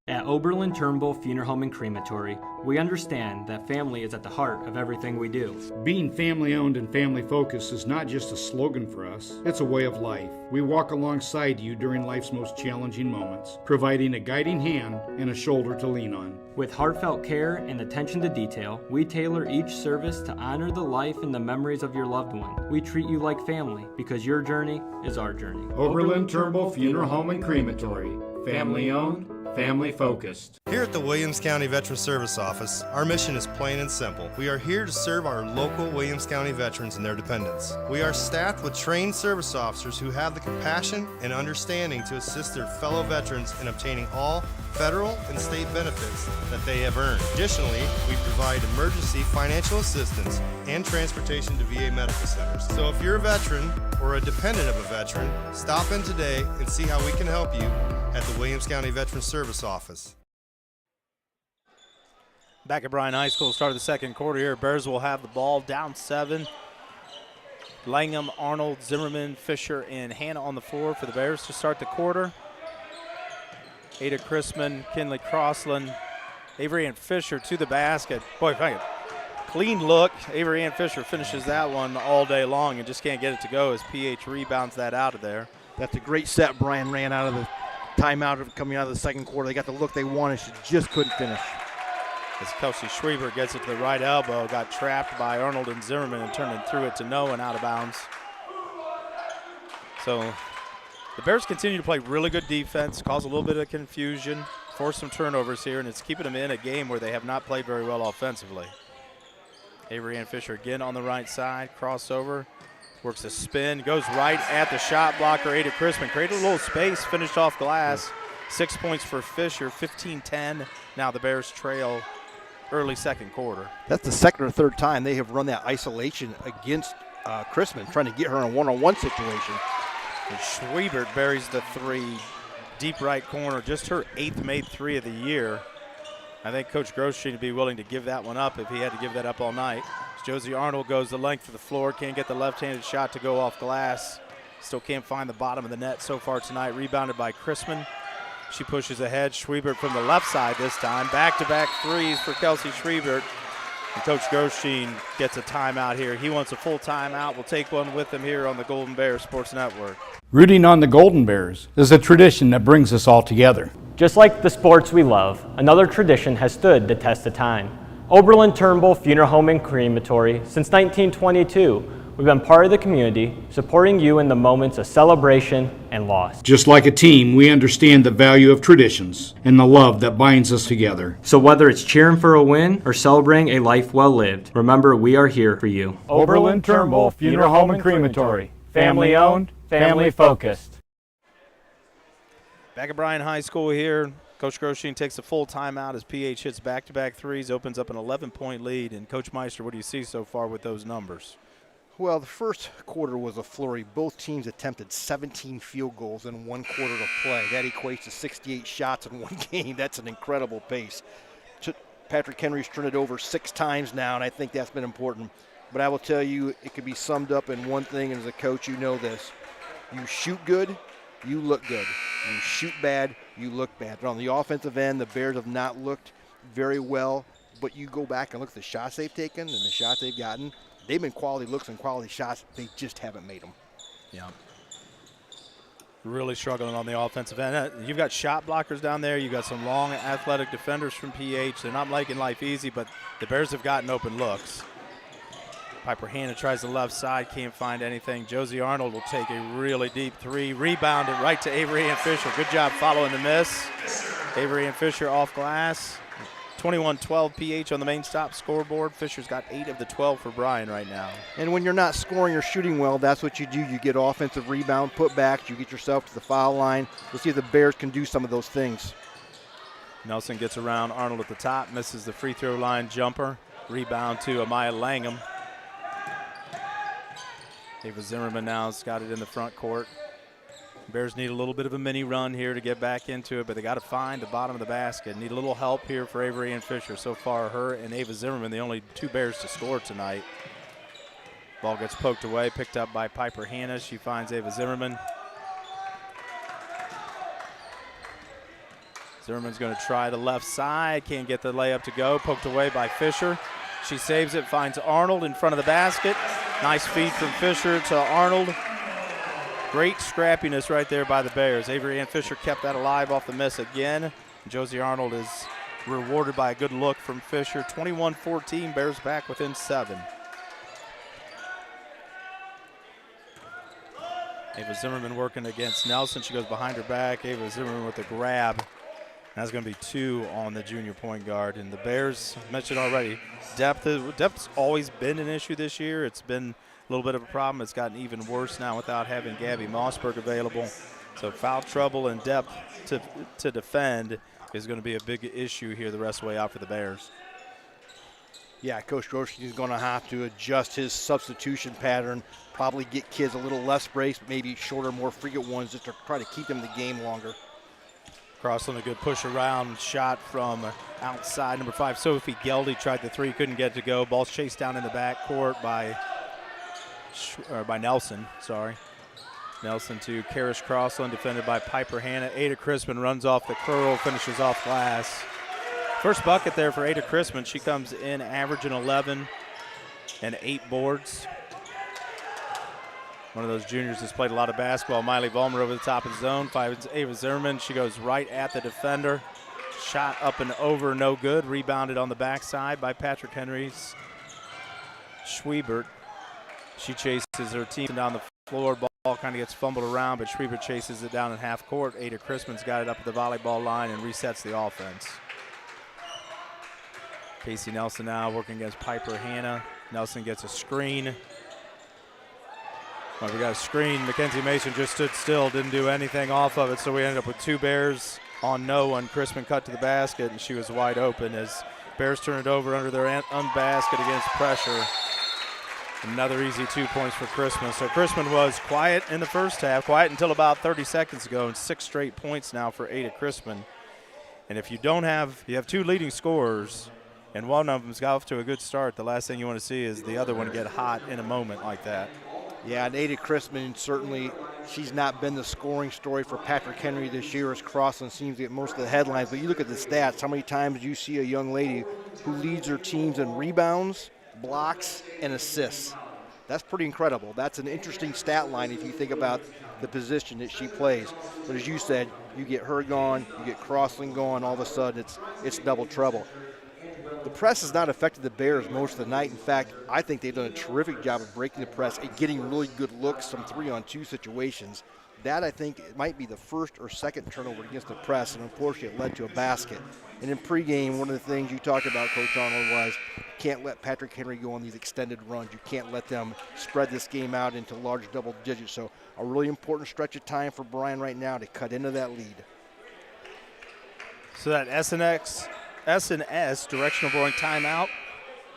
At Oberlin-Turnbull Funeral Home and Crematory, we understand that family is at the heart of everything we do. Being family-owned and family-focused is not just a slogan for us, it's a way of life. We walk alongside you during life's most challenging moments, providing a guiding hand and a shoulder to lean on. With heartfelt care and attention to detail, we tailor each service to honor the life and the memories of your loved one. We treat you like family because your journey is our journey. Oberlin-Turnbull Funeral Home and Crematory. Family-owned, family-focused. Here at the Williams County Veteran Service Office, our mission is plain and simple. We are here to serve our local Williams County veterans and their dependents. We are staffed with trained service officers who have the compassion and understanding to assist their fellow veterans in obtaining all federal and state benefits that they have earned. Additionally, we provide emergency financial assistance and transportation to VA medical centers. So if you're a veteran or a dependent of a veteran, stop in today and see how we can help you at the Williams County Veteran Service Office. Back at Bryan High School, start of the second quarter here. Bears will have the ball down 7. Langham, Arnold, Zimmerman, Fisher, and Hanna on the floor for the Bears to start the quarter. Ada Chrisman, Kinley Crossland, Avery Ann Fisher to the basket. Boy, clean look. Avery Ann Fisher finishes that one all day long and just can't get it to go as PH rebounds that out of there. That's a great set Bryan ran out of the timeout coming out of the second quarter. They got the look they wanted. She just couldn't finish. As Kelsey Schreiber gets it to the right elbow, got trapped by Arnold and Zimmerman and turned and threw it to no and out of bounds. So the Bears continue to play really good defense, cause a little bit of confusion, force some turnovers here, and it's keeping them in a game where they have not played very well offensively. Avery Ann Fisher again on the right side, crossover, works a spin, goes right at the shot blocker, Ada Chrisman. Created a little space, finished off glass. 6 points for Fisher, 15-10. Now the Bears trail early second quarter. That's the second or third time they have run that isolation against Chrisman, trying to get her in a one-on-one situation. And Schwiebert buries the 3, deep right corner, just her 8th made 3 of the year. I think Coach Grosjean would be willing to give that one up if he had to give that up all night. Josie Arnold goes the length of the floor, can't get the left-handed shot to go off glass. Still can't find the bottom of the net so far tonight. Rebounded by Chrisman. She pushes ahead. Schwiebert from the left side this time. Back-to-back threes for Kelsey Schwiebert. And Coach Grosjean gets a timeout here. He wants a full timeout. We'll take one with him here on the Golden Bears Sports Network. Rooting on the Golden Bears is a tradition that brings us all together. Just like the sports we love, another tradition has stood the test of time. Oberlin-Turnbull Funeral Home and Crematory, since 1922, we've been part of the community, supporting you in the moments of celebration and loss. Just like a team, we understand the value of traditions and the love that binds us together. So whether it's cheering for a win or celebrating a life well lived, remember we are here for you. Oberlin-Turnbull Funeral Home and Crematory. Family owned, family focused. Back at Bryan High School here. Coach Grosjean takes a full timeout as PH hits back-to-back threes, opens up an 11-point lead. And Coach Meister, what do you see so far with those numbers? Well, the first quarter was a flurry. Both teams attempted 17 field goals in 1 quarter to play. That equates to 68 shots in one game. That's an incredible pace. Patrick Henry's turned it over 6 times now, and I think that's been important. But I will tell you, it could be summed up in one thing, and as a coach, you know this. You shoot good, you look good. You shoot bad, you look bad. But on the offensive end, the Bears have not looked very well. But you go back and look at the shots they've taken and the shots they've gotten. They've been quality looks and quality shots. They just haven't made them. Yeah. Really struggling on the offensive end. You've got shot blockers down there. You've got some long athletic defenders from PH. They're not making life easy, but the Bears have gotten open looks. Piper Hanna tries the left side, can't find anything. Josie Arnold will take a really deep 3, rebound it right to Avery Ann Fisher. Good job following the miss. Avery Ann Fisher off glass. 21-12 PH on the main stop scoreboard. Fisher's got 8 of the 12 for Bryan right now. And when you're not scoring or shooting well, that's what you do. You get offensive rebound, putbacks, you get yourself to the foul line. We'll see if the Bears can do some of those things. Nelson gets around Arnold at the top, misses the free throw line jumper. Rebound to Amaya Langham. Ava Zimmerman now's got it in the front court. Bears need a little bit of a mini run here to get back into it, but they got to find the bottom of the basket. Need a little help here for Avery and Fisher. So far, her and Ava Zimmerman, the only 2 Bears to score tonight. Ball gets poked away, picked up by Piper Hannah. She finds Ava Zimmerman. Zimmerman's going to try the left side. Can't get the layup to go. Poked away by Fisher. She saves it, finds Arnold in front of the basket. Nice feed from Fisher to Arnold. Great scrappiness right there by the Bears. Avery Ann Fisher kept that alive off the miss again. Josie Arnold is rewarded by a good look from Fisher. 21-14, Bears back within 7. Ava Zimmerman working against Nelson. She goes behind her back. Ava Zimmerman with a grab. That's going to be 2 on the junior point guard. And the Bears, mentioned already, depth's always been an issue this year. It's been a little bit of a problem. It's gotten even worse now without having Gabby Mossberg available. So foul trouble and depth to defend is going to be a big issue here the rest of the way out for the Bears. Yeah, Coach Groshky is going to have to adjust his substitution pattern, probably get kids a little less brace, maybe shorter, more frequent ones just to try to keep them in the game longer. Crossland, a good push around shot from outside. Number 5, Sophie Geldy tried the 3, couldn't get it to go. Ball's chased down in the backcourt by Nelson, sorry. Nelson to Karis Crossland, defended by Piper Hannah. Ada Crispin runs off the curl, finishes off glass. First bucket there for Ada Crispin. She comes in averaging 11 and 8 boards. One of those juniors has played a lot of basketball. Miley Vollmer over the top of the zone. Finds Ava Zimmerman. She goes right at the defender. Shot up and over, no good. Rebounded on the backside by Patrick Henry's Schwiebert. She chases her team down the floor. Ball kind of gets fumbled around, but Schwiebert chases it down in half court. Ada Crispin's got it up at the volleyball line and resets the offense. Casey Nelson now working against Piper Hannah. Nelson gets a screen. Well, we got a screen. Mackenzie Mason just stood still, didn't do anything off of it, so we ended up with 2 Bears on no one. Crispin cut to the basket, and she was wide open as Bears turn it over under their own basket against pressure. Another easy 2 points for Crispin. So Crispin was quiet in the first half, quiet until about 30 seconds ago, and 6 straight points now for Ada Crispin. And if you have 2 leading scorers, and one of them's got off to a good start, the last thing you want to see is the other one get hot in a moment like that. Yeah, and Ada Crispin, certainly she's not been the scoring story for Patrick Henry this year as Crossland seems to get most of the headlines. But you look at the stats, how many times do you see a young lady who leads her teams in rebounds, blocks, and assists? That's pretty incredible. That's an interesting stat line if you think about the position that she plays. But as you said, you get her gone, you get Crossland gone, all of a sudden it's double trouble. The press has not affected the Bears most of the night. In fact, I think they've done a terrific job of breaking the press and getting really good looks, some 3-on-2 situations. That, I think, it might be the first or second turnover against the press, and unfortunately it led to a basket. And in pregame, one of the things you talked about, Coach Arnold, was you can't let Patrick Henry go on these extended runs. You can't let them spread this game out into large double digits. So a really important stretch of time for Bryan right now to cut into that lead. So that S&S directional boring timeout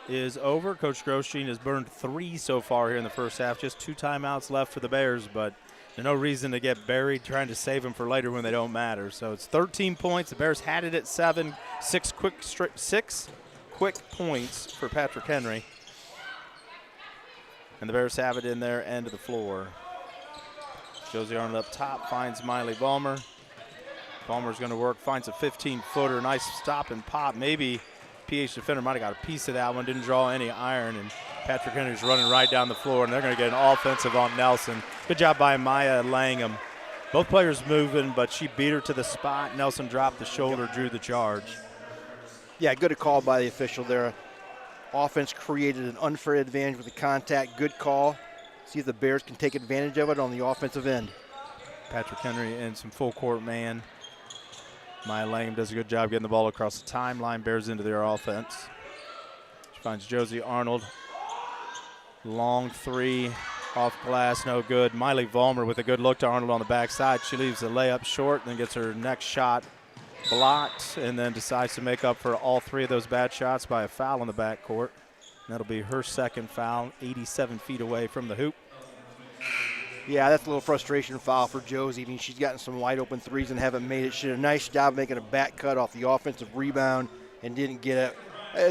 is over. Coach Groshine has burned 3 so far here in the first half. Just 2 timeouts left for the Bears, but there's no reason to get buried trying to save them for later when they don't matter. So it's 13 points. The Bears had it at 7. 6 quick points for Patrick Henry. And the Bears have it in their end of the floor. Josie Arnold up top, finds Miley Vollmer. Vollmer's going to work, finds a 15-footer. Nice stop and pop. Maybe PH defender might have got a piece of that one. Didn't draw any iron, and Patrick Henry's running right down the floor, and they're going to get an offensive on Nelson. Good job by Maya Langham. Both players moving, but she beat her to the spot. Nelson dropped the shoulder, drew the charge. Yeah, good call by the official there. Offense created an unfair advantage with the contact. Good call. See if the Bears can take advantage of it on the offensive end. Patrick Henry in some full court man. Maya Langham does a good job getting the ball across the timeline, bears into their offense. She finds Josie Arnold. Long three off glass, no good. Miley Vollmer with a good look to Arnold on the backside. She leaves the layup short, then gets her next shot blocked, and then decides to make up for all three of those bad shots by a foul in the backcourt. That'll be her second foul, 87 feet away from the hoop. Yeah, that's a little frustration foul for Josie. I mean, she's gotten some wide open threes and haven't made it. She did a nice job making a back cut off the offensive rebound and didn't get it.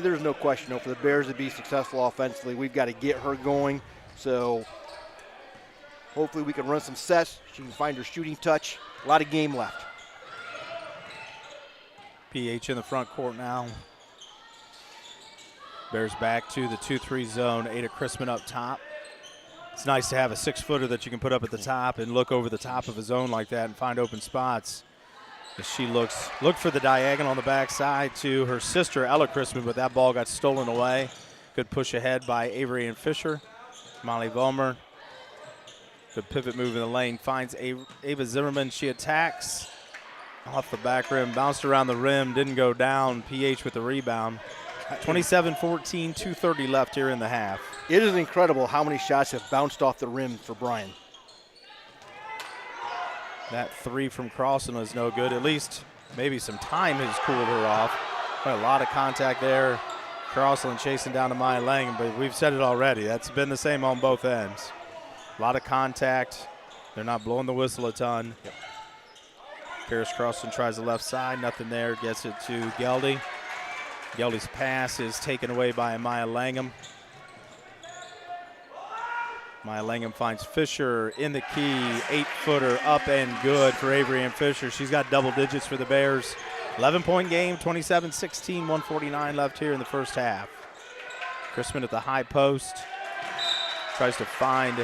There's no question, though, for the Bears to be successful offensively, we've got to get her going. So hopefully we can run some sets. She can find her shooting touch. A lot of game left. PH in the front court now. Bears back to the 2-3 zone. Ada Chrisman up top. It's nice to have a 6-footer that you can put up at the top and look over the top of a zone like that and find open spots. As she looked for the diagonal on the backside to her sister, Ella Chrisman, but that ball got stolen away. Good push ahead by Avery and Fisher. Molly Vollmer. Good pivot move in the lane. Finds Ava Zimmerman. She attacks off the back rim. Bounced around the rim. Didn't go down. PH with the rebound. 27-14, 2:30 left here in the half. It is incredible how many shots have bounced off the rim for Bryan. That three from Crossan was no good. At least maybe some time has cooled her off. But a lot of contact there. Crossan chasing down to Maya Langham, but we've said it already. That's been the same on both ends. A lot of contact. They're not blowing the whistle a ton. Yep. Paris Crossan tries the left side. Nothing there. Gets it to Geldy. Geldy's pass is taken away by Maya Langham. Maya Langham finds Fisher in the key. 8-footer up and good for Avery and Fisher. She's got double digits for the Bears. 11-point game, 27-16, 1:49 left here in the first half. Chrisman at the high post. Tries to find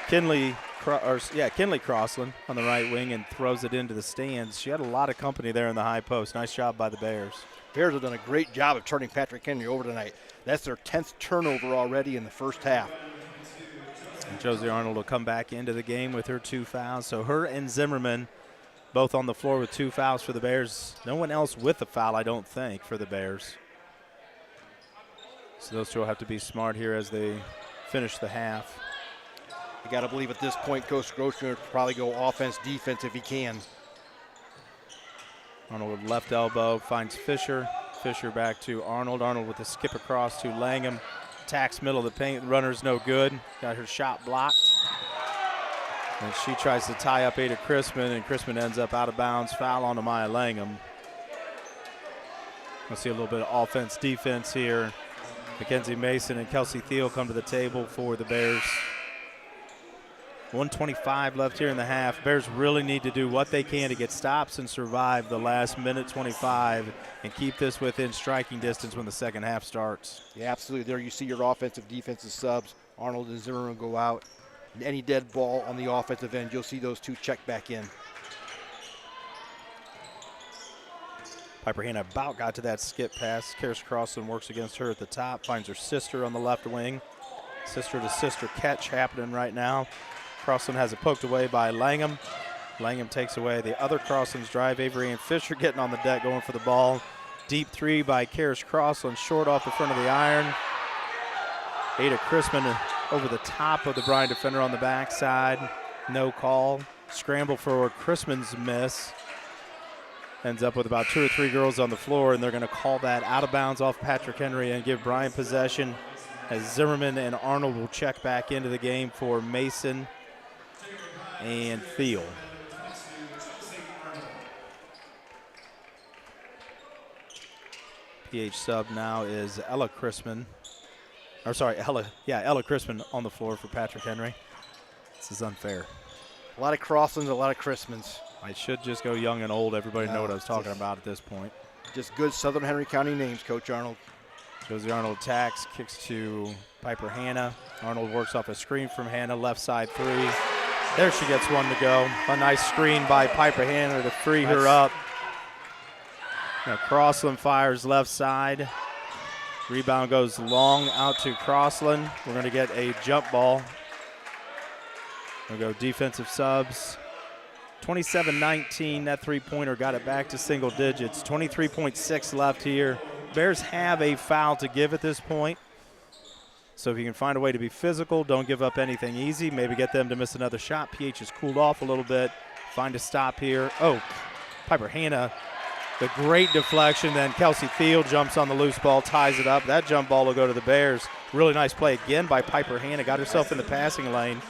Kinley Crossan on the right wing and throws it into the stands. She had a lot of company there in the high post. Nice job by the Bears. Bears have done a great job of turning Patrick Henry over tonight. That's their 10th turnover already in the first half. And Josie Arnold will come back into the game with her 2 fouls. So her and Zimmerman both on the floor with 2 fouls for the Bears. No one else with a foul, I don't think, for the Bears. So those two will have to be smart here as they finish the half. You got to believe at this point, Coach Grossman would probably go offense, defense if he can. Arnold with left elbow finds Fisher. Fisher back to Arnold. Arnold with a skip across to Langham. Attacks middle of the paint. The runner's no good. Got her shot blocked. And she tries to tie up Ada Chrisman, and Chrisman ends up out of bounds. Foul on to Maya Langham. We'll see a little bit of offense, defense here. Mackenzie Mason and Kelsey Thiel come to the table for the Bears. 1:25 left here in the half. Bears really need to do what they can to get stops and survive the last minute 25 and keep this within striking distance when the second half starts. Yeah, absolutely. There you see your offensive, defensive subs. Arnold and Zimmerman go out. And any dead ball on the offensive end, you'll see those two check back in. Piper Hanna about got to that skip pass. Karis Crossan works against her at the top, finds her sister on the left wing. Sister-to-sister catch happening right now. Crossan has it poked away by Langham. Langham takes away the other Crossan's drive. Avery and Fisher getting on the deck going for the ball. Deep three by Karis Crossan, short off the front of the iron. Ada Chrisman over the top of the Bryan defender on the backside. No call. Scramble for Chrisman's miss. Ends up with about 2 or 3 girls on the floor, and they're going to call that out of bounds off Patrick Henry and give Bryan possession as Zimmerman and Arnold will check back into the game for Mason and Thiel. PH sub now is Ella Chrisman. Or sorry, Ella Chrisman on the floor for Patrick Henry. This is unfair. A lot of Crosslands, a lot of Chrismans. I should just go young and old. Everybody know what I was talking about at this point. Just good Southern Henry County names, Coach Arnold. Josie Arnold attacks, kicks to Piper Hanna. Arnold works off a screen from Hanna, left side three. There she gets one to go. A nice screen by Piper Hanna to free her up. Now Crossland fires left side. Rebound goes long out to Crossland. We're going to get a jump ball. We'll go defensive subs. 27-19, that three-pointer got it back to single digits. 23.6 left here. Bears have a foul to give at this point. So if you can find a way to be physical, don't give up anything easy, maybe get them to miss another shot. PH has cooled off a little bit. Find a stop here. Oh, Piper Hanna, the great deflection. Then Kelsey Field jumps on the loose ball, ties it up. That jump ball will go to the Bears. Really nice play again by Piper Hanna. Got herself in the passing lane.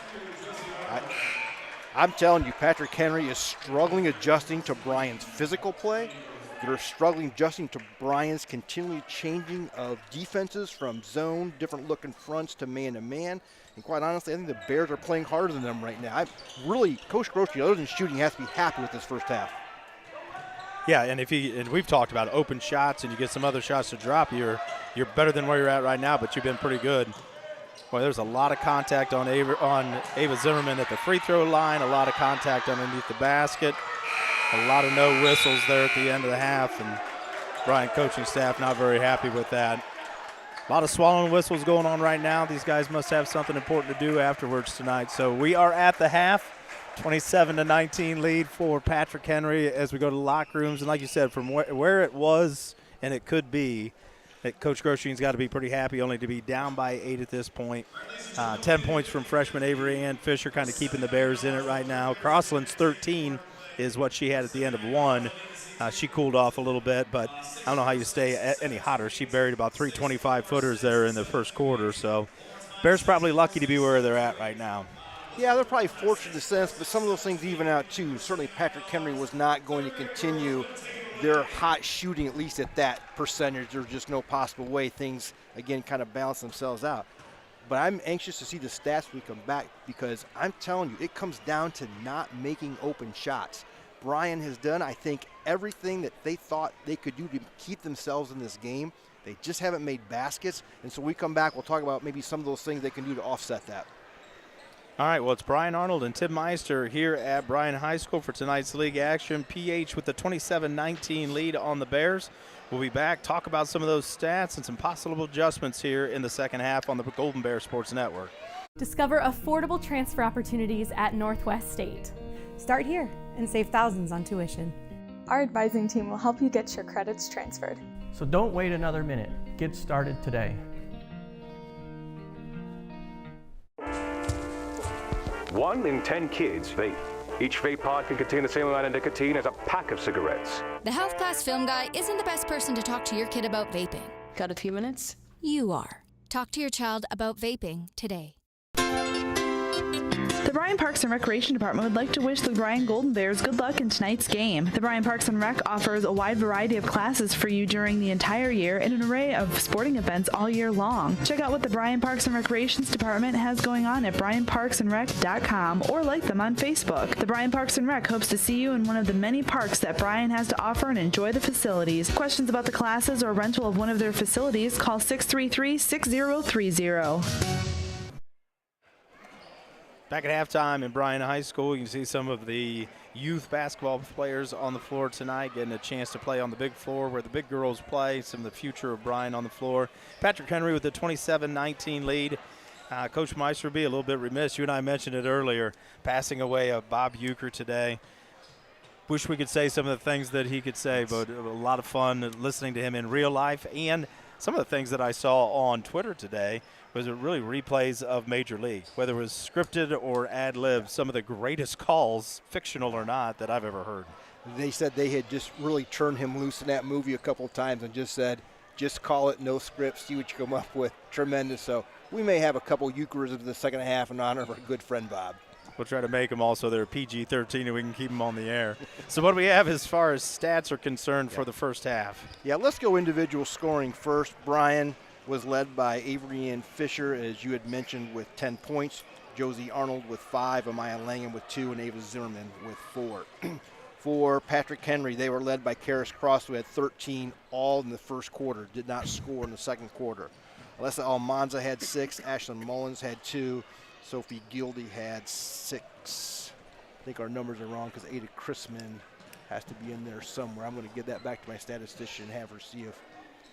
I'm telling you, Patrick Henry is struggling adjusting to Bryan's physical play. They're struggling adjusting to Bryan's continually changing of defenses from zone, different looking fronts to man-to-man. And quite honestly, I think the Bears are playing harder than them right now. Coach Groce, other than shooting, has to be happy with this first half. Yeah, and we've talked about open shots and you get some other shots to drop, you're better than where you're at right now, but you've been pretty good. Boy, there's a lot of contact on Ava Zimmerman at the free throw line, a lot of contact underneath the basket, a lot of no whistles there at the end of the half, and Bryan coaching staff not very happy with that. A lot of swallowing whistles going on right now. These guys must have something important to do afterwards tonight. So we are at the half, 27-19 lead for Patrick Henry as we go to the locker rooms. And like you said, from where it was and it could be, Coach Grocean's got to be pretty happy only to be down by 8 at this point. 10 points from freshman Avery Ann Fisher kind of keeping the Bears in it right now. Crossland's 13 is what she had at the end of 1. She cooled off a little bit, but I don't know how you stay any hotter. She buried about 3 25-footers there in the first quarter. So Bears probably lucky to be where they're at right now. Yeah, they're probably fortunate in a sense, but some of those things even out too. Certainly Patrick Henry was not going to continue their hot shooting, at least at that percentage. There's just no possible way things, again, kind of balance themselves out. But I'm anxious to see the stats when we come back because I'm telling you, it comes down to not making open shots. Bryan has done, I think, everything that they thought they could do to keep themselves in this game. They just haven't made baskets. And so when we come back, we'll talk about maybe some of those things they can do to offset that. All right, well, it's Bryan Arnold and Tim Meister here at Bryan High School for tonight's league action. PH with the 27-19 lead on the Bears. We'll be back, talk about some of those stats and some possible adjustments here in the second half on the Golden Bear Sports Network. Discover affordable transfer opportunities at Northwest State. Start here and save thousands on tuition. Our advising team will help you get your credits transferred. So don't wait another minute. Get started today. 1 in 10 kids vape. Each vape pod can contain the same amount of nicotine as a pack of cigarettes. The health class film guy isn't the best person to talk to your kid about vaping. Got a few minutes? You are. Talk to your child about vaping today. The Bryan Parks and Recreation Department would like to wish the Bryan Golden Bears good luck in tonight's game. The Bryan Parks and Rec offers a wide variety of classes for you during the entire year and an array of sporting events all year long. Check out what the Bryan Parks and Recreations Department has going on at bryanparksandrec.com or like them on Facebook. The Bryan Parks and Rec hopes to see you in one of the many parks that Bryan has to offer and enjoy the facilities. Questions about the classes or rental of one of their facilities, call 633-6030. Back at halftime in Bryan High School, you can see some of the youth basketball players on the floor tonight getting a chance to play on the big floor where the big girls play, some of the future of Bryan on the floor. Patrick Henry with the 27-19 lead. Coach Meister will be a little bit remiss. You and I mentioned it earlier, passing away of Bob Euchre today. Wish we could say some of the things that he could say, but a lot of fun listening to him in real life. And some of the things that I saw on Twitter today was really replays of Major League, whether it was scripted or ad-lib, some of the greatest calls, fictional or not, that I've ever heard. They said they had just really turned him loose in that movie a couple of times and just said, just call it, no script, see what you come up with. Tremendous. So we may have a couple Euchres in the second half in honor of our good friend Bob. We'll try to make them also their PG-13 and we can keep them on the air. So what do we have as far as stats are concerned for the first half? Yeah, let's go individual scoring first. Bryan was led by Avery Ann Fisher, as you had mentioned, with 10 points. Josie Arnold with 5, Amaya Langham with 2, and Ava Zimmerman with 4. For Patrick Henry, they were led by Karis Cross, who had 13 all in the first quarter, did not score in the second quarter. Alyssa Almanza had 6, Ashlyn Mullins had 2, Sophie Gildy had 6. I think our numbers are wrong because Ada Chrisman has to be in there somewhere. I'm going to give that back to my statistician and have her see if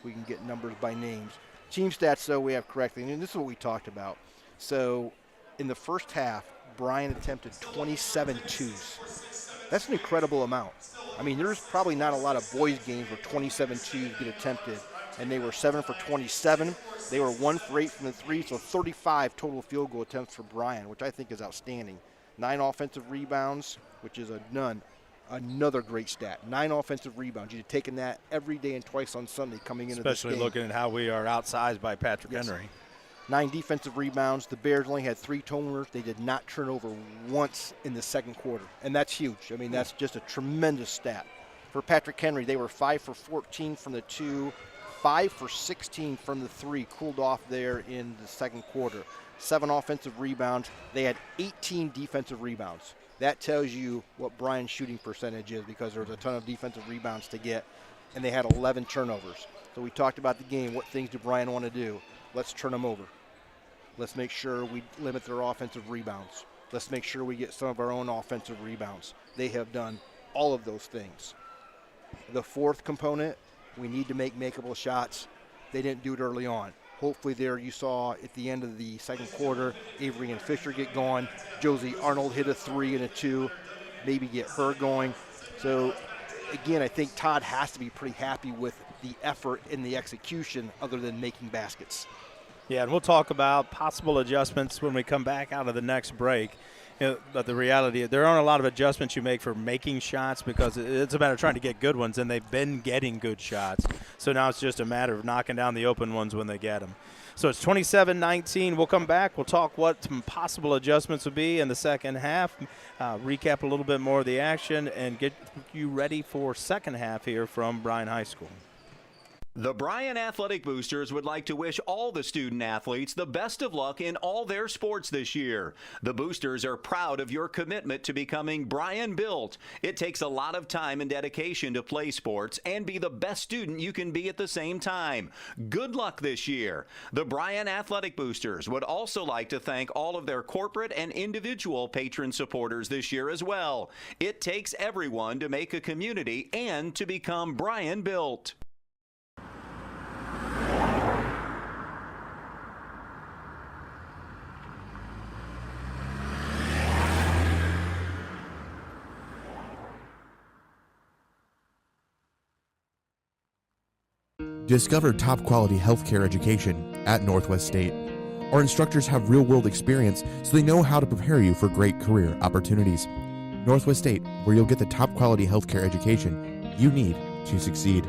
we can get numbers by names. Team stats, though, we have correctly, and this is what we talked about. So in the first half, Bryan attempted 27 twos. That's an incredible amount. I mean, there's probably not a lot of boys games where 27 twos get attempted, and they were 7 for 27. They were 1 for 8 from the three, so 35 total field goal attempts for Bryan, which I think is outstanding. 9 offensive rebounds, which is another great stat. 9 offensive rebounds. You'd have taken that every day and twice on Sunday coming into this game. Especially looking at how we are outsized by Patrick Henry. 9 defensive rebounds. The Bears only had 3 turnovers. They did not turn over once in the second quarter, and that's huge. I mean, that's just a tremendous stat. For Patrick Henry, they were 5 for 14 from the 2, 5 for 16 from the 3, cooled off there in the second quarter. 7 offensive rebounds. They had 18 defensive rebounds. That tells you what Bryan's shooting percentage is, because there's a ton of defensive rebounds to get, and they had 11 turnovers. So we talked about the game. What things do Bryan want to do? Let's turn them over. Let's make sure we limit their offensive rebounds. Let's make sure we get some of our own offensive rebounds. They have done all of those things. The fourth component, we need to make makeable shots. They didn't do it early on. Hopefully there you saw at the end of the second quarter, Avery and Fisher get going. Josie Arnold hit a 3 and a 2, maybe get her going. So again, I think Todd has to be pretty happy with the effort and the execution other than making baskets. Yeah, and we'll talk about possible adjustments when we come back out of the next break. But the reality, there aren't a lot of adjustments you make for making shots, because it's a matter of trying to get good ones, and they've been getting good shots. So now it's just a matter of knocking down the open ones when they get them. So it's 27-19. We'll come back. We'll talk what some possible adjustments would be in the second half, recap a little bit more of the action, and get you ready for second half here from Bryan High School. The Bryan Athletic Boosters would like to wish all the student athletes the best of luck in all their sports this year. The Boosters are proud of your commitment to becoming Bryan built. It takes a lot of time and dedication to play sports and be the best student you can be at the same time. Good luck this year. The Bryan Athletic Boosters would also like to thank all of their corporate and individual patron supporters this year as well. It takes everyone to make a community and to become Bryan built. Discover top quality healthcare education at Northwest State. Our instructors have real world experience, so they know how to prepare you for great career opportunities. Northwest State, where you'll get the top quality healthcare education you need to succeed.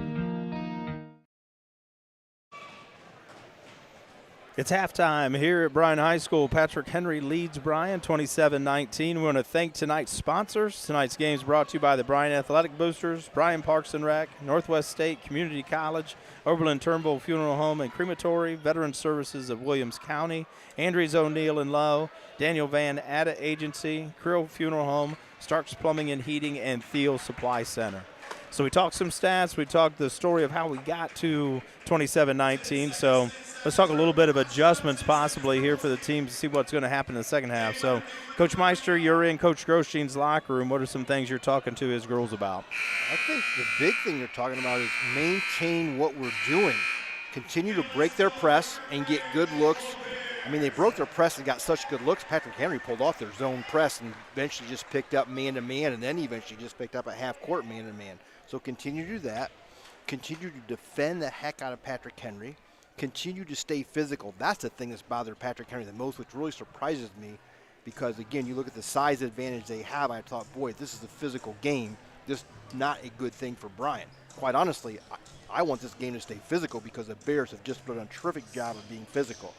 It's halftime here at Bryan High School. Patrick Henry leads Bryan 27-19. We want to thank tonight's sponsors. Tonight's game is brought to you by the Bryan Athletic Boosters, Bryan Parks and Rec, Northwest State Community College, Oberlin-Turnbull Funeral Home and Crematory, Veteran Services of Williams County, Andrews O'Neill and Lowe, Daniel Van Atta Agency, Creel Funeral Home, Starks Plumbing and Heating, and Thiel Supply Center. So we talked some stats. We talked the story of how we got to 27-19. So let's talk a little bit of adjustments possibly here for the team to see what's going to happen in the second half. So, Coach Meister, you're in Coach Grosstein's locker room. What are some things you're talking to his girls about? I think the big thing you're talking about is maintain what we're doing. Continue to break their press and get good looks. I mean, they broke their press and got such good looks. Patrick Henry pulled off their zone press and eventually just picked up man-to-man, and then eventually just picked up a half-court man-to-man. So continue to do that. Continue to defend the heck out of Patrick Henry. Continue to stay physical. That's the thing that's bothered Patrick Henry the most, which really surprises me, because, again, you look at the size advantage they have. I thought, boy, this is a physical game. This is not a good thing for Bryan. Quite honestly, I want this game to stay physical because the Bears have just done a terrific job of being physical.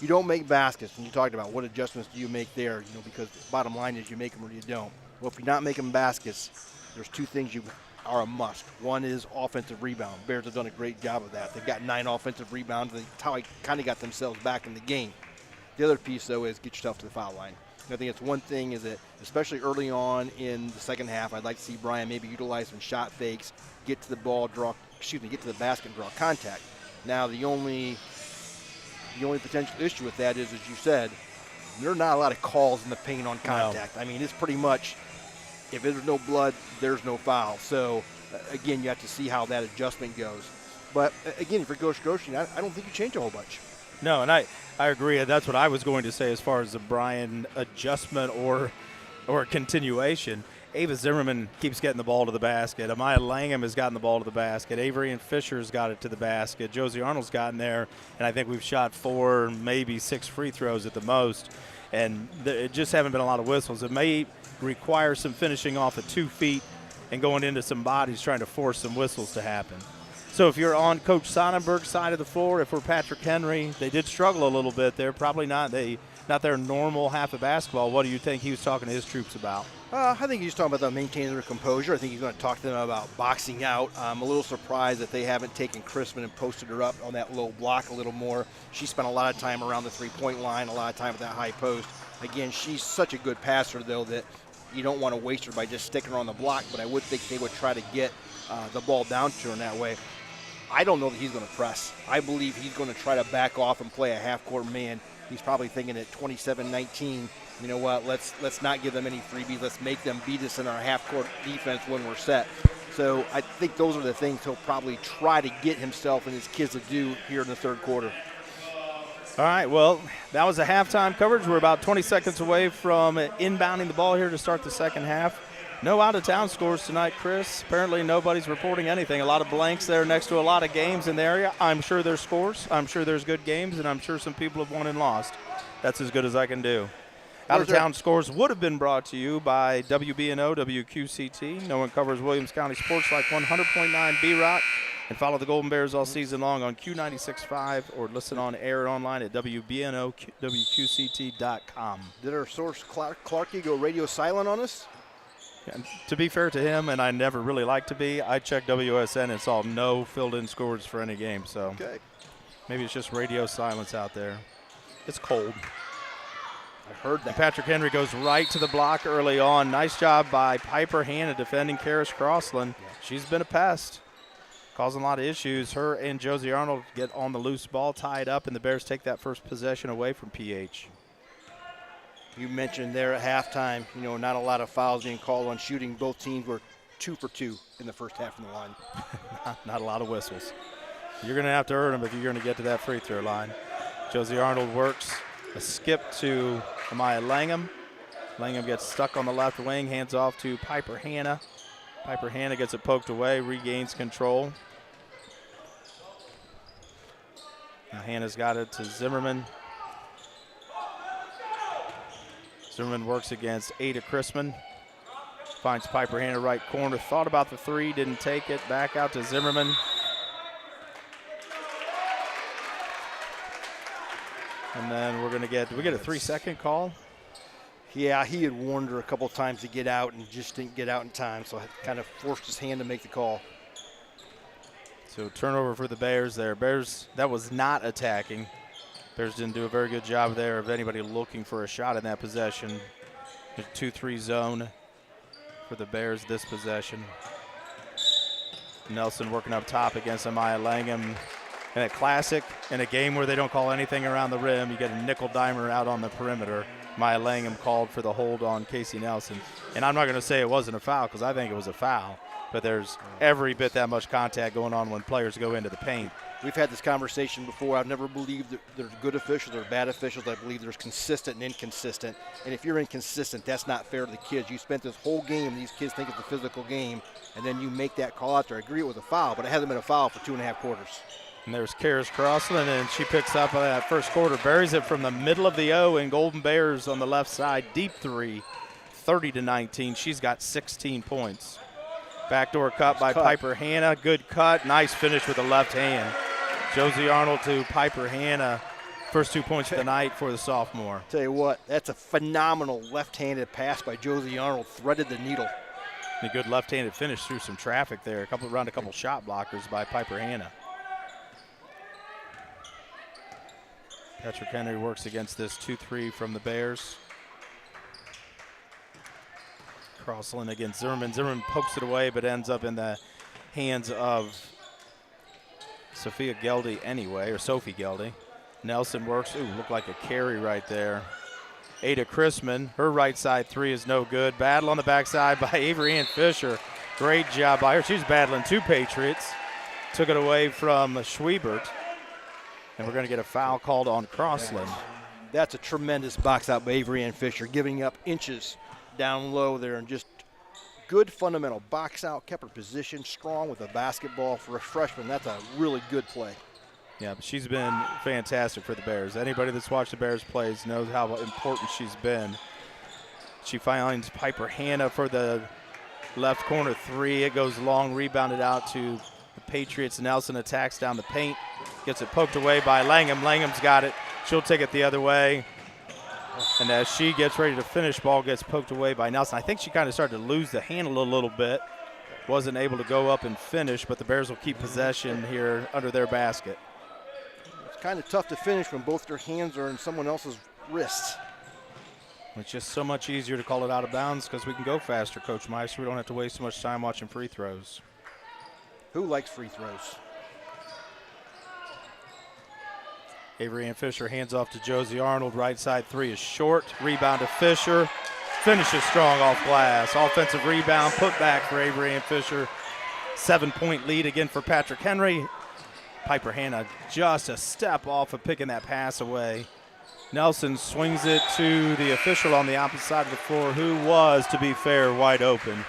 You don't make baskets, and you talked about what adjustments do you make there, because the bottom line is you make them or you don't. Well, if you're not making baskets, there's two things you are a must. One is offensive rebound. Bears have done a great job of that. They've got 9 offensive rebounds. They kind of got themselves back in the game. The other piece, though, is get yourself to the foul line. I think it's one thing is that, especially early on in the second half, I'd like to see Bryan maybe utilize some shot fakes, get to the ball, get to the basket and draw contact. Now, the only potential issue with that is, as you said, there are not a lot of calls in the paint on contact. No. I mean, it's pretty much, if there's no blood, there's no foul. So, again, you have to see how that adjustment goes. But, again, if you're Coach Grosstein, I don't think you change a whole bunch. No, and I agree. That's what I was going to say as far as the Bryan adjustment or continuation. Ava Zimmerman keeps getting the ball to the basket. Amaya Langham has gotten the ball to the basket. Avery and Fisher's got it to the basket. Josie Arnold's gotten there, and I think we've shot 4, maybe 6 free throws at the most. And it just haven't been a lot of whistles. It may require some finishing off of 2 feet and going into some bodies trying to force some whistles to happen. So if you're on Coach Sonnenberg's side of the floor, if we're Patrick Henry, they did struggle a little bit there. Probably not their normal half of basketball. What do you think he was talking to his troops about? I think he's talking about them maintaining their composure. I think he's going to talk to them about boxing out. I'm a little surprised that they haven't taken Crispin and posted her up on that low block a little more. She spent a lot of time around the three-point line, a lot of time at that high post. Again, she's such a good passer, though, that you don't want to waste her by just sticking her on the block, but I would think they would try to get the ball down to her in that way. I don't know that he's going to press. I believe he's going to try to back off and play a half-court man. He's probably thinking at 27-19, you know what, let's not give them any freebies. Let's make them beat us in our half-court defense when we're set. So I think those are the things he'll probably try to get himself and his kids to do here in the third quarter. All right, well, that was a halftime coverage. We're about 20 seconds away from inbounding the ball here to start the second half. No out-of-town scores tonight, Chris. Apparently nobody's reporting anything. A lot of blanks there next to a lot of games in the area. I'm sure there's scores. I'm sure there's good games, and I'm sure some people have won and lost. That's as good as I can do. Out-of-town scores would have been brought to you by WBNO, WQCT. No one covers Williams County sports like 100.9 B-Rock. And follow the Golden Bears all season long on Q96.5 or listen on air and online at WBNO, WQCT.com. Did our source Clarkie go radio silent on us? And to be fair to him, and I never really like to be, I checked WSN and saw no filled-in scores for any game. So maybe it's just radio silence out there. It's cold. I heard that. And Patrick Henry goes right to the block early on. Nice job by Piper Hanna defending Karis Crossland. Yeah. She's been a pest, causing a lot of issues. Her and Josie Arnold get on the loose ball, tied up, and the Bears take that first possession away from PH. You mentioned there at halftime, you know, not a lot of fouls being called on shooting. Both teams were 2 for 2 in the first half from the line. Not a lot of whistles. You're going to have to earn them if you're going to get to that free throw line. Josie Arnold works a skip to Amaya Langham. Langham gets stuck on the left wing, hands off to Piper Hanna. Piper Hanna gets it poked away, regains control. Now Hanna's got it to Zimmerman. Zimmerman works against Ada Chrisman. Finds Piper Hanna right corner. Thought about the three, didn't take it. Back out to Zimmerman. And then we're going to get, do we get a 3-second call? Yeah, he had warned her a couple times to get out and just didn't get out in time, so I kind of forced his hand to make the call. So turnover for the Bears there. Bears, that was not attacking. Bears didn't do a very good job there of anybody looking for a shot in that possession. 2-3 zone for the Bears this possession. Nelson working up top against Amaya Langham. And a classic in a game where they don't call anything around the rim. You get a nickel dimer out on the perimeter. Amaya Langham called for the hold on Casey Nelson. And I'm not going to say it wasn't a foul because I think it was a foul. But there's every bit that much contact going on when players go into the paint. We've had this conversation before. I've never believed that there's good officials or bad officials. I believe there's consistent and inconsistent. And if you're inconsistent, that's not fair to the kids. You spent this whole game, these kids think it's a physical game, and then you make that call out there. I agree it was a foul, but it hasn't been a foul for 2.5 quarters. And there's Karis Crossland, and she picks up that first quarter, buries it from the middle of the O, and Golden Bears on the left side, deep three, 30-19. She's got 16 points. Backdoor cut by Piper Hanna. Good cut. Nice finish with the left hand. Josie Arnold to Piper Hanna. First 2 points of the night for the sophomore. Tell you what, that's a phenomenal left-handed pass by Josie Arnold. Threaded the needle. And a good left-handed finish through some traffic there. Around a couple shot blockers by Piper Hanna. Patrick Henry works against this 2-3 from the Bears. Crossland against Zimmerman. Zimmerman pokes it away, but ends up in the hands of Sophia Geldy anyway, or Sophie Geldy. Nelson works. Ooh, looked like a carry right there. Ada Chrisman, her right side three is no good. Battle on the backside by Avery Ann Fisher. Great job by her. She's battling 2 Patriots. Took it away from Schwiebert. And we're going to get a foul called on Crossland. That's a tremendous box out by Avery Ann Fisher, giving up inches down low there and just good fundamental box out, kept her position strong with a basketball. For a freshman, that's a really good play. Yeah, but she's been fantastic for the Bears. Anybody that's watched the Bears plays knows how important she's been. She finds Piper Hannah for the left corner three. It goes long, rebounded out to the Patriots. Nelson attacks down the paint, gets it poked away by Langham. Langham's got it. She'll take it the other way. And as she gets ready to finish, ball gets poked away by Nelson. I think she kind of started to lose the handle a little bit. Wasn't able to go up and finish, but the Bears will keep possession here under their basket. It's kind of tough to finish when both their hands are in someone else's wrists. It's just so much easier to call it out of bounds because we can go faster, Coach Meister. We don't have to waste so much time watching free throws. Who likes free throws? Avery Ann Fisher hands off to Josie Arnold. Right side three is short. Rebound to Fisher. Finishes strong off glass. Offensive rebound, put back for Avery Ann Fisher. 7-point lead again for Patrick Henry. Piper Hannah just a step off of picking that pass away. Nelson swings it to the official on the opposite side of the floor, who was, to be fair, wide open.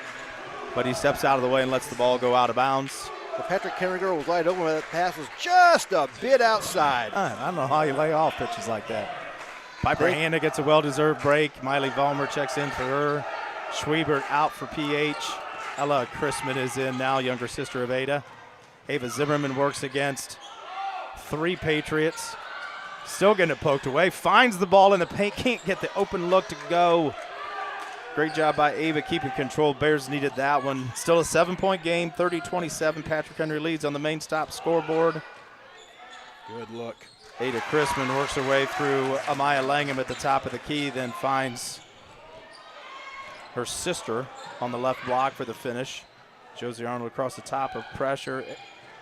But he steps out of the way and lets the ball go out of bounds. The Patrick Henry girl was wide open, but that pass was just a bit outside. I don't know how you lay off pitches like that. Piper Hannah gets a well-deserved break. Miley Vollmer checks in for her. Schwiebert out for PH. Ella Chrisman is in now, younger sister of Ada. Ava Zimmerman works against three Patriots. Still getting it poked away. Finds the ball in the paint. Can't get the open look to go. Great job by Ava keeping control. Bears needed that one. Still a 7-point game, 30-27. Patrick Henry leads on the main stop scoreboard. Good look. Ada Chrisman works her way through Amaya Langham at the top of the key, then finds her sister on the left block for the finish. Josie Arnold across the top of pressure.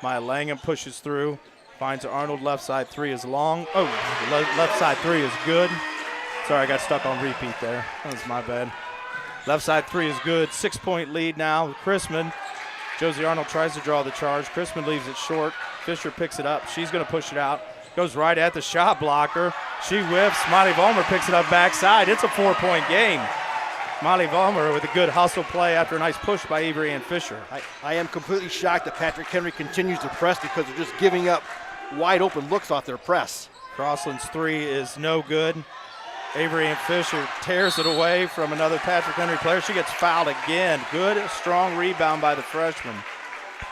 Amaya Langham pushes through, finds Arnold. Left side three is long. Oh, left side three is good. Sorry, I got stuck on repeat there. That was my bad. Left side three is good. 6-point lead now with Chrisman. Josie Arnold tries to draw the charge. Chrisman leaves it short. Fisher picks it up. She's going to push it out. Goes right at the shot blocker. She whiffs. Miley Vollmer picks it up backside. It's a 4-point game. Miley Vollmer with a good hustle play after a nice push by Avery Ann Fisher. I am completely shocked that Patrick Henry continues to press because they're just giving up wide open looks off their press. Crossland's three is no good. Avery Ann Fisher tears it away from another Patrick Henry player. She gets fouled again. Good, strong rebound by the freshman.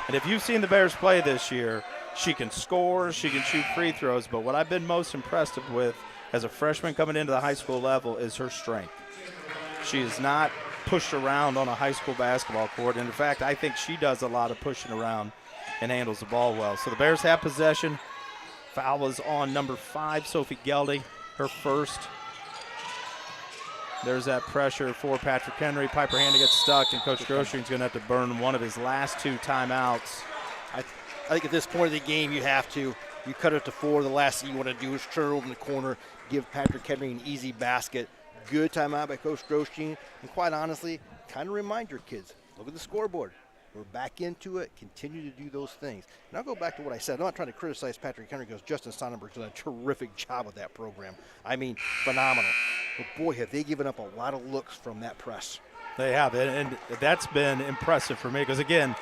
And if you've seen the Bears play this year, she can score, she can shoot free throws, but what I've been most impressed with as a freshman coming into the high school level is her strength. She is not pushed around on a high school basketball court, and in fact, I think she does a lot of pushing around and handles the ball well. So the Bears have possession. Foul was on number 5, Sophie Geldy, her first. There's that pressure for Patrick Henry. Piper Hannah gets stuck, and Coach Groshing's going to have to burn one of his last 2 timeouts. I think at this point of the game, you have to. You cut it to 4. The last thing you want to do is turn it over in the corner, give Patrick Henry an easy basket. Good timeout by Coach Groshing. And quite honestly, kind of remind your kids, look at the scoreboard. We're back into it. Continue to do those things. And I'll go back to what I said. I'm not trying to criticize Patrick Henry because Justin Sonnenberg's done a terrific job with that program. I mean, phenomenal. But boy, have they given up a lot of looks from that press. They have, and that's been impressive for me because, again,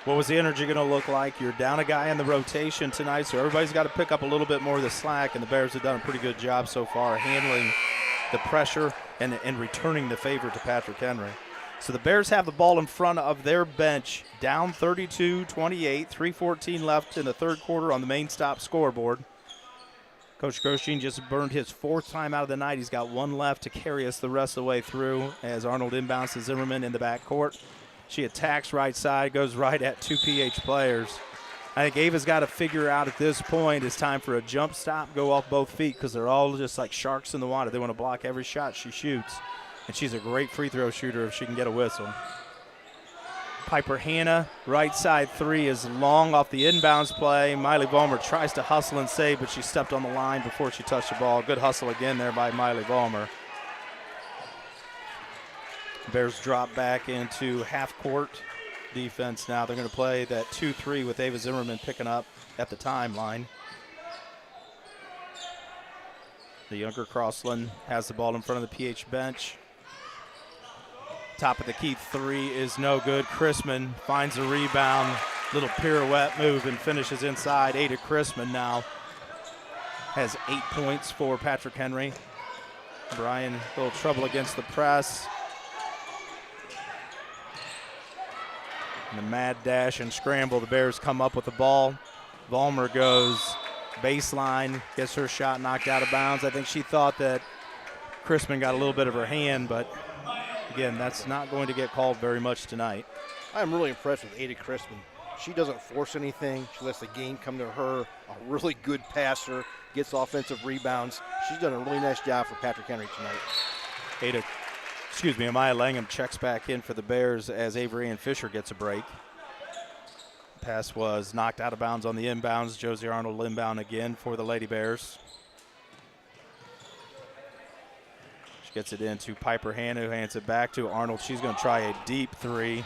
what was the energy going to look like? You're down a guy in the rotation tonight, so everybody's got to pick up a little bit more of the slack, and the Bears have done a pretty good job so far handling the pressure and returning the favor to Patrick Henry. So the Bears have the ball in front of their bench, down 32-28, 3:14 left in the third quarter on the main stop scoreboard. Coach Groshing just burned his 4th time out of the night. He's got 1 left to carry us the rest of the way through as Arnold inbounds to Zimmerman in the backcourt. She attacks right side, goes right at 2 PH players. I think Ava's got to figure out at this point it's time for a jump stop, go off both feet because they're all just like sharks in the water. They want to block every shot she shoots. And she's a great free throw shooter if she can get a whistle. Piper Hannah, right side 3 is long off the inbounds play. Miley Vollmer tries to hustle and save, but she stepped on the line before she touched the ball. Good hustle again there by Miley Vollmer. Bears drop back into half-court defense now. They're going to play that 2-3 with Ava Zimmerman picking up at the timeline. The younger Crossland has the ball in front of the PH bench. Top of the key three is no good. Chrisman finds a rebound, little pirouette move and finishes inside. Ada Chrisman now has 8 points for Patrick Henry. Bryan, a little trouble against the press. And the mad dash and scramble, the Bears come up with the ball. Vollmer goes baseline, gets her shot knocked out of bounds. I think she thought that Chrisman got a little bit of her hand, but again, that's not going to get called very much tonight. I'm really impressed with Ada Chrisman. She doesn't force anything. She lets the game come to her. A really good passer, gets offensive rebounds. She's done a really nice job for Patrick Henry tonight. Amaya Langham checks back in for the Bears as Avery Ann Fisher gets a break. Pass was knocked out of bounds on the inbounds. Josie Arnold inbound again for the Lady Bears. She gets it into Piper Hannah, who hands it back to Arnold. She's going to try a deep three.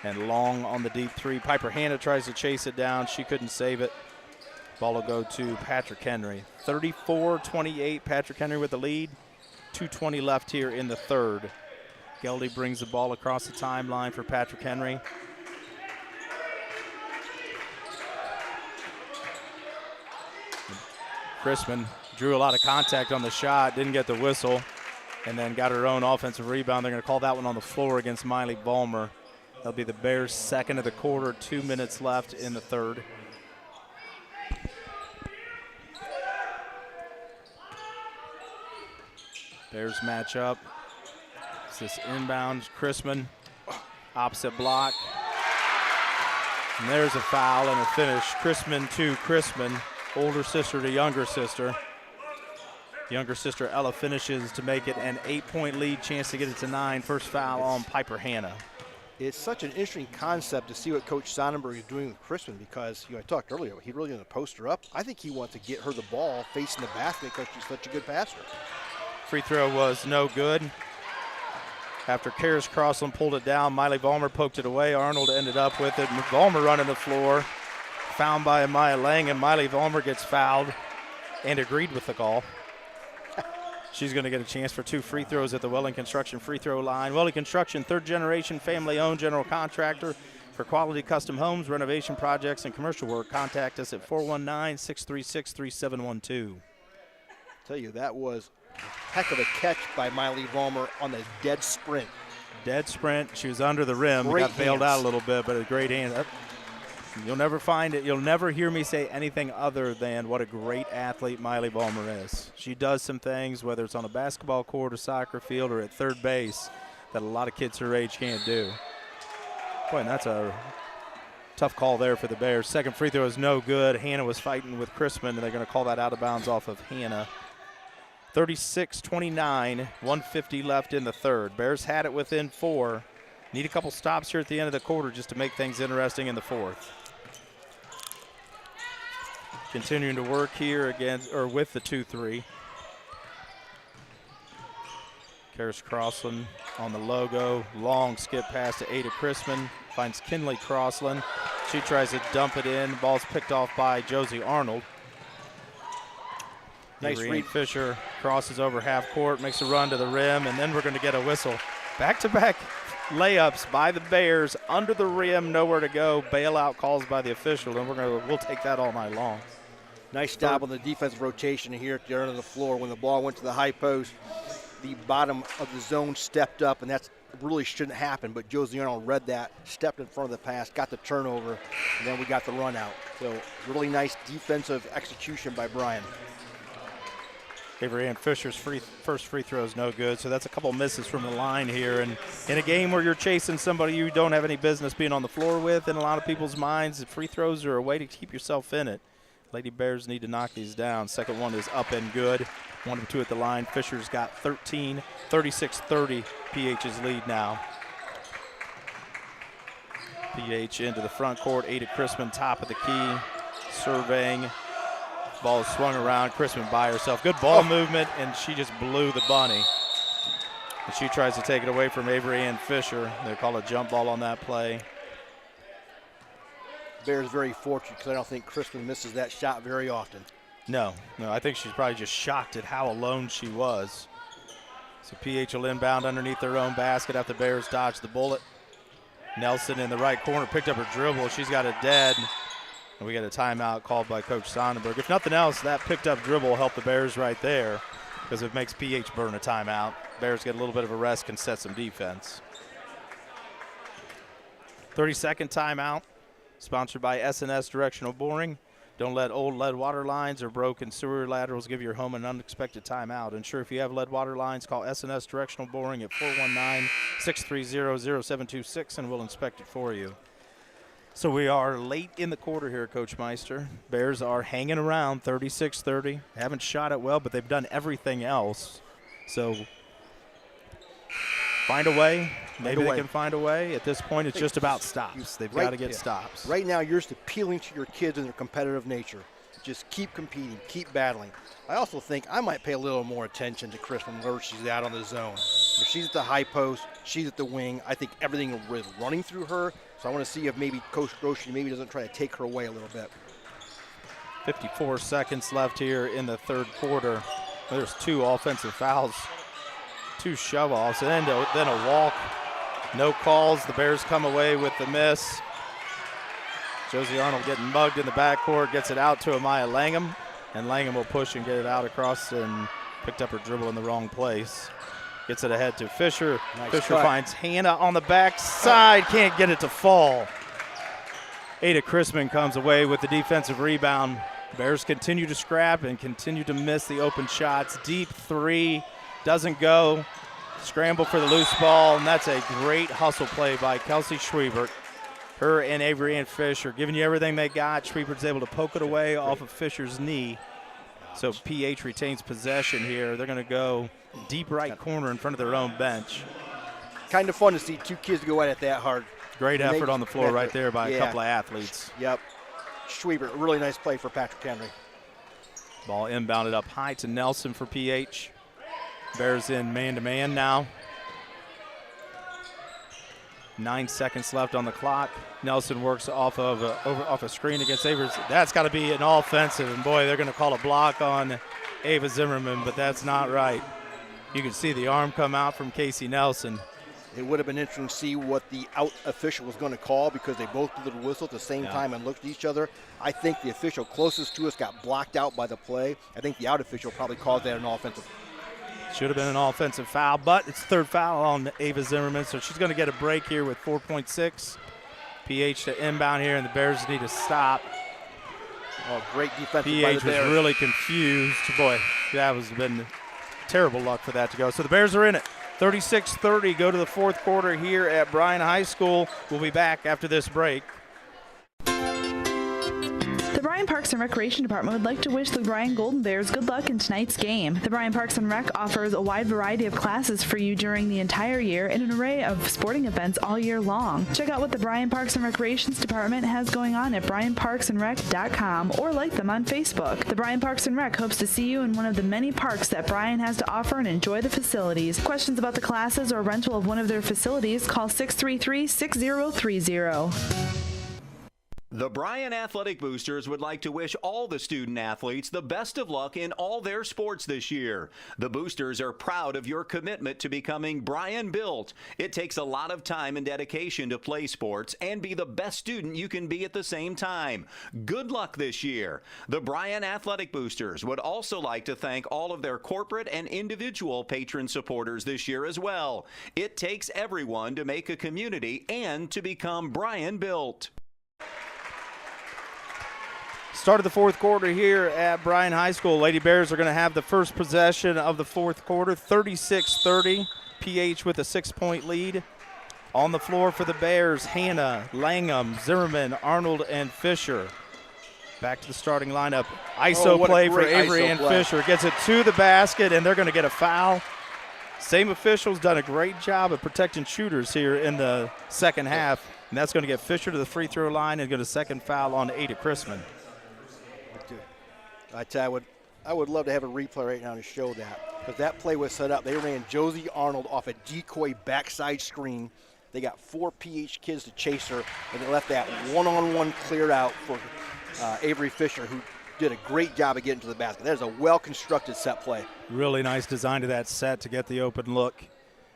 And long on the deep three. Piper Hannah tries to chase it down. She couldn't save it. Ball will go to Patrick Henry. 34-28, Patrick Henry with the lead. 2:20 left here in the third. Geldy brings the ball across the timeline for Patrick Henry. Chrisman drew a lot of contact on the shot, didn't get the whistle, and then got her own offensive rebound. They're going to call that one on the floor against Miley Vollmer. That'll be the Bears' second of the quarter, 2 minutes left in the third. Bears match up. It's this inbound. Chrisman, opposite block. And there's a foul and a finish. Chrisman to Chrisman, older sister to younger sister. Younger sister Ella finishes to make it an 8-point lead, chance to get it to 9. First foul on Piper Hannah. It's such an interesting concept to see what Coach Sonnenberg is doing with Chrisman because, I talked earlier, he really going to post her up. I think he wants to get her the ball facing the basket because she's such a good passer. Free throw was no good. After Karis Crossland pulled it down, Miley Vollmer poked it away. Arnold ended up with it. Vollmer running the floor. Found by Amaya Lang, and Miley Vollmer gets fouled and agreed with the call. She's going to get a chance for 2 free throws at the Welling Construction free throw line. Welling Construction, third-generation, family-owned general contractor for quality custom homes, renovation projects, and commercial work. Contact us at 419-636-3712. Tell you, that was a heck of a catch by Miley Vollmer on the dead sprint. Dead sprint. She was under the rim. Great got bailed hands. out a little bit, but a great hand. You'll never find it. You'll never hear me say anything other than what a great athlete Miley Vollmer is. She does some things, whether it's on a basketball court, a soccer field, or at third base, that a lot of kids her age can't do. Boy, and that's a tough call there for the Bears. Second free throw is no good. Hannah was fighting with Chrisman, and they're going to call that out of bounds off of Hannah. 36-29, 150 left in the third. Bears had it within 4. Need a couple stops here at the end of the quarter just to make things interesting in the fourth. Continuing to work here with the 2-3. Karis Crossland on the logo. Long skip pass to Ada Chrisman. Finds Kinley Crossland. She tries to dump it in. Ball's picked off by Josie Arnold. Nice read. Fisher crosses over half court, makes a run to the rim, and then we're going to get a whistle. Back-to-back layups by the Bears under the rim, nowhere to go. Bailout calls by the official, and we'll take that all night long. Nice job on the defensive rotation here at the end of the floor. When the ball went to the high post, the bottom of the zone stepped up, and that really shouldn't happen. But Josie Arnold read that, stepped in front of the pass, got the turnover, and then we got the run out. So really nice defensive execution by Bryan. Avery Ann Fisher's first free throw is no good, so that's a couple misses from the line here. And in a game where you're chasing somebody you don't have any business being on the floor with, in a lot of people's minds, free throws are a way to keep yourself in it. Lady Bears need to knock these down. Second one is up and good. 1 of 2 at the line. Fisher's got 13, 36-30, PH's lead now. PH into the front court. Ada Chrisman, top of the key, surveying. Ball is swung around. Chrisman by herself. Good ball movement, and she just blew the bunny. And she tries to take it away from Avery Ann Fisher. They call a jump ball on that play. Bears very fortunate because I don't think Chrisman misses that shot very often. No, I think she's probably just shocked at how alone she was. So PH will inbound underneath their own basket after the Bears dodge the bullet. Nelson in the right corner picked up her dribble. She's got it dead. And we get a timeout called by Coach Sonnenberg. If nothing else, that picked up dribble will help the Bears right there because it makes PH burn a timeout. Bears get a little bit of a rest, can set some defense. 30-second timeout, sponsored by S&S Directional Boring. Don't let old lead water lines or broken sewer laterals give your home an unexpected timeout. Ensure if you have lead water lines, call S&S Directional Boring at 419-630-0726 and we'll inspect it for you. So we are late in the quarter here, Coach Meister. Bears are hanging around 36-30. Haven't shot it well, but they've done everything else. So find a way. Maybe they can find a way. At this point, it's just about stops. They've got to get stops. Right now, you're just appealing to your kids and their competitive nature. Just keep competing, keep battling. I also think I might pay a little more attention to Chris whenever she's out on the zone. If she's at the high post, she's at the wing. I think everything is running through her. So I want to see if maybe Coach Groshi maybe doesn't try to take her away a little bit. 54 seconds left here in the third quarter. There's 2 offensive fouls, 2 shove-offs, and then a walk. No calls. The Bears come away with the miss. Josie Arnold getting mugged in the backcourt, gets it out to Amaya Langham, and Langham will push and get it out across and picked up her dribble in the wrong place. Gets it ahead to Fisher. Nice Fisher cut. finds Hannah on the backside, can't get it to fall. Ada Chrisman comes away with the defensive rebound. Bears continue to scrap and continue to miss the open shots. Deep 3, doesn't go. Scramble for the loose ball, and that's a great hustle play by Kelsey Schwiebert. Her and Avery Ann Fisher giving you everything they got. Schwiebert's able to poke it away off of Fisher's knee. So PH retains possession here. They're going to go deep right corner in front of their own bench. Kind of fun to see 2 kids go at it that hard. Great effort on the floor right there by a couple of athletes. Yep. Schwiebert, really nice play for Patrick Henry. Ball inbounded up high to Nelson for PH. Bears in man-to-man now. 9 seconds left on the clock. Nelson works off of a screen against Avers. That's got to be an offensive, and boy, they're going to call a block on Ava Zimmerman, but that's not right. You can see the arm come out from Casey Nelson. It would have been interesting to see what the out official was going to call because they both blew the whistle at the same time and looked at each other. I think the official closest to us got blocked out by the play. I think the out official probably called that an offensive. Should have been an offensive foul, but it's third foul on Ava Zimmerman, so she's going to get a break here with 4.6. PH to inbound here, and the Bears need to stop. Oh, great defense by the PH Bears. was really confused. Boy, that was been terrible luck for that to go. So the Bears are in it. 36-30, go to the fourth quarter here at Bryan High School. We'll be back after this break. The Bryan Parks and Recreation Department would like to wish the Bryan Golden Bears good luck in tonight's game. The Bryan Parks and Rec offers a wide variety of classes for you during the entire year and an array of sporting events all year long. Check out what the Bryan Parks and Recreations Department has going on at bryanparksandrec.com or like them on Facebook. The Bryan Parks and Rec hopes to see you in one of the many parks that Bryan has to offer and enjoy the facilities. Questions about the classes or rental of one of their facilities, call 633-6030. The Bryan Athletic Boosters would like to wish all the student athletes the best of luck in all their sports this year. The Boosters are proud of your commitment to becoming Bryan built. It takes a lot of time and dedication to play sports and be the best student you can be at the same time. Good luck this year. The Bryan Athletic Boosters would also like to thank all of their corporate and individual patron supporters this year as well. It takes everyone to make a community and to become Bryan built. Start of the fourth quarter here at Bryan High School. Lady Bears are going to have the first possession of the fourth quarter, 36-30. PH with a 6-point lead. On the floor for the Bears, Hannah, Langham, Zimmerman, Arnold, and Fisher. Back to the starting lineup. ISO play for Avery Ann Fisher. Gets it to the basket, and they're going to get a foul. Same officials done a great job of protecting shooters here in the second half, and that's going to get Fisher to the free throw line and get a second foul on Ada Chrisman. I would love to have a replay right now to show that, because that play was set up. They ran Josie Arnold off a decoy backside screen. They got 4 PH kids to chase her, and they left that one-on-one cleared out for Avery Fisher, who did a great job of getting to the basket. That is a well-constructed set play. Really nice design to that set to get the open look.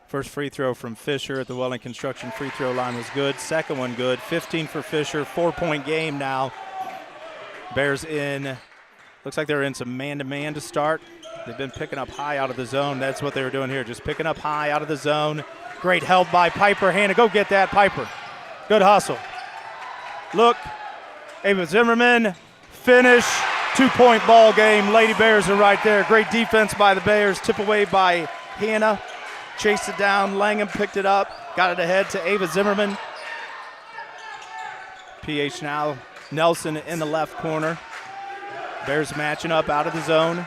First free throw from Fisher at the Welling Construction free throw line was good. Second one good. 15 for Fisher. 4-point game now. Bears in. Looks like they're in some man-to-man to start. They've been picking up high out of the zone. That's what they were doing here, just picking up high out of the zone. Great help by Piper. Hannah, go get that, Piper. Good hustle. Look, Ava Zimmerman, finish. 2-point ball game. Lady Bears are right there. Great defense by the Bears. Tip away by Hannah. Chased it down. Langham picked it up. Got it ahead to Ava Zimmerman. PH now. Nelson in the left corner. Bears matching up out of the zone.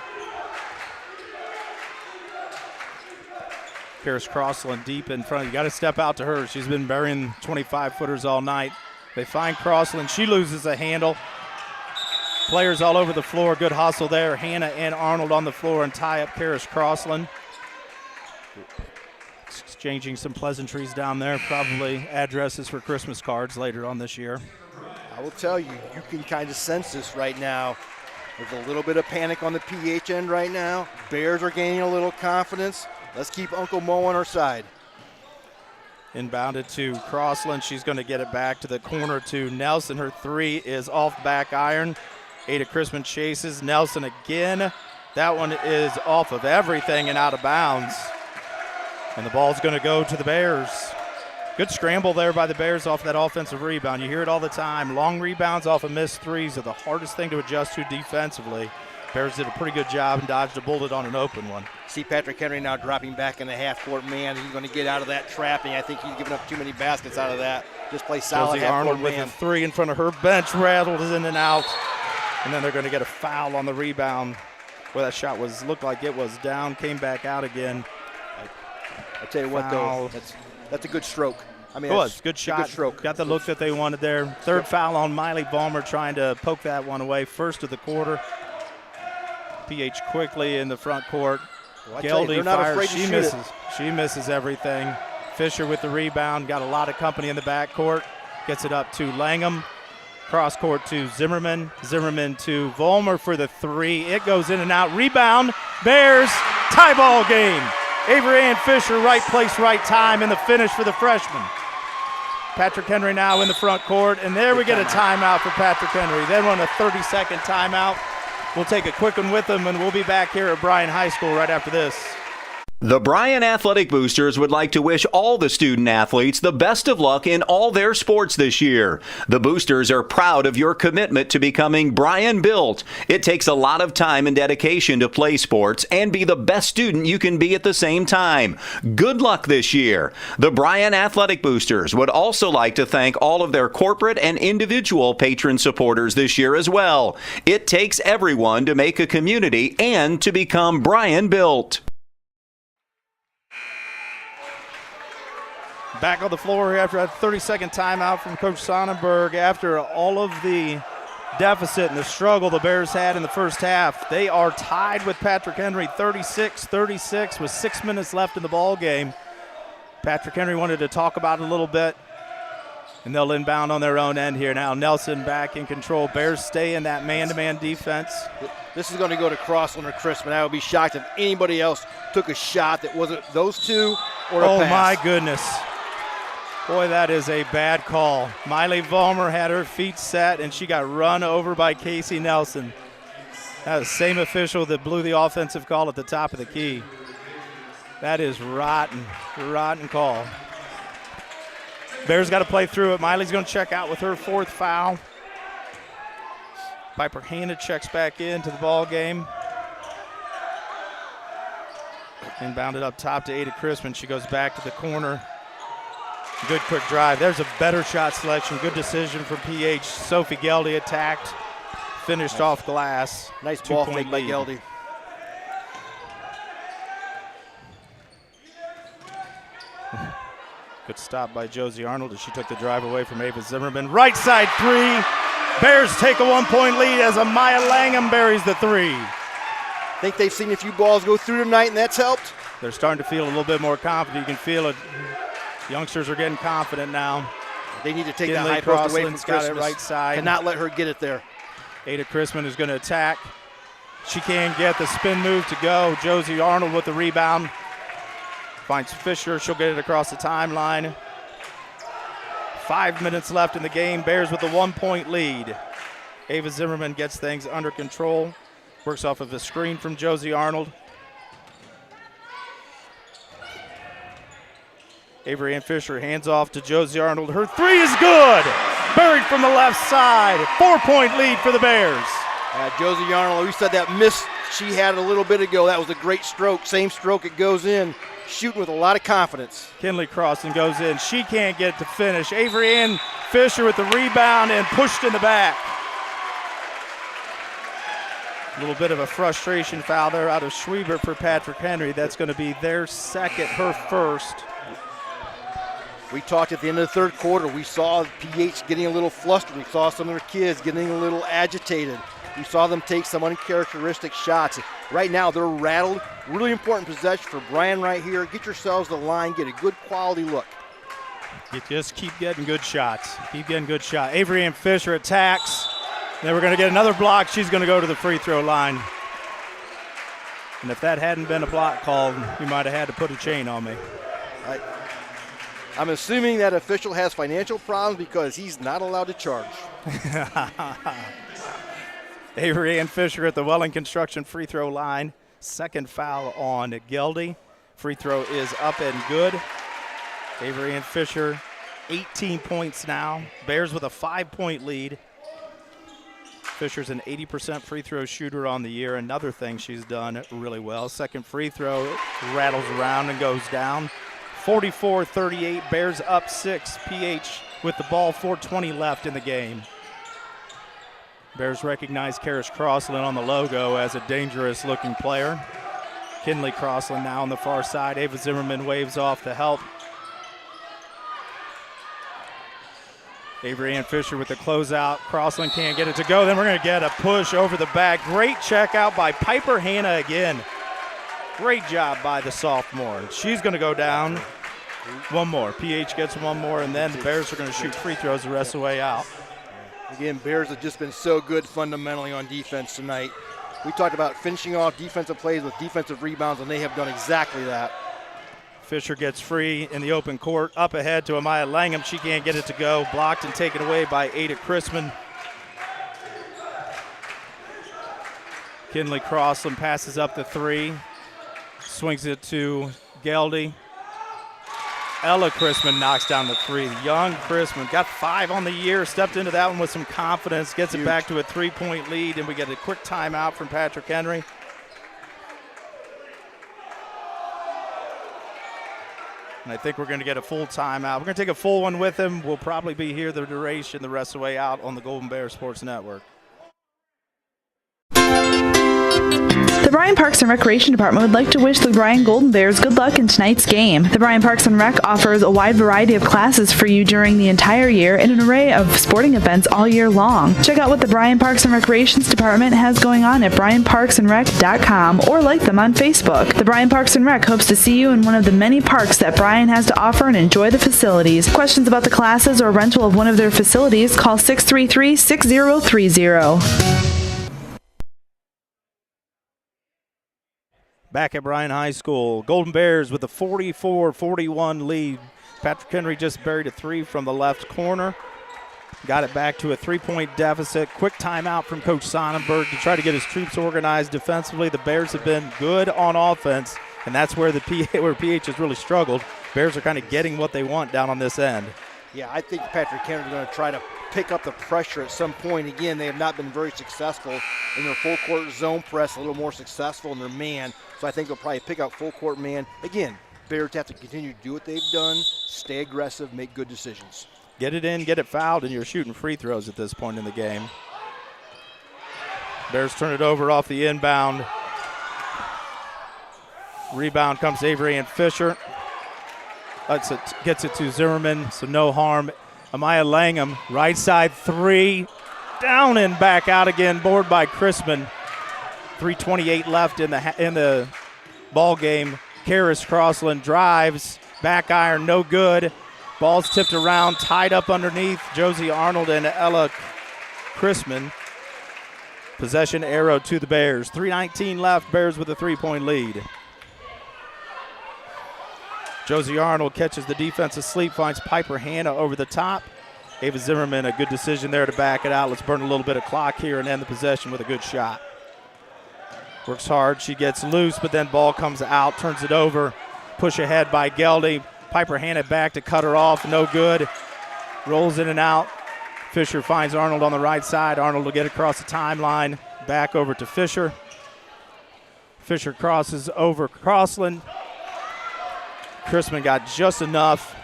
Paris Crossland deep in front. You got to step out to her. She's been burying 25-footers all night. They find Crossland. She loses a handle. Players all over the floor. Good hustle there. Hannah and Arnold on the floor and tie up Paris Crossland. Exchanging some pleasantries down there. Probably addresses for Christmas cards later on this year. I will tell you, you can kind of sense this right now. There's a little bit of panic on the PH end right now. Bears are gaining a little confidence. Let's keep Uncle Mo on our side. Inbounded to Crossland. She's going to get it back to the corner to Nelson. Her three is off back iron. Ada Crispin chases. Nelson again. That one is off of everything and out of bounds. And the ball's going to go to the Bears. Good scramble there by the Bears off that offensive rebound. You hear it all the time. Long rebounds off of missed threes are the hardest thing to adjust to defensively. Bears did a pretty good job and dodged a bullet on an open one. See Patrick Henry now dropping back in the half-court man. He's going to get out of that trapping. I think he's giving up too many baskets out of that. Just play solid half-court Arnold man. with a three in front of her bench, rattled in and out. And then they're going to get a foul on the rebound. Well, that shot looked like it was down, came back out again. I tell you what, though, that's a good stroke. I mean, it was good shot. Good stroke. Got the look that they wanted there. Third foul on Miley Ballmer, trying to poke that one away. First of the quarter. PH quickly in the front court. Well, Geldy fires. She misses. She misses everything. Fisher with the rebound. Got a lot of company in the backcourt. Gets it up to Langham. Cross court to Zimmerman. Zimmerman to Vollmer for the three. It goes in and out. Rebound. Bears. Tie ball game. Avery Ann Fisher, right place, right time, in the finish for the freshman. Patrick Henry now in the front court, and there we get a timeout for Patrick Henry. Then run a 30-second timeout. We'll take a quick one with them, and we'll be back here at Bryan High School right after this. The Bryan Athletic Boosters would like to wish all the student athletes the best of luck in all their sports this year. The Boosters are proud of your commitment to becoming Bryan built. It takes a lot of time and dedication to play sports and be the best student you can be at the same time. Good luck this year. The Bryan Athletic Boosters would also like to thank all of their corporate and individual patron supporters this year as well. It takes everyone to make a community and to become Bryan built. Back on the floor after a 30-second timeout from Coach Sonnenberg. After all of the deficit and the struggle the Bears had in the first half, they are tied with Patrick Henry 36-36 with 6 minutes left in the ball game. Patrick Henry wanted to talk about it a little bit, and they'll inbound on their own end here now. Nelson back in control. Bears stay in that man-to-man defense. This is going to go to Crossland or Crispin. I would be shocked if anybody else took a shot that wasn't those two or a pass. Oh, my goodness. Boy, that is a bad call. Miley Vollmer had her feet set, and she got run over by Casey Nelson. That was the same official that blew the offensive call at the top of the key. That is rotten call. Bears got to play through it. Miley's going to check out with her fourth foul. Piper Hannah checks back into the ball game. Inbounded up top to Ada Crispin. She goes back to the corner. Good quick drive. There's a better shot selection. Good decision from PH. Sophie Geldy attacked. Finished off glass. Nice ball fake by Geldy. Good stop by Josie Arnold as she took the drive away from Ava Zimmerman. Right side three. Bears take a 1-point lead as Amaya Langham buries the three. Think they've seen a few balls go through tonight and that's helped? They're starting to feel a little bit more confident. You can feel it. Youngsters are getting confident now. They need to take that high post away from Got it right side. Cannot let her get it there. Ada Chrisman is going to attack. She can get the spin move to go. Josie Arnold with the rebound. Finds Fisher. She'll get it across the timeline. 5 minutes left in the game. Bears with a 1-point lead. Ava Zimmerman gets things under control. Works off of a screen from Josie Arnold. Avery Ann Fisher hands off to Josie Arnold. Her three is good. Buried from the left side. 4-point lead for the Bears. Josie Arnold, we said that miss she had a little bit ago. That was a great stroke. Same stroke, it goes in. Shooting with a lot of confidence. Kinley Crossan goes in. She can't get it to finish. Avery Ann Fisher with the rebound and pushed in the back. A little bit of a frustration foul there out of Schweber for Patrick Henry. That's going to be their second, her first. We talked at the end of the third quarter. We saw PH getting a little flustered. We saw some of their kids getting a little agitated. We saw them take some uncharacteristic shots. Right now, they're rattled. Really important possession for Bryan right here. Get yourselves to the line, get a good quality look. You just keep getting good shots. Keep getting good shots. Avery Ann Fisher attacks. Then we're going to get another block. She's going to go to the free throw line. And if that hadn't been a block called, you might have had to put a chain on me. I'm assuming that official has financial problems because he's not allowed to charge. Avery Ann Fisher at the Welling Construction free throw line. Second foul on Geldy. Free throw is up and good. Avery Ann Fisher, 18 points now. Bears with a 5-point lead. Fisher's an 80% free throw shooter on the year. Another thing she's done really well. Second free throw rattles around and goes down. 44-38, Bears up 6. PH with the ball, 4:20 left in the game. Bears recognize Karis Crossland on the logo as a dangerous-looking player. Kinley Crossland now on the far side. Ava Zimmerman waves off the help. Avery Ann Fisher with the closeout. Crossland can't get it to go. Then we're going to get a push over the back. Great check out by Piper Hanna again. Great job by the sophomore. She's going to go down. One more. PH gets one more, and then the Bears are going to shoot free throws the rest of the way out. Again, Bears have just been so good fundamentally on defense tonight. We talked about finishing off defensive plays with defensive rebounds, and they have done exactly that. Fisher gets free in the open court. Up ahead to Amaya Langham. She can't get it to go. Blocked and taken away by Ada Chrisman. Kinley Crossland passes up the three. Swings it to Geldy. Ella Chrisman knocks down the three. Young Chrisman got 5 on the year, stepped into that one with some confidence, gets it back to a 3-point lead, and we get a quick timeout from Patrick Henry. And I think we're going to get a full timeout. We're going to take a full one with him. We'll probably be here the duration the rest of the way out on the Golden Bear Sports Network. The Bryan Parks and Recreation Department would like to wish the Bryan Golden Bears good luck in tonight's game. The Bryan Parks and Rec offers a wide variety of classes for you during the entire year and an array of sporting events all year long. Check out what the Bryan Parks and Recreations Department has going on at bryanparksandrec.com or like them on Facebook. The Bryan Parks and Rec hopes to see you in one of the many parks that Bryan has to offer and enjoy the facilities. Questions about the classes or rental of one of their facilities, call 633-6030. Back at Bryan High School, Golden Bears with a 44-41 lead. Patrick Henry just buried a three from the left corner. Got it back to a 3-point deficit. Quick timeout from Coach Sonnenberg to try to get his troops organized defensively. The Bears have been good on offense, and that's where where PH has really struggled. Bears are kind of getting what they want down on this end. Yeah, I think Patrick Henry is going to try to pick up the pressure at some point. Again, they have not been very successful in their full court zone press, a little more successful in their man. So I think they'll probably pick up full court man. Again, Bears have to continue to do what they've done, stay aggressive, make good decisions. Get it in, get it fouled, and you're shooting free throws at this point in the game. Bears turn it over off the inbound. Rebound comes Avery Ann Fisher. Gets it to Zimmerman, so no harm. Amaya Langham, right side three. Down and back out again, board by Chrisman. 3:28 left in the ball game. Karis Crossland drives, back iron, no good. Ball's tipped around, tied up underneath Josie Arnold and Ella Chrisman. Possession arrow to the Bears. 3:19 left. Bears with a 3-point lead. Josie Arnold catches the defense asleep, finds Piper Hanna over the top. Ava Zimmerman, a good decision there to back it out. Let's burn a little bit of clock here and end the possession with a good shot. Works hard. She gets loose, but then ball comes out, turns it over. Push ahead by Geldy. Piper Hanna back to cut her off. No good. Rolls in and out. Fisher finds Arnold on the right side. Arnold will get across the timeline. Back over to Fisher. Fisher crosses over Crossland. Chrisman got just enough.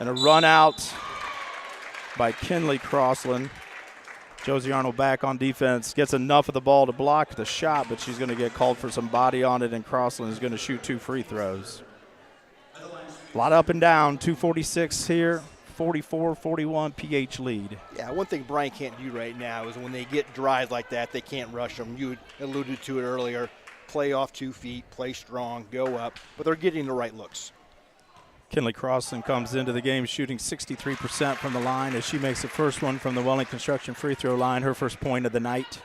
And a run out by Kinley Crossland. Josie Arnold back on defense. Gets enough of the ball to block the shot, but she's going to get called for some body on it, and Crossland is going to shoot 2 free throws. A lot up and down. 2:46 here. 44-41 PH lead. Yeah, one thing Bryan can't do right now is when they get drives like that, they can't rush them. You alluded to it earlier. Play off 2 feet, play strong, go up, but they're getting the right looks. Kinley Crossland comes into the game shooting 63% from the line as she makes the first one from the Welling Construction free throw line, her first point of the night.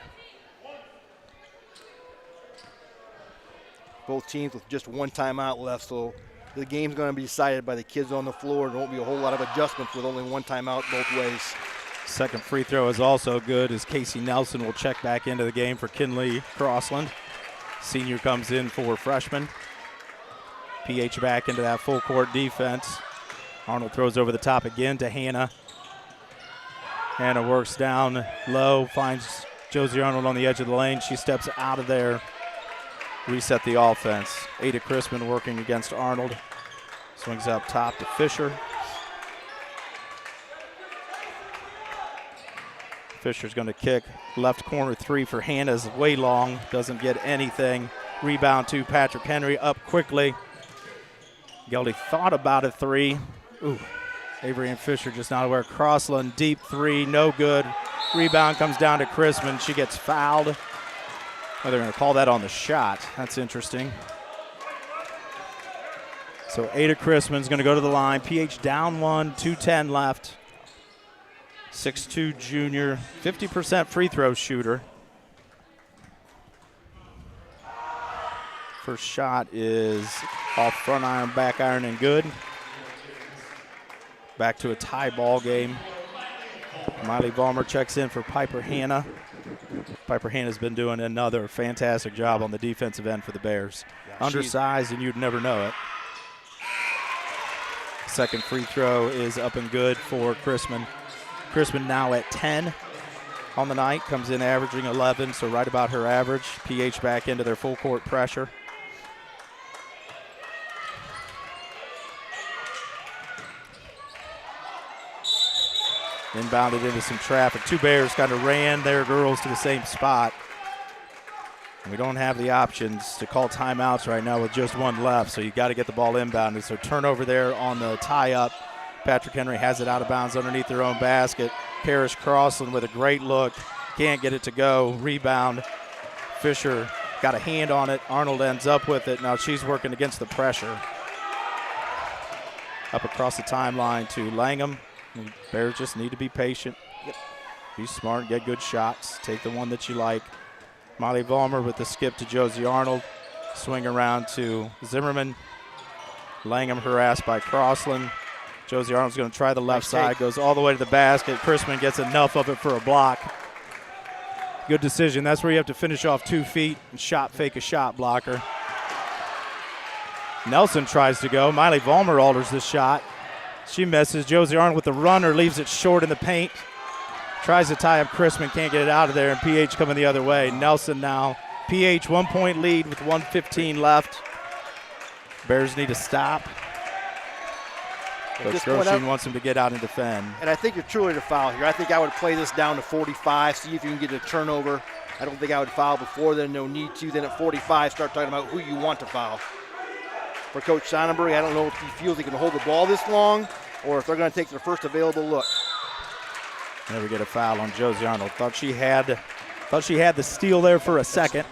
Both teams with just 1 timeout left, so the game's going to be decided by the kids on the floor. There won't be a whole lot of adjustments with only 1 timeout both ways. Second free throw is also good as Casey Nelson will check back into the game for Kinley Crossland. Senior comes in for freshman. PH back into that full court defense. Arnold throws over the top again to Hannah. Hannah works down low, finds Josie Arnold on the edge of the lane. She steps out of there. Reset the offense. Ada Chrisman working against Arnold. Swings up top to Fisher. Fisher's going to kick. Left corner 3 for Hannah is way long. Doesn't get anything. Rebound to Patrick Henry up quickly. Geldy thought about a 3. Ooh. Avery and Fisher just not aware. Crossland deep 3, no good. Rebound comes down to Chrisman. She gets fouled. Oh, they're going to call that on the shot. That's interesting. So Ada Chrisman's going to go to the line. PH down 1, 2:10 left. 6'2 junior, 50% free throw shooter. First shot is off front iron, back iron, and good. Back to a tie ball game. Miley Ballmer checks in for Piper Hanna. Piper Hanna's been doing another fantastic job on the defensive end for the Bears. Yeah, undersized, and you'd never know it. Second free throw is up and good for Chrisman. Chrisman now at 10 on the night, comes in averaging 11, so right about her average. PH back into their full court pressure. Inbounded into some traffic. 2 Bears kind of ran their girls to the same spot. We don't have the options to call timeouts right now with just 1 left, so you got to get the ball inbounded. So turnover there on the tie-up. Patrick Henry has it out of bounds underneath their own basket. Parrish Crossland with a great look. Can't get it to go. Rebound. Fisher got a hand on it. Arnold ends up with it. Now she's working against the pressure. Up across the timeline to Langham. Bears just need to be patient. Yep. Be smart, get good shots. Take the one that you like. Molly Ballmer with the skip to Josie Arnold. Swing around to Zimmerman. Langham harassed by Crossland. Josie Arnold's going to try the left side, goes all the way to the basket. Chrisman gets enough of it for a block. Good decision. That's where you have to finish off 2 feet and shot fake a shot blocker. Nelson tries to go. Miley Ballmer alters the shot. She misses. Josie Arnold with the runner, leaves it short in the paint. Tries to tie up Chrisman, can't get it out of there, and PH coming the other way. Nelson now. PH 1-point lead with 1:15 left. Bears need to stop. Coach Groshine wants him to get out and defend. And I think you're truly to foul here. I think I would play this down to 45, see if you can get a turnover. I don't think I would foul before then, no need to. Then at 45, start talking about who you want to foul. For Coach Sonnenberg, I don't know if he feels he can hold the ball this long or if they're going to take their first available look. Never get a foul on Josie Arnold. Thought she had the steal there for a second.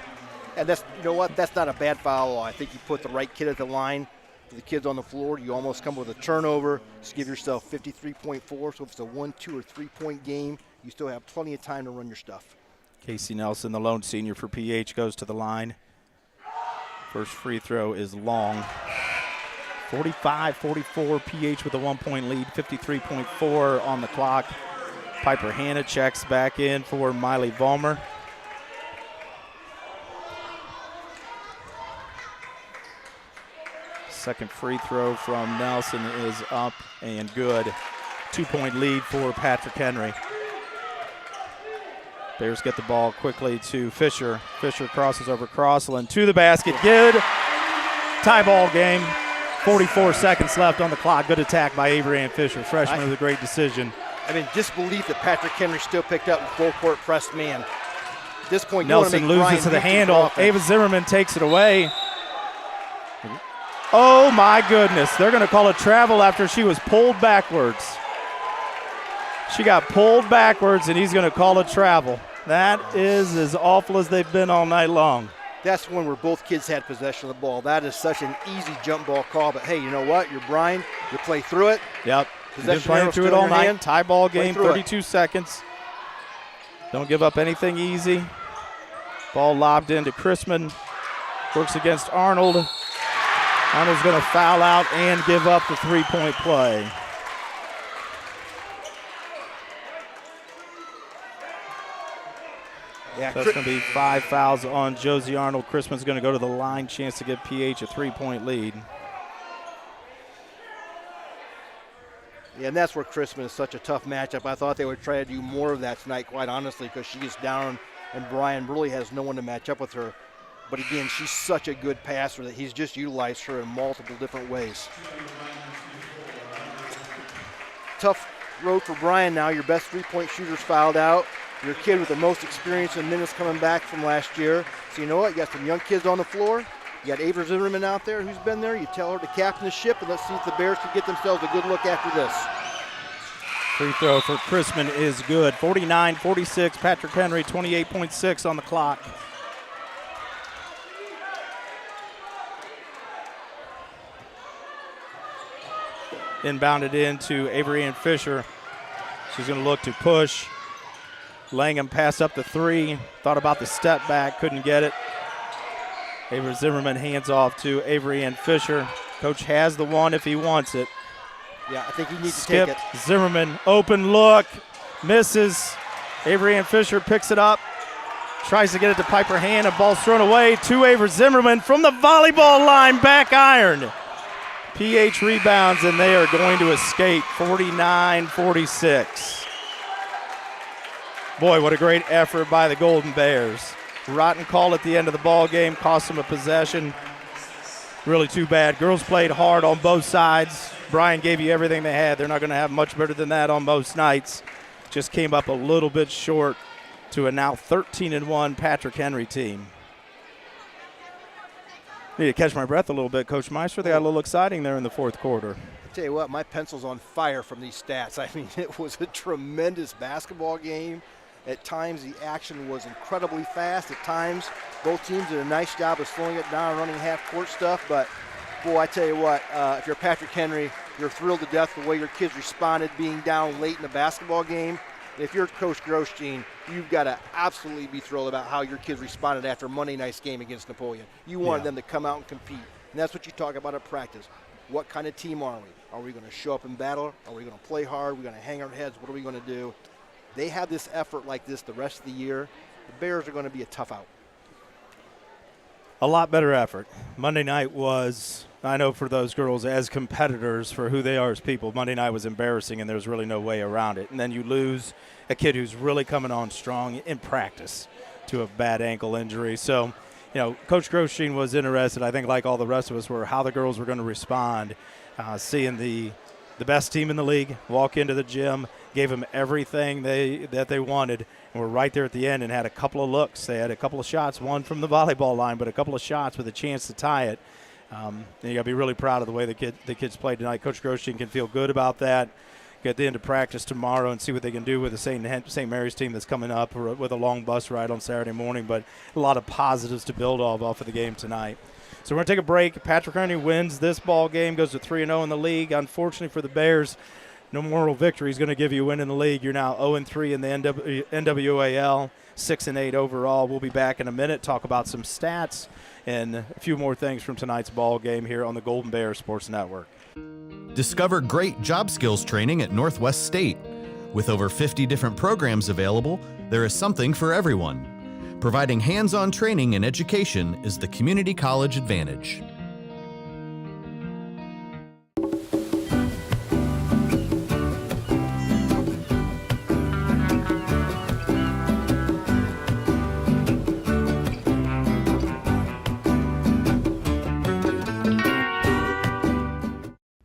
And that's, you know what, that's not a bad foul. I think you put the right kid at the line. For the kids on the floor, you almost come with a turnover. Just give yourself 53.4. So if it's a 1, 2, or 3-point game, you still have plenty of time to run your stuff. Casey Nelson, the lone senior for PH, goes to the line. First free throw is long. 45-44, PH with a 1-point lead, 53.4 on the clock. Piper Hanna checks back in for Miley Vollmer. Second free throw from Nelson is up and good. 2-point lead for Patrick Henry. Bears get the ball quickly to Fisher. Fisher crosses over Crossland to the basket. Good. Tie ball game. 44 seconds left on the clock. Good attack by Avery Ann Fisher, freshman with a great decision. I mean, disbelief that Patrick Henry still picked up full court pressed man. At this point, Nelson loses to the handle. Ava Zimmerman takes it away. Oh my goodness. They're going to call a travel after she was pulled backwards. She got pulled backwards, and he's going to call a travel. That is as awful as they've been all night long. That's one where both kids had possession of the ball. That is such an easy jump ball call, but hey, you know what? You're Bryan. You play through it. Yep. You've been playing through it all night. Hand. Tie ball game, 32 seconds. Don't give up anything easy. Ball lobbed into Chrisman. Works against Arnold. Arnold's going to foul out and give up the three-point play. Yeah, that's going to be 5 fouls on Josie Arnold. Chrisman's going to go to the line, chance to give PH a 3-point lead. Yeah, and that's where Chrisman is such a tough matchup. I thought they would try to do more of that tonight, quite honestly, because she is down and Bryan really has no one to match up with her. But again, she's such a good passer that he's just utilized her in multiple different ways. Tough road for Bryan now. Your best three-point shooter's fouled out. Your kid with the most experience and minutes coming back from last year. So you know what? You got some young kids on the floor. You got Ava Zimmerman out there who's been there. You tell her to captain the ship, and let's see if the Bears can get themselves a good look after this. Free throw for Chrisman is good. 49-46. Patrick Henry, 28.6 on the clock. Inbounded into Avery Ann Fisher. She's going to look to push. Langham pass up the three. Thought about the step back, couldn't get it. Avery Zimmerman hands off to Avery Ann Fisher. Coach has the one if he wants it. Yeah, I think he needs to take it. Zimmerman, open look, misses. Avery Ann Fisher picks it up, tries to get it to Piper Hand, and ball's thrown away to Avery Zimmerman from the volleyball line, back iron. PH rebounds, and they are going to escape, 49-46. Boy, what a great effort by the Golden Bears. Rotten call at the end of the ball game, cost them a possession. Really too bad. Girls played hard on both sides. Bryan gave you everything they had. They're not going to have much better than that on most nights. Just came up a little bit short to a now 13-1 Patrick Henry team. Need to catch my breath a little bit, Coach Meister. They got a little exciting there in the fourth quarter. I tell you what, my pencil's on fire from these stats. I mean, it was a tremendous basketball game. At times, the action was incredibly fast. At times, both teams did a nice job of slowing it down, running half-court stuff. But, boy, I tell you what, if you're Patrick Henry, you're thrilled to death the way your kids responded being down late in the basketball game. If you're Coach Grosjean, you've got to absolutely be thrilled about how your kids responded after Monday night's game against Napoleon. You wanted them to come out and compete. And that's what you talk about at practice. What kind of team are we? Are we going to show up in battle? Are we going to play hard? Are we going to hang our heads? What are we going to do? They have this effort like this the rest of the year. The Bears are going to be a tough out. A lot better effort. Monday night was, I know for those girls as competitors, for who they are as people, Monday night was embarrassing and there's really no way around it. And then you lose a kid who's really coming on strong in practice to a bad ankle injury. So, you know, Coach Grosjean was interested, I think like all the rest of us, were how the girls were going to respond, seeing the best team in the league walk into the gym, gave them everything that they wanted, and were right there at the end and had a couple of looks. They had a couple of shots, one from the volleyball line, but a couple of shots with a chance to tie it. And you got to be really proud of the way the kids played tonight. Coach Grosjean can feel good about that. Get the end of practice tomorrow and see what they can do with the St. Mary's team that's coming up, or with a long bus ride on Saturday morning. But a lot of positives to build off of the game tonight. So we're going to take a break. Patrick Henry wins this ball game, goes to 3-0 in the league. Unfortunately for the Bears, no moral victory is going to give you a win in the league. You're now 0-3 in the NWOAL, 6-8 overall. We'll be back in a minute, talk about some stats and a few more things from tonight's ball game here on the Golden Bear Sports Network. Discover great job skills training at Northwest State. With over 50 different programs available, there is something for everyone. Providing hands-on training and education is the community college advantage.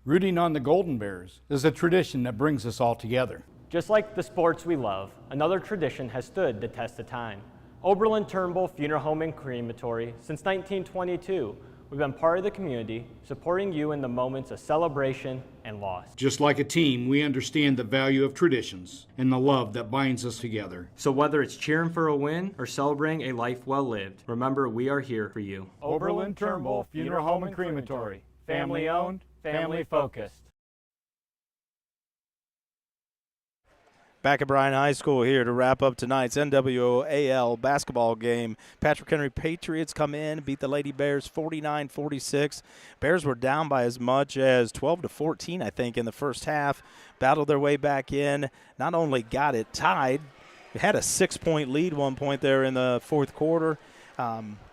Rooting on the Golden Bears is a tradition that brings us all together. Just like the sports we love, another tradition has stood the test of time. Oberlin-Turnbull Funeral Home and Crematory, since 1922, we've been part of the community, supporting you in the moments of celebration and loss. Just like a team, we understand the value of traditions and the love that binds us together. So whether it's cheering for a win or celebrating a life well lived, remember we are here for you. Oberlin-Turnbull Funeral Home and Crematory. Family owned, family focused. Back at Bryan High School here to wrap up tonight's NWOAL basketball game. Patrick Henry Patriots come in, beat the Lady Bears 49-46. Bears were down by as much as 12-14, I think, in the first half. Battled their way back in. Not only got it tied, had a 6-point lead one point there in the fourth quarter.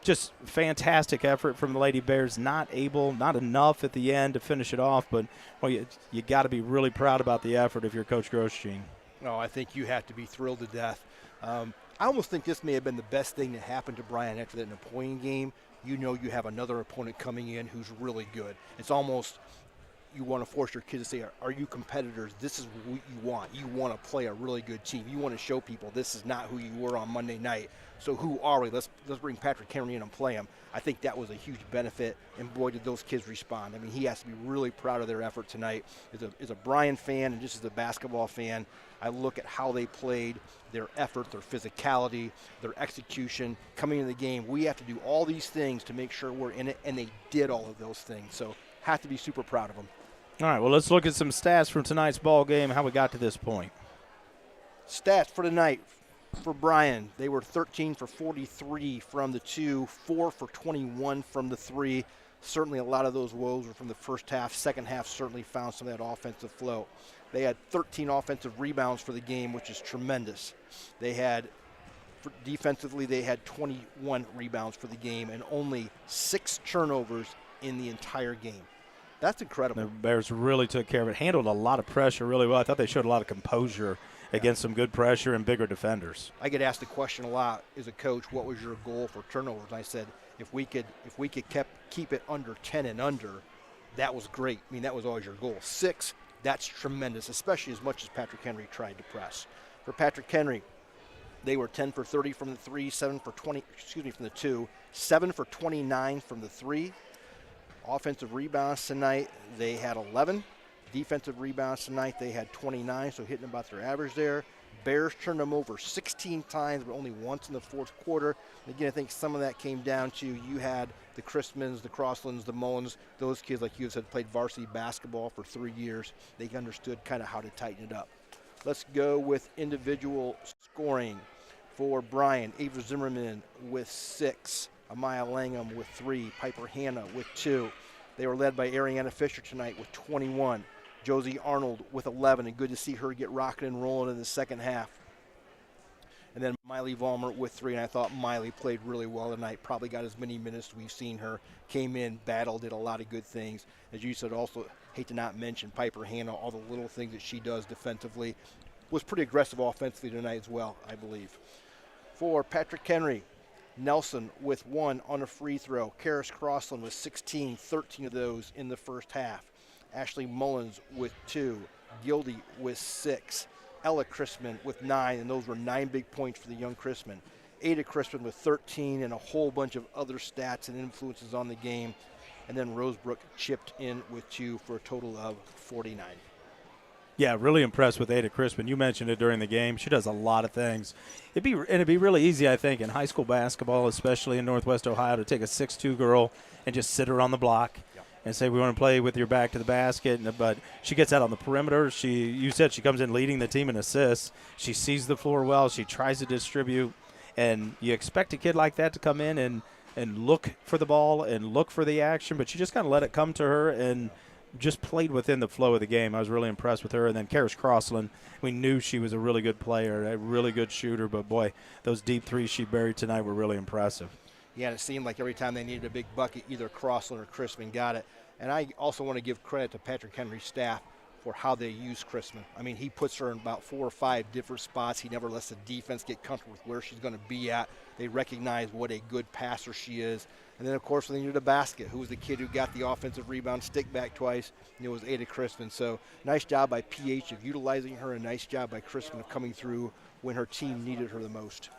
Just fantastic effort from the Lady Bears. Not enough at the end to finish it off, but well, you got to be really proud about the effort if you're Coach Grosjean. No, I think you have to be thrilled to death. I almost think this may have been the best thing that happened to Bryan after that Napoleon game. You know you have another opponent coming in who's really good. It's almost you want to force your kids to say, are you competitors? This is what you want. You want to play a really good team. You want to show people this is not who you were on Monday night. So who are we? Let's bring Patrick Henry in and play him. I think that was a huge benefit, and boy, did those kids respond. I mean, he has to be really proud of their effort tonight. As a Bryan fan and just as a basketball fan, I look at how they played, their effort, their physicality, their execution, coming into the game. We have to do all these things to make sure we're in it, and they did all of those things. So have to be super proud of them. All right, well, let's look at some stats from tonight's ball game, how we got to this point. Stats for tonight. For Bryan, they were 13 for 43 from the 2, 4 for 21 from the 3. Certainly a lot of those woes were from the first half. Second half certainly found some of that offensive flow. They had 13 offensive rebounds for the game, which is tremendous. They had, defensively, they had 21 rebounds for the game and only 6 turnovers in the entire game. That's incredible. The Bears really took care of it, handled a lot of pressure really well. I thought they showed a lot of composure against some good pressure and bigger defenders. I get asked the question a lot as a coach, what was your goal for turnovers? And I said, if we could keep it under 10 and under, that was great. I mean, that was always your goal. 6, that's tremendous, especially as much as Patrick Henry tried to press. For Patrick Henry, they were 10 for 30 from the 3, 7 for 20, from the 2, 7 for 29 from the 3. Offensive rebounds tonight, they had 11. Defensive rebounds tonight, they had 29, so hitting about their average there. Bears turned them over 16 times, but only once in the fourth quarter. And again, I think some of that came down to you had the Christmans, the Crosslands, the Mullins, those kids, like you said, played varsity basketball for 3 years. They understood kind of how to tighten it up. Let's go with individual scoring. For Bryan, Ava Zimmerman with 6, Amaya Langham with 3, Piper Hanna with 2. They were led by Ariana Fisher tonight with 21. Josie Arnold with 11, and good to see her get rocking and rolling in the second half. And then Miley Vollmer with 3, and I thought Miley played really well tonight, probably got as many minutes as we've seen her. Came in, battled, did a lot of good things. As you said, also, hate to not mention Piper Hanna, all the little things that she does defensively. Was pretty aggressive offensively tonight as well, I believe. For Patrick Henry, Nelson with 1 on a free throw. Karis Crossland with 16, 13 of those in the first half. Ashley Mullins with 2, Gildy with 6, Ella Chrisman with 9, and those were 9 big points for the young Chrisman. Ada Chrisman with 13 and a whole bunch of other stats and influences on the game. And then Rosebrook chipped in with 2 for a total of 49. Yeah, really impressed with Ada Crispin. You mentioned it during the game. She does a lot of things. It'd be really easy, I think, in high school basketball, especially in Northwest Ohio, to take a 6'2" girl and just sit her on the block. and say, we want to play with your back to the basket. But she gets out on the perimeter. You said she comes in leading the team in assists. She sees the floor well. She tries to distribute. And you expect a kid like that to come in and look for the ball and look for the action, but she just kind of let it come to her and just played within the flow of the game. I was really impressed with her. And then Karis Crossland, we knew she was a really good player, a really good shooter, but boy, those deep threes she buried tonight were really impressive. Yeah, and it seemed like every time they needed a big bucket, either Crossland or Crispin got it. And I also want to give credit to Patrick Henry's staff for how they use Crispin. I mean, he puts her in about 4 or 5 different spots. He never lets the defense get comfortable with where she's going to be at. They recognize what a good passer she is. And then, of course, when they needed a basket, who was the kid who got the offensive rebound, stick back twice, and it was Ada Crispin. So nice job by PH of utilizing her, and nice job by Crispin of coming through when her team needed her the most.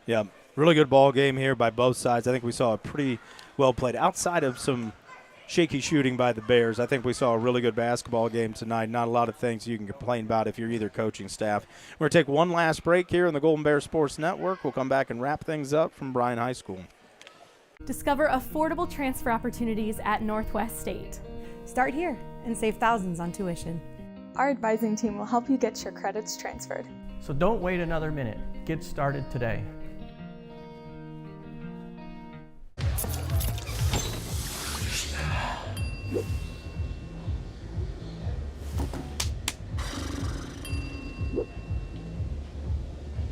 Yeah, really good ball game here by both sides. I think we saw a pretty well played. Outside of some shaky shooting by the Bears, I think we saw a really good basketball game tonight. Not a lot of things you can complain about if you're either coaching staff. We're going to take one last break here on the Golden Bear Sports Network. We'll come back and wrap things up from Bryan High School. Discover affordable transfer opportunities at Northwest State. Start here and save thousands on tuition. Our advising team will help you get your credits transferred. So don't wait another minute. Get started today.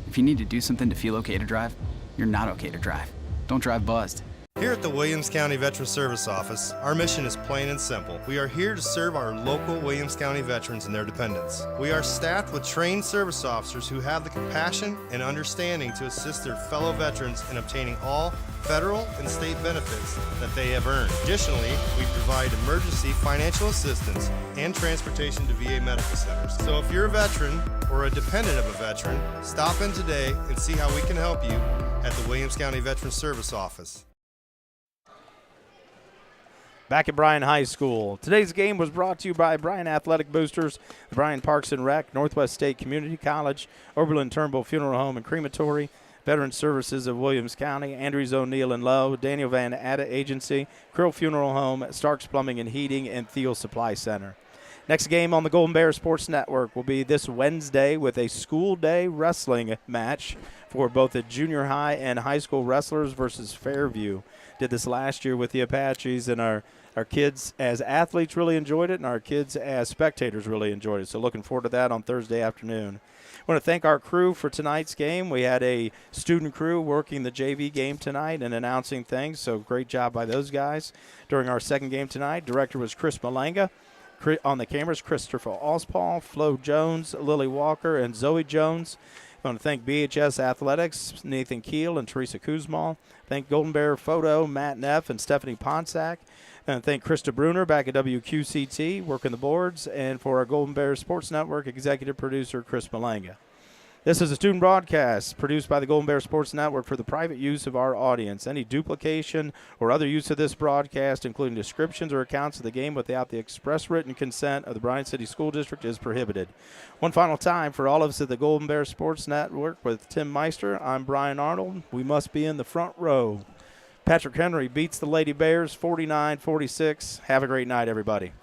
If you need to do something to feel okay to drive, you're not okay to drive. Don't drive buzzed. Here at the Williams County Veteran Service Office, our mission is plain and simple. We are here to serve our local Williams County veterans and their dependents. We are staffed with trained service officers who have the compassion and understanding to assist their fellow veterans in obtaining all federal and state benefits that they have earned. Additionally, we provide emergency financial assistance and transportation to VA medical centers. So if you're a veteran or a dependent of a veteran, stop in today and see how we can help you at the Williams County Veteran Service Office. Back at Bryan High School. Today's game was brought to you by Bryan Athletic Boosters, the Bryan Parks and Rec, Northwest State Community College, Oberlin-Turnbull Funeral Home and Crematory, Veteran Services of Williams County, Andrews O'Neill and Lowe, Daniel Van Atta Agency, Krill Funeral Home, Starks Plumbing and Heating, and Thiel Supply Center. Next game on the Golden Bear Sports Network will be this Wednesday with a school day wrestling match for both the junior high and high school wrestlers versus Fairview. Did this last year with the Apaches, and our kids as athletes really enjoyed it, and our kids as spectators really enjoyed it. So looking forward to that on Thursday afternoon. I want to thank our crew for tonight's game. We had a student crew working the JV game tonight and announcing things, so great job by those guys. During our second game tonight, director was Chris Malanga. On the cameras, Christopher Ospaul, Flo Jones, Lily Walker, and Zoe Jones. I want to thank BHS Athletics, Nathan Keel and Teresa Kuzmal. Thank Golden Bear Photo, Matt Neff and Stephanie Ponsack. And thank Krista Bruner back at WQCT, working the boards. And for our Golden Bear Sports Network, executive producer Chris Malanga. This is a student broadcast produced by the Golden Bear Sports Network for the private use of our audience. Any duplication or other use of this broadcast, including descriptions or accounts of the game without the express written consent of the Bryan City School District, is prohibited. One final time for all of us at the Golden Bear Sports Network with Tim Meister, I'm Bryan Arnold. We must be in the front row. Patrick Henry beats the Lady Bears 49-46. Have a great night, everybody.